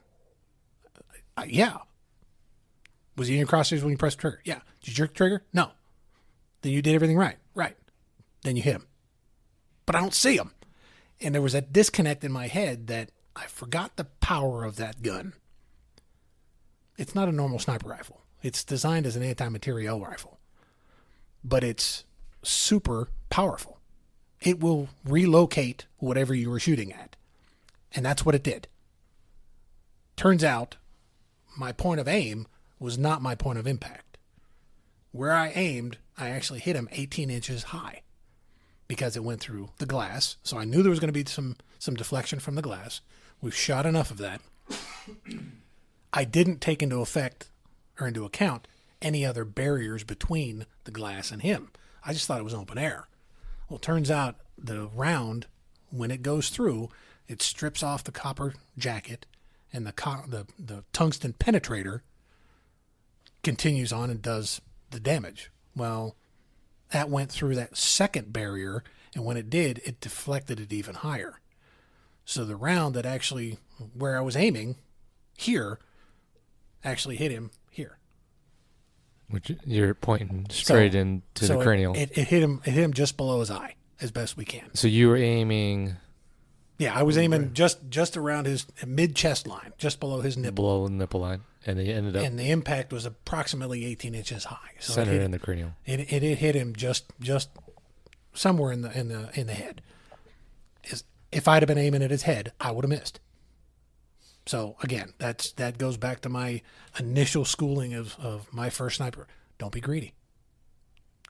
Yeah. Was he in your crosshairs when you pressed the trigger? Yeah. Did you jerk the trigger? No. Then you did everything right. Right. Then you hit him. But I don't see him. And there was a disconnect in my head that I forgot the power of that gun. It's not a normal sniper rifle. It's designed as an anti-materiel rifle. But it's super powerful. It will relocate whatever you were shooting at. And that's what it did. Turns out, my point of aim was not my point of impact. Where I aimed, I actually hit him 18 inches high because it went through the glass. So I knew there was going to be some deflection from the glass. We've shot enough of that. I didn't take into account any other barriers between the glass and him. I just thought it was open air. Well, it turns out the round, when it goes through, it strips off the copper jacket, and the tungsten penetrator continues on and does the damage. Well, that went through that second barrier, and when it did, it deflected it even higher. So the round that actually, where I was aiming, here actually hit him here. Which you're pointing straight into the cranial. It hit him just below his eye, as best we can. So you were aiming. Yeah, I was aiming just around his mid-chest line, just below his nipple. Below the nipple line. And he ended up. And the impact was approximately 18 inches high. So centered in the cranial. It hit him just somewhere in the head. If I'd have been aiming at his head, I would have missed. So again, that goes back to my initial schooling of my first sniper. Don't be greedy.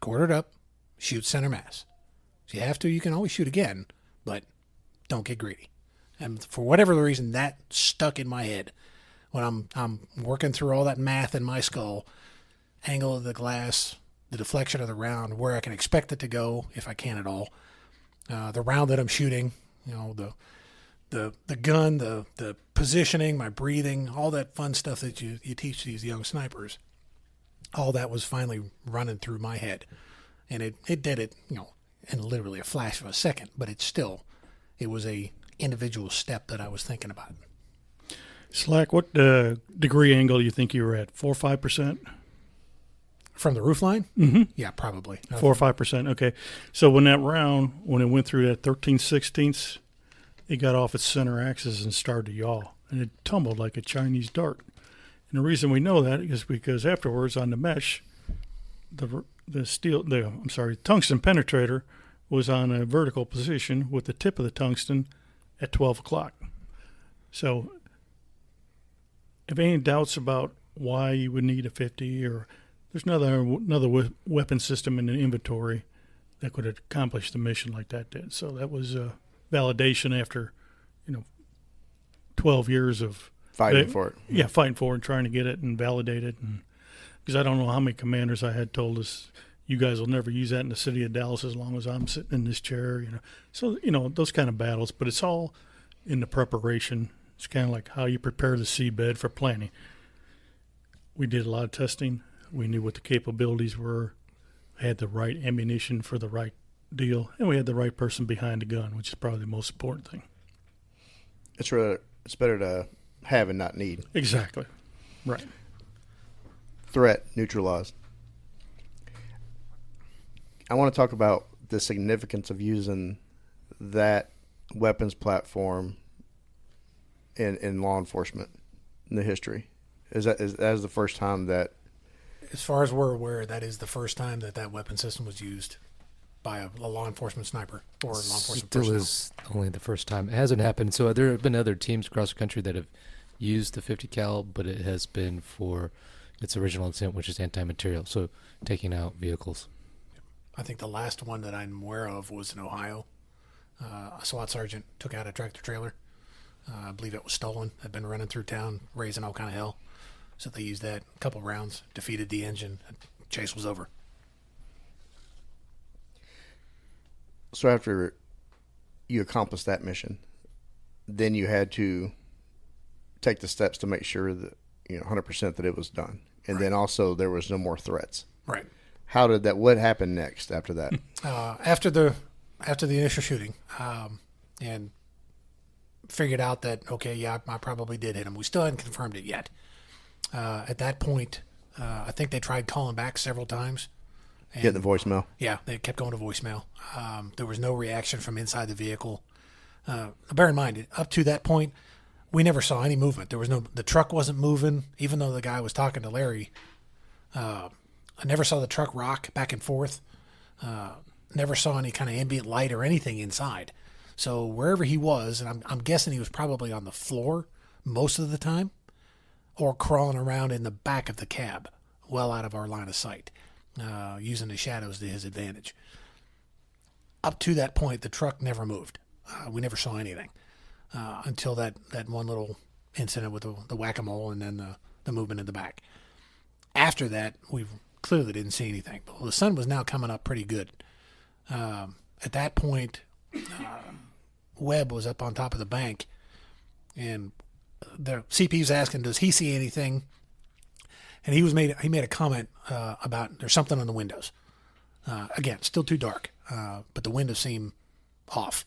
Quarter it up, shoot center mass. If you have to, you can always shoot again, but don't get greedy. And for whatever the reason, that stuck in my head when I'm working through all that math in my skull, angle of the glass, the deflection of the round, where I can expect it to go if I can at all, the round that I'm shooting, the gun, the positioning, my breathing, all that fun stuff that you teach these young snipers. All that was finally running through my head, and it did it, in literally a flash of a second. But it was a individual step that I was thinking about. Slack, what degree angle do you think you were at? 4 or 5%? From the roof line? Mm-hmm. Yeah, probably. 4 or 5%. Okay. So when that round, when it went through that 13/16, it got off its center axis and started to yaw, and it tumbled like a Chinese dart. And the reason we know that is because afterwards on the mesh, the tungsten penetrator was on a vertical position with the tip of the tungsten at 12 o'clock. So if any doubts about why you would need a 50, or there's another weapon system in the inventory that could accomplish the mission like that did. So that was validation after 12 years of fighting for it. Yeah, fighting for it and trying to get it and validate it. And because I don't know how many commanders I had told us, you guys will never use that in the city of Dallas as long as I'm sitting in this chair. So those kind of battles. But it's all in the preparation. It's kind of like how you prepare the seabed for planning. We did a lot of testing. We knew what the capabilities were. I had the right ammunition for the right deal, and we had the right person behind the gun, which is probably the most important thing. It's better to have and not need. Exactly. Right. Threat neutralized. I want to talk about the significance of using that weapons platform in law enforcement in the history. That is the first time that, as far as we're aware, that is the first time that weapon system was used by a law enforcement sniper or law enforcement personnel. It was only the first time. It hasn't happened. So there have been other teams across the country that have used the 50 cal, but it has been for its original intent, which is anti-material, so taking out vehicles. I think the last one that I'm aware of was in Ohio. A SWAT sergeant took out a tractor trailer. I believe it was stolen. Had been running through town, raising all kind of hell. So they used that, a couple rounds, defeated the engine, and chase was over. So after you accomplished that mission, then you had to take the steps to make sure that 100% that it was done, and then also there was no more threats. Right. How did that? What happened next after that? After the initial shooting, and figured out that I probably did hit him. We still hadn't confirmed it yet. At that point, I think they tried calling back several times. Getting the voicemail. Yeah, they kept going to voicemail. There was no reaction from inside the vehicle. Bear in mind, up to that point, we never saw any movement. The truck wasn't moving, even though the guy was talking to Larry. I never saw the truck rock back and forth. Never saw any kind of ambient light or anything inside. So wherever he was, and I'm guessing he was probably on the floor most of the time, or crawling around in the back of the cab, well out of our line of sight, using the shadows to his advantage. Up to that point, the truck never moved. We never saw anything until that one little incident with the whack-a-mole and then the movement in the back. After that, we clearly didn't see anything. But the sun was now coming up pretty good. At that point, Webb was up on top of the bank, and the CP was asking, does he see anything? And he made a comment about there's something on the windows. Again, still too dark, but the windows seem off.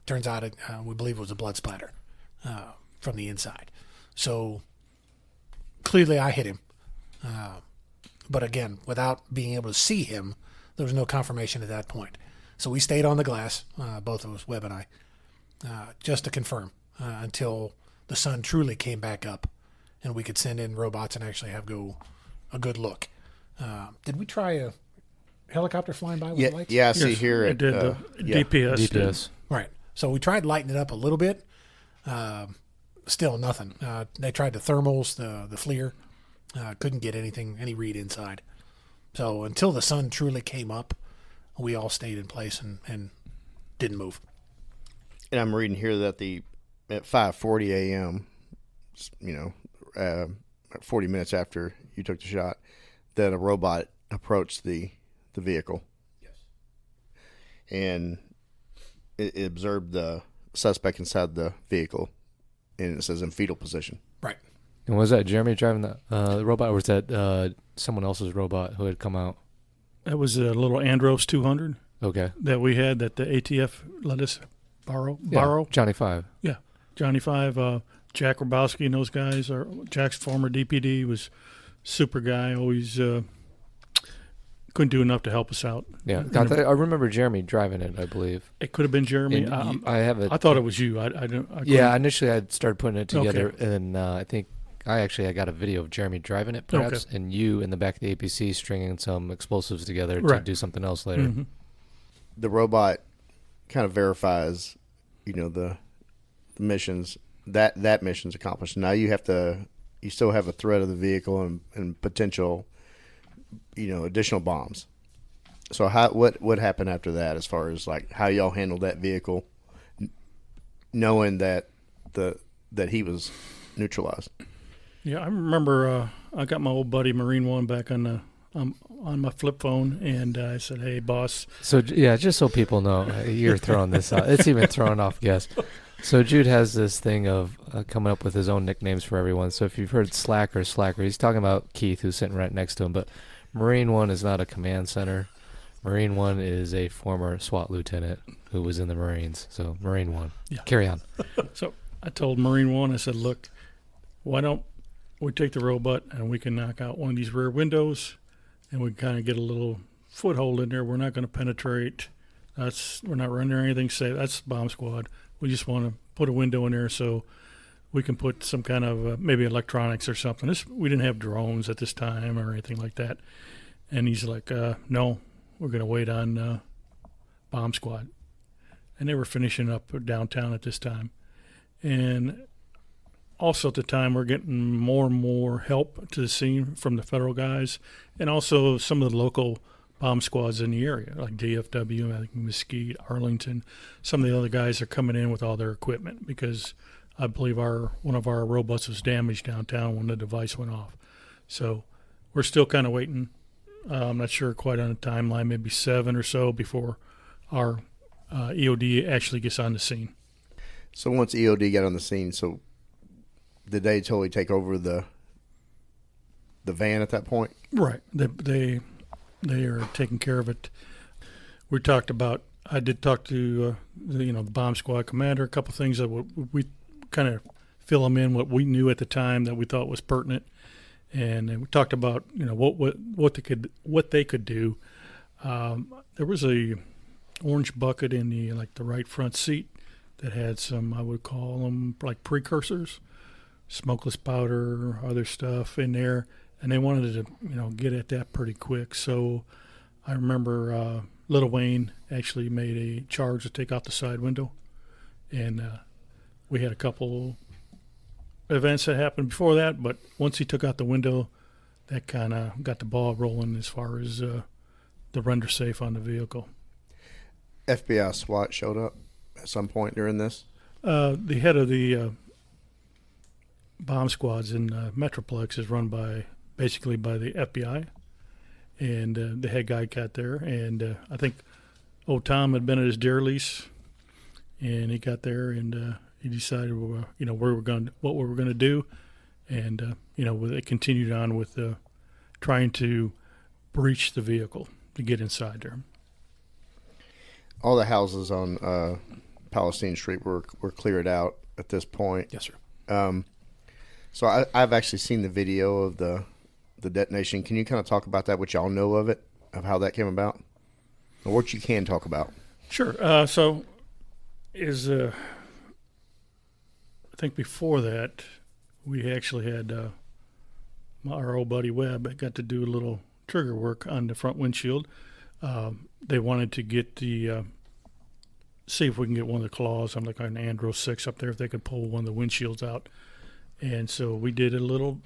Turns out we believe it was a blood splatter from the inside. So clearly I hit him. But again, without being able to see him, there was no confirmation at that point. So we stayed on the glass, both of us, Webb and I, just to confirm until the sun truly came back up and we could send in robots and actually have a good look. Did we try a helicopter flying by with lights? Yeah, I see here it did the DPS. Right. So we tried lighting it up a little bit. Still nothing. They tried the thermals, the FLIR. Couldn't get any read inside. So until the sun truly came up, we all stayed in place and didn't move. And I'm reading here that at 5:40 a.m., 40 minutes after you took the shot, that a robot approached the vehicle. Yes. And it observed the suspect inside the vehicle, and it says in fetal position. Right. And was that Jeremy driving the robot, or was that someone else's robot who had come out? That was a little Andros 200. Okay. That we had that the ATF let us borrow. Johnny Five. Yeah, Johnny Five. Jack Rabowski and those guys. Jack's former DPD was super guy. Always couldn't do enough to help us out. Yeah, I remember Jeremy driving it. I believe it could have been Jeremy. I have it. I thought it was you. I yeah, initially I started putting it together, okay. And I think I got a video of Jeremy driving it, perhaps, okay. And you in the back of the APC stringing some explosives together to right. do something else later. Mm-hmm. The robot kind of verifies, the missions that mission's accomplished. Now you still have a threat of the vehicle and potential, additional bombs. So what happened after that, as far as like how y'all handled that vehicle, knowing that he was neutralized? Yeah, I remember I got my old buddy Marine One back on my flip phone, and I said, "Hey, boss." So yeah, just so people know, you're throwing this out. It's even throwing off guests. So Jude has this thing of coming up with his own nicknames for everyone. So if you've heard Slacker, he's talking about Keith, who's sitting right next to him. But Marine One is not a command center. Marine One is a former SWAT lieutenant who was in the Marines. So Marine One. Yeah. Carry on. So I told Marine One, I said, "Look, why don't we take the robot and we can knock out one of these rear windows, and we kind of get a little foothold in there. We're not going to penetrate. We're not running anything safe. That's bomb squad. We just want to put a window in there so we can put some kind of maybe electronics or something." We didn't have drones at this time or anything like that. And he's like, "No, we're going to wait on bomb squad." And they were finishing up downtown at this time. And also at the time, we're getting more and more help to the scene from the federal guys, and also some of the local bomb squads in the area, like DFW, I think Mesquite, Arlington. Some of the other guys are coming in with all their equipment because I believe one of our robots was damaged downtown when the device went off. So we're still kind of waiting. I'm not sure quite on the timeline, maybe 7 or so before our EOD actually gets on the scene. So once EOD got on the scene, so did they totally take over the van at that point? Right. They are taking care of it. I did talk to the bomb squad commander, a couple things that we kind of fill them in what we knew at the time that we thought was pertinent, and we talked about what they could do. There was a orange bucket in the right front seat that had some, I would call them like precursors, smokeless powder, other stuff in there. And they wanted to, get at that pretty quick. So I remember Little Wayne actually made a charge to take out the side window. And we had a couple events that happened before that. But once he took out the window, that kind of got the ball rolling as far as the render safe on the vehicle. FBI SWAT showed up at some point during this? The head of the bomb squads in Metroplex is run basically by the FBI, and the head guy got there, and I think old Tom had been at his deer lease, and he got there, and he decided what we were going to do, and they continued on with trying to breach the vehicle to get inside there. All the houses on Palestine Street were cleared out at this point. Yes, sir. So I've actually seen the video of the detonation. Can you kind of talk about that, what y'all know of it, of how that came about, or what you can talk about? Sure. So I think before that, we actually had our old buddy Webb got to do a little trigger work on the front windshield. They wanted to get see if we can get one of the claws on like an Andro 6 up there, if they could pull one of the windshields out. And so we did a little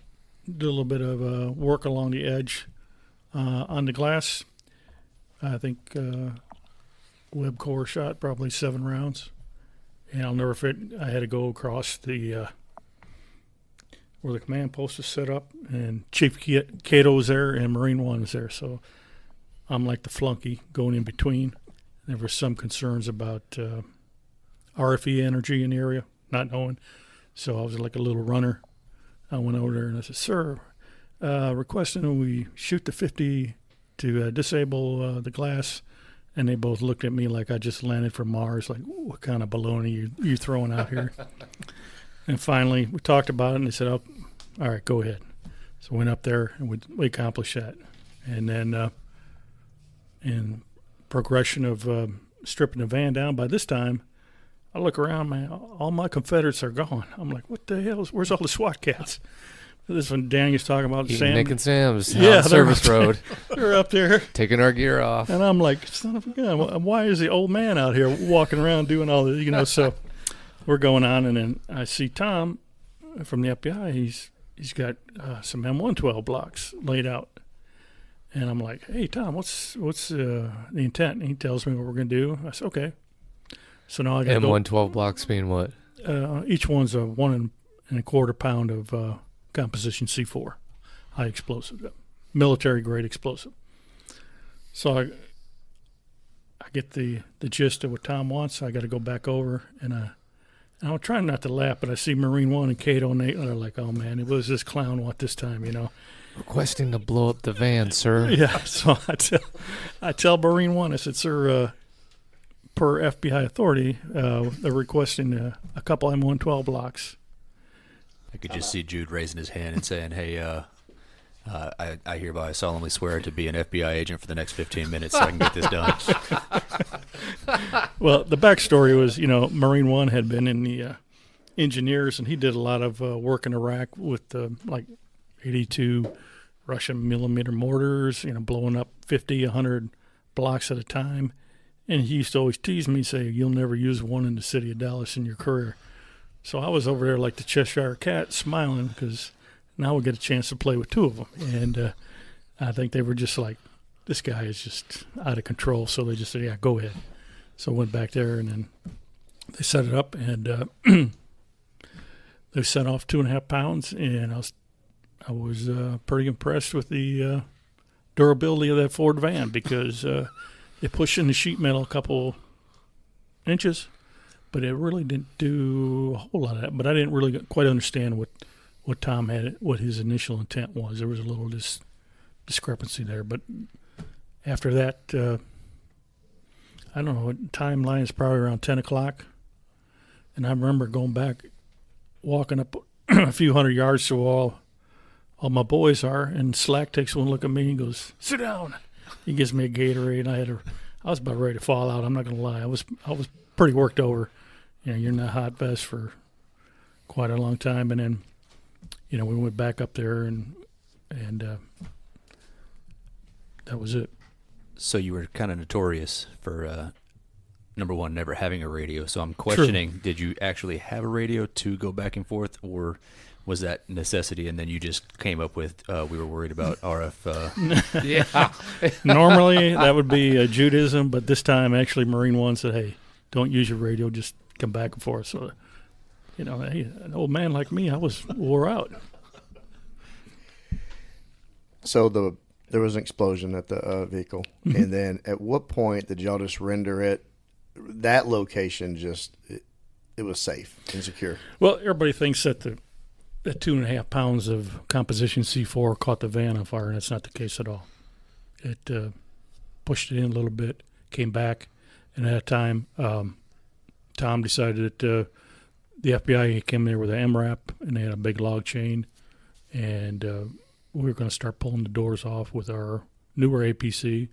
bit of work along the edge on the glass. I think Webb core shot probably 7 rounds. And I'll never forget, I had to go across the where the command post is set up, and Chief Cato was there and Marine One was there. So I'm like the flunky going in between. There were some concerns about RFE energy in the area, not knowing. So I was like a little runner. I went over there and I said, "Sir, requesting we shoot the 50 to disable the glass." And they both looked at me like I just landed from Mars, like, what kind of baloney you throwing out here? And finally, we talked about it, and they said, "Oh, all right, go ahead." So we went up there, and we accomplished that. And then in progression of stripping the van down, by this time, I look around, man, all my Confederates are gone. I'm like, what the hell? Where's all the SWAT cats? This one Daniel's talking about Sam. Nick and Sam's yeah, service road. They're up there. Taking our gear off. And I'm like, son of a gun, why is the old man out here walking around doing all this? So we're going on, and then I see Tom from the FBI. He's got some M112 blocks laid out. And I'm like, hey, Tom, what's the intent? And he tells me what we're going to do. I said, okay. So now I got M112 blocks being what? Each one's a 1 1/4 pound of composition C4, high explosive, military grade explosive. So I get the gist of what Tom wants. I got to go back over, and I'm trying not to laugh, but I see Marine One and Cato, and they're like, "Oh man, it was this clown what this time, Requesting to blow up the van, sir. Yeah. So I tell Marine One, I said, "Sir, per FBI authority, they're requesting a couple M112 blocks." I could just see Jude raising his hand and saying, "Hey, I hereby solemnly swear to be an FBI agent for the next 15 minutes so I can get this done." Well, the backstory was, Marine One had been in the engineers, and he did a lot of work in Iraq with like 82 Russian millimeter mortars, blowing up 50, 100 blocks at a time. And he used to always tease me, say, "You'll never use one in the city of Dallas in your career." So I was over there like the Cheshire Cat, smiling, because now we get a chance to play with 2 of them. And I think they were just like, this guy is just out of control. So they just said, "Yeah, go ahead." So I went back there, and then they set it up, and they set off 2.5 pounds, and I was pretty impressed with the durability of that Ford van, because it pushed in the sheet metal a couple inches, but it really didn't do a whole lot of that. But I didn't really quite understand what Tom had, what his initial intent was. There was a little discrepancy there. But after that, I don't know, timeline is probably around 10 o'clock. And I remember going back, walking up a few hundred yards to all my boys are, and Slack takes one look at me and goes, "Sit down." He gives me a Gatorade, and I was about ready to fall out. I'm not going to lie. I was pretty worked over. You're in that hot vest for quite a long time. And then, we went back up there, and that was it. So you were kind of notorious for, number one, never having a radio. So I'm questioning, True. Did you actually have a radio to go back and forth, or was that necessity, and then you just came up with, we were worried about RF? Yeah. Normally, that would be a Judaism, but this time, actually, Marine One said, "Hey, don't use your radio, just come back and forth." So, hey, an old man like me, I was wore out. So there was an explosion at the vehicle, Mm-hmm. and then at what point did y'all just render it, that location it was safe and secure? Well, everybody thinks that the 2.5 pounds of composition C4 caught the van on fire, and that's not the case at all. It pushed it in a little bit, came back, and at that time, Tom decided that the FBI came there with an MRAP, and they had a big log chain, and we were going to start pulling the doors off with our newer APC,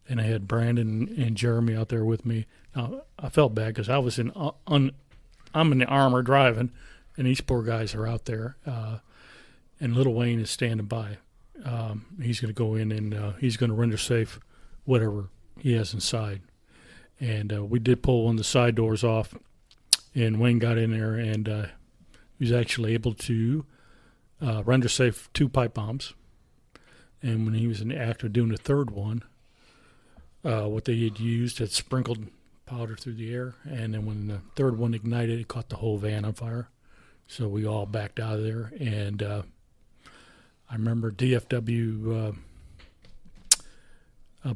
and I had Brandon and Jeremy out there with me. Now, I felt bad because I was I'm in the armor driving, and these poor guys are out there, and Little Wayne is standing by. He's going to go in and he's going to render safe whatever he has inside. And we did pull one of the side doors off, and Wayne got in there, and he was actually able to render safe 2 pipe bombs. And when he was in the act of doing the third one, what they had used had sprinkled powder through the air, and then when the third one ignited, it caught the whole van on fire. So we all backed out of there, and I remember DFW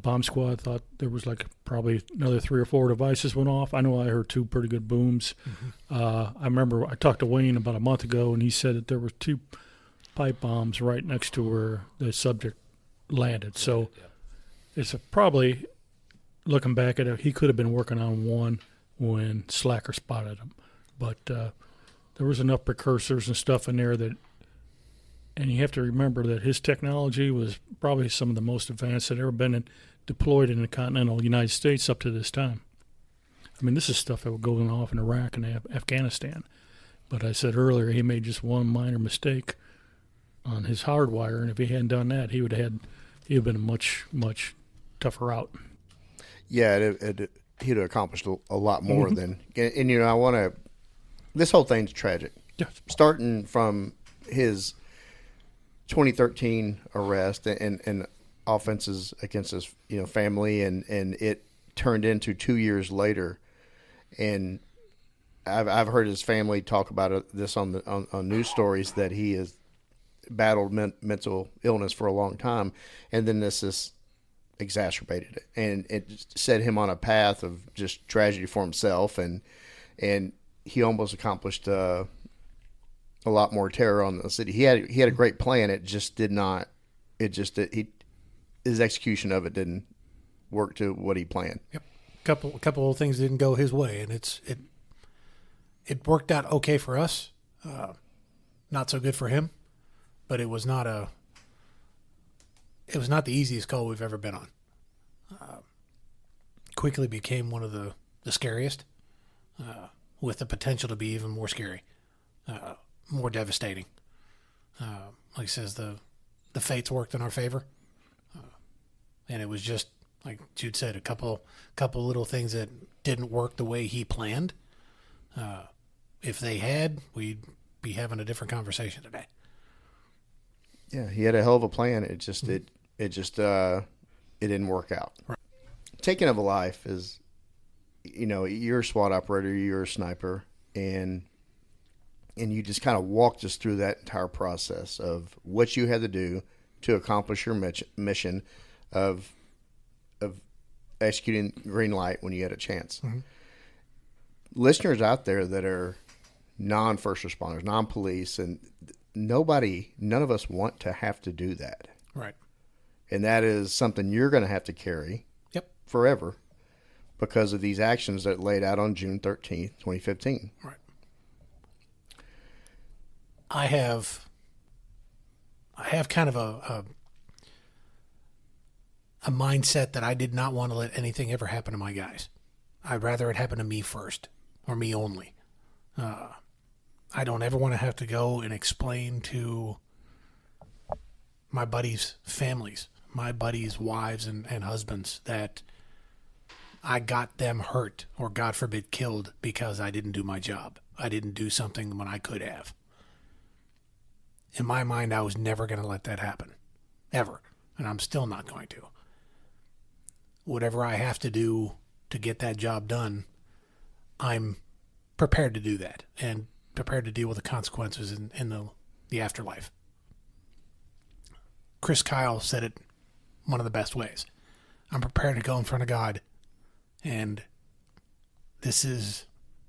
bomb squad thought there was like probably another 3 or 4 devices went off. I know I heard 2 pretty good booms. I remember I talked to Wayne about a month ago, and he said that there were 2 pipe bombs right next to where the subject landed. So it's probably, looking back at it, he could have been working on one when Slacker spotted him. But there was enough precursors and stuff in there that, and you have to remember that his technology was probably some of the most advanced that ever been deployed in the continental United States up to this time. I mean, this is stuff that was going off in Iraq and Afghanistan. But I said earlier, he made just one minor mistake on his hardwire, and if he hadn't done that, he'd have been a much, much tougher out. Yeah, he'd have accomplished a lot more than. And you know, this whole thing's tragic. Yeah. Starting from his 2013 arrest and offenses against his family, and it turned into 2 years later, and I've heard his family talk about this on news stories that he has battled mental illness for a long time, and then this exacerbated it, and it set him on a path of just tragedy for himself, and he almost accomplished a lot more terror on the city. He had a great plan. It just did not. His execution of it didn't work to what he planned. Yep. Couple of things didn't go his way, and it worked out okay for us. Not so good for him, but it was not the easiest call we've ever been on. Quickly became one of the scariest, with the potential to be even more scary, more devastating. Like he says, the fates worked in our favor, and it was just like Jude said, a couple little things that didn't work the way he planned. If they had, we'd be having a different conversation today. Yeah, he had a hell of a plan. It just it didn't work out. Right. Taking of a life is, you're a SWAT operator, you're a sniper, and you just kind of walked us through that entire process of what you had to do to accomplish your mission of executing green light when you had a chance. Mm-hmm. Listeners out there that are non-first responders, non-police, and none of us want to have to do that. Right. And that is something you're going to have to carry forever because of these actions that laid out on June 13th, 2015. Right. I have kind of a mindset that I did not want to let anything ever happen to my guys. I'd rather it happen to me first, or me only. I don't ever want to have to go and explain to my buddies' families, my buddies' wives and husbands that I got them hurt or, God forbid, killed because I didn't do my job. I didn't do something when I could have. In my mind, I was never going to let that happen, ever, and I'm still not going to. Whatever I have to do to get that job done, I'm prepared to do that and prepared to deal with the consequences in the afterlife. Chris Kyle said it one of the best ways. I'm prepared to go in front of God, and this is,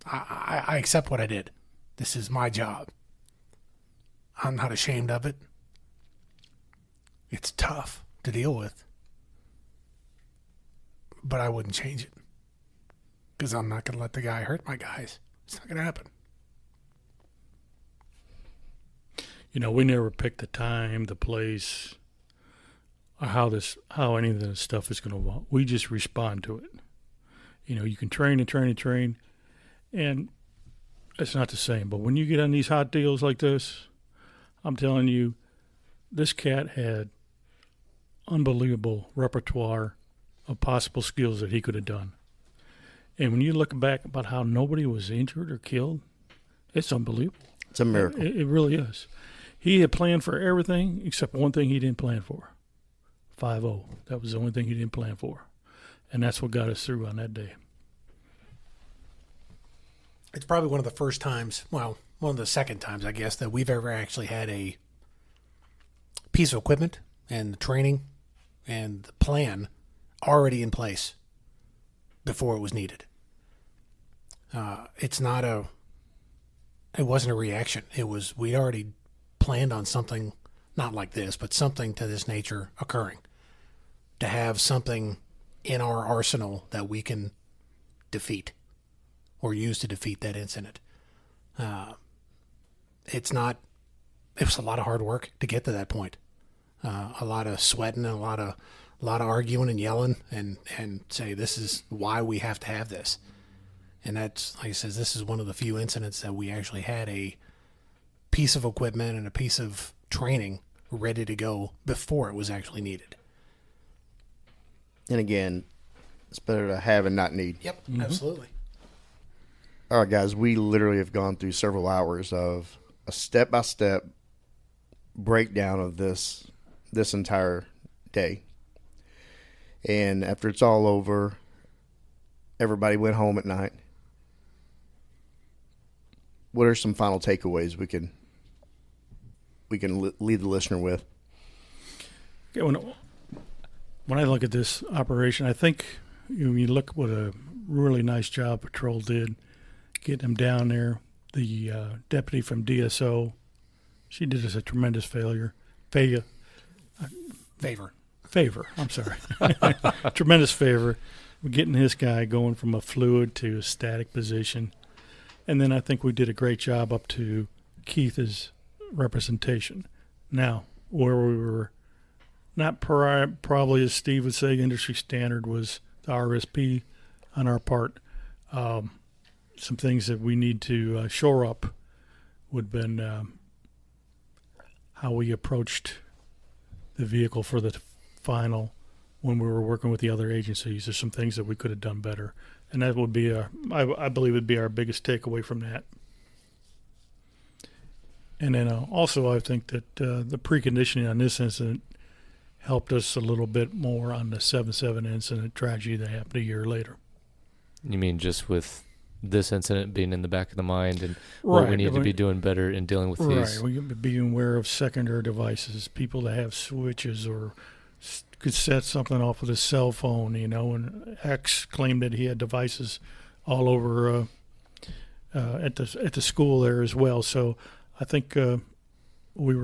I accept what I did. This is my job. I'm not ashamed of it. It's tough to deal with, but I wouldn't change it because I'm not going to let the guy hurt my guys. It's not going to happen. we never pick the time, the place, or how any of this stuff is going to evolve. We just respond to it. You can train and train and train, and it's not the same. But when you get on these hot deals like this, I'm telling you, this cat had unbelievable repertoire of possible skills that he could have done. And when you look back about how nobody was injured or killed, it's unbelievable. It's a miracle. It really is. He had planned for everything except one thing he didn't plan for. 5-0. That was the only thing he didn't plan for. And that's what got us through on that day. It's probably one of the first times, well, one of the second times, I guess, that we've ever actually had a piece of equipment and the training and the plan already in place before it was needed. It wasn't a reaction. We'd already planned on something, not like this, but something to this nature occurring. To have something in our arsenal that we can defeat or use to defeat that incident. It was a lot of hard work to get to that point. A lot of sweating and a lot of arguing and yelling and say, this is why we have to have this. And that's, like I said, this is one of the few incidents that we actually had a piece of equipment and a piece of training ready to go before it was actually needed. And again, it's better to have and not need. Yep, absolutely. All right, guys, we literally have gone through several hours of a step-by-step breakdown of this entire day. And after it's all over, everybody went home at night. What are some final takeaways we can leave the listener with? Okay, when I look at this operation, I think you look what a really nice job Patrol did getting them down there. The deputy from DSO, she did us a tremendous favor. I'm sorry. Tremendous favor. We're getting this guy going from a fluid to a static position. And then I think we did a great job up to Keith's representation. Now, where we were not probably, as Steve would say, industry standard was the RSP on our part. Some things that we need to shore up would have been how we approached the vehicle for the final when we were working with the other agencies. There's some things that we could have done better. And that would be, I believe, would be our biggest takeaway from that. And then also I think that the preconditioning on this incident helped us a little bit more on the 7/7 incident tragedy that happened a year later. You mean just with this incident being in the back of the mind and what we need to be doing better in dealing with these? Right, we being aware of secondary devices, people that have switches or could set something off with a cell phone, and X claimed that he had devices all over at the school there as well. So I think we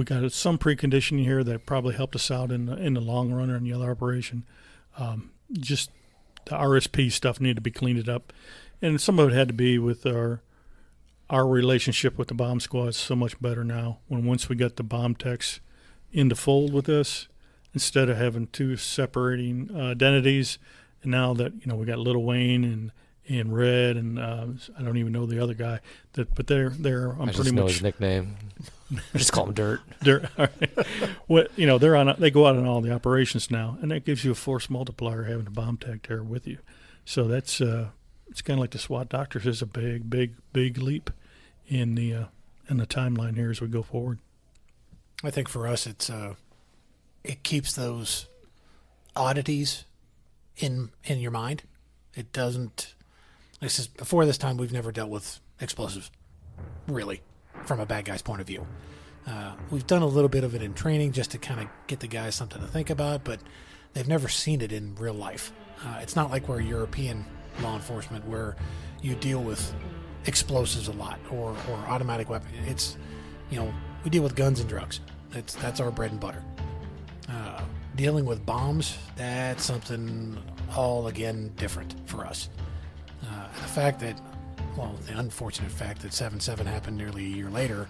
got some preconditioning here that probably helped us out in the long run in the other operation. Just the RSP stuff needed to be cleaned up, and some of it had to be with our relationship with the bomb squad is so much better now. Once we got the bomb techs in the fold with us, instead of having two separating identities, and now that we got Little Wayne and Red and I don't even know the other guy, but they're I just know his nickname. Just call him Dirt. Dirt. They go out on all the operations now, and that gives you a force multiplier having a bomb tech there with you. So that's it's kind of like the SWAT doctors is a big leap in the timeline here as we go forward. I think for us, it keeps those oddities in your mind. It doesn't. This is before this time. We've never dealt with explosives, really, from a bad guy's point of view. We've done a little bit of it in training just to kind of get the guys something to think about, but they've never seen it in real life. It's not like we're European law enforcement where you deal with explosives a lot or automatic weapons. It's we deal with guns and drugs. That's our bread and butter. Dealing with bombs, that's something all again different for us. The unfortunate fact that 7/7 happened nearly a year later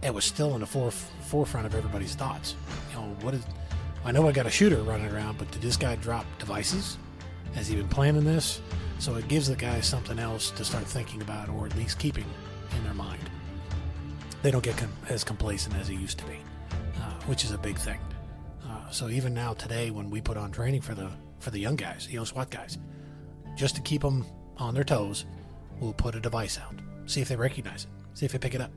it was still in the forefront of everybody's thoughts. You know, I know I got a shooter running around, but did this guy drop devices? Has he been planning this? So it gives the guys something else to start thinking about, or at least keeping in their mind. They don't get as complacent as they used to be, which is a big thing. So even now today, when we put on training for the young guys, the SWAT guys, just to keep them on their toes, we'll put a device out. See if they recognize it. See if they pick it up.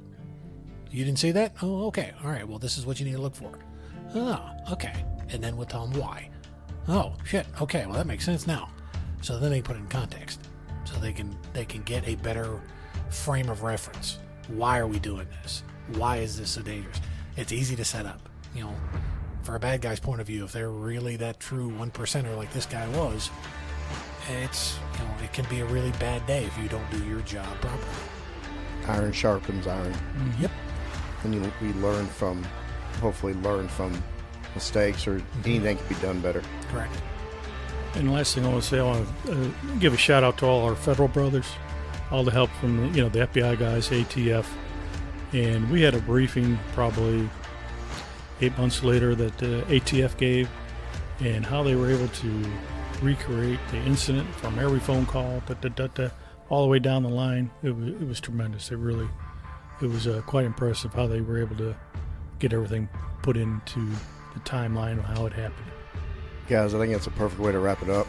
You didn't see that? Oh, okay. All right. Well, this is what you need to look for. Oh, okay. And then we'll tell them why. Oh, shit. Okay. Well, that makes sense now. So then they put it in context, so they can get a better frame of reference. Why are we doing this? Why is this so dangerous? It's easy to set up. You know, for a bad guy's point of view, if they're really that true 1%er like this guy was, it can be a really bad day if you don't do your job properly. Iron sharpens iron. Yep. And hopefully learn from mistakes, or anything can be done better. Correct. And the last thing I want to say, I want to give a shout out to all our federal brothers, all the help from the FBI guys, ATF, and we had a briefing probably 8 months later that the ATF gave, and how they were able to recreate the incident from every phone call, all the way down the line. It was tremendous. It was quite impressive how they were able to get everything put into the timeline of how it happened. Guys, I think that's a perfect way to wrap it up.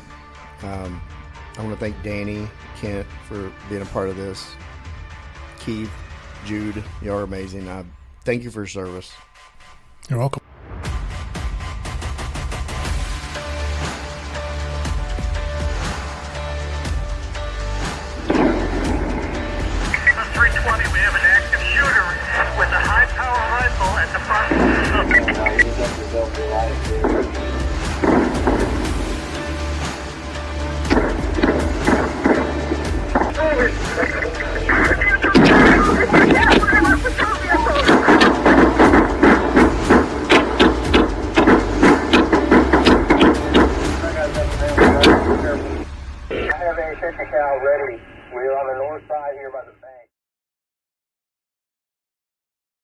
I want to thank Danny, Kent for being a part of this. Keith, Jude, you are amazing. Thank you for your service. You're welcome. We have an active shooter with a high-power rifle at the I have a 50 cal ready. We're on the north side here by the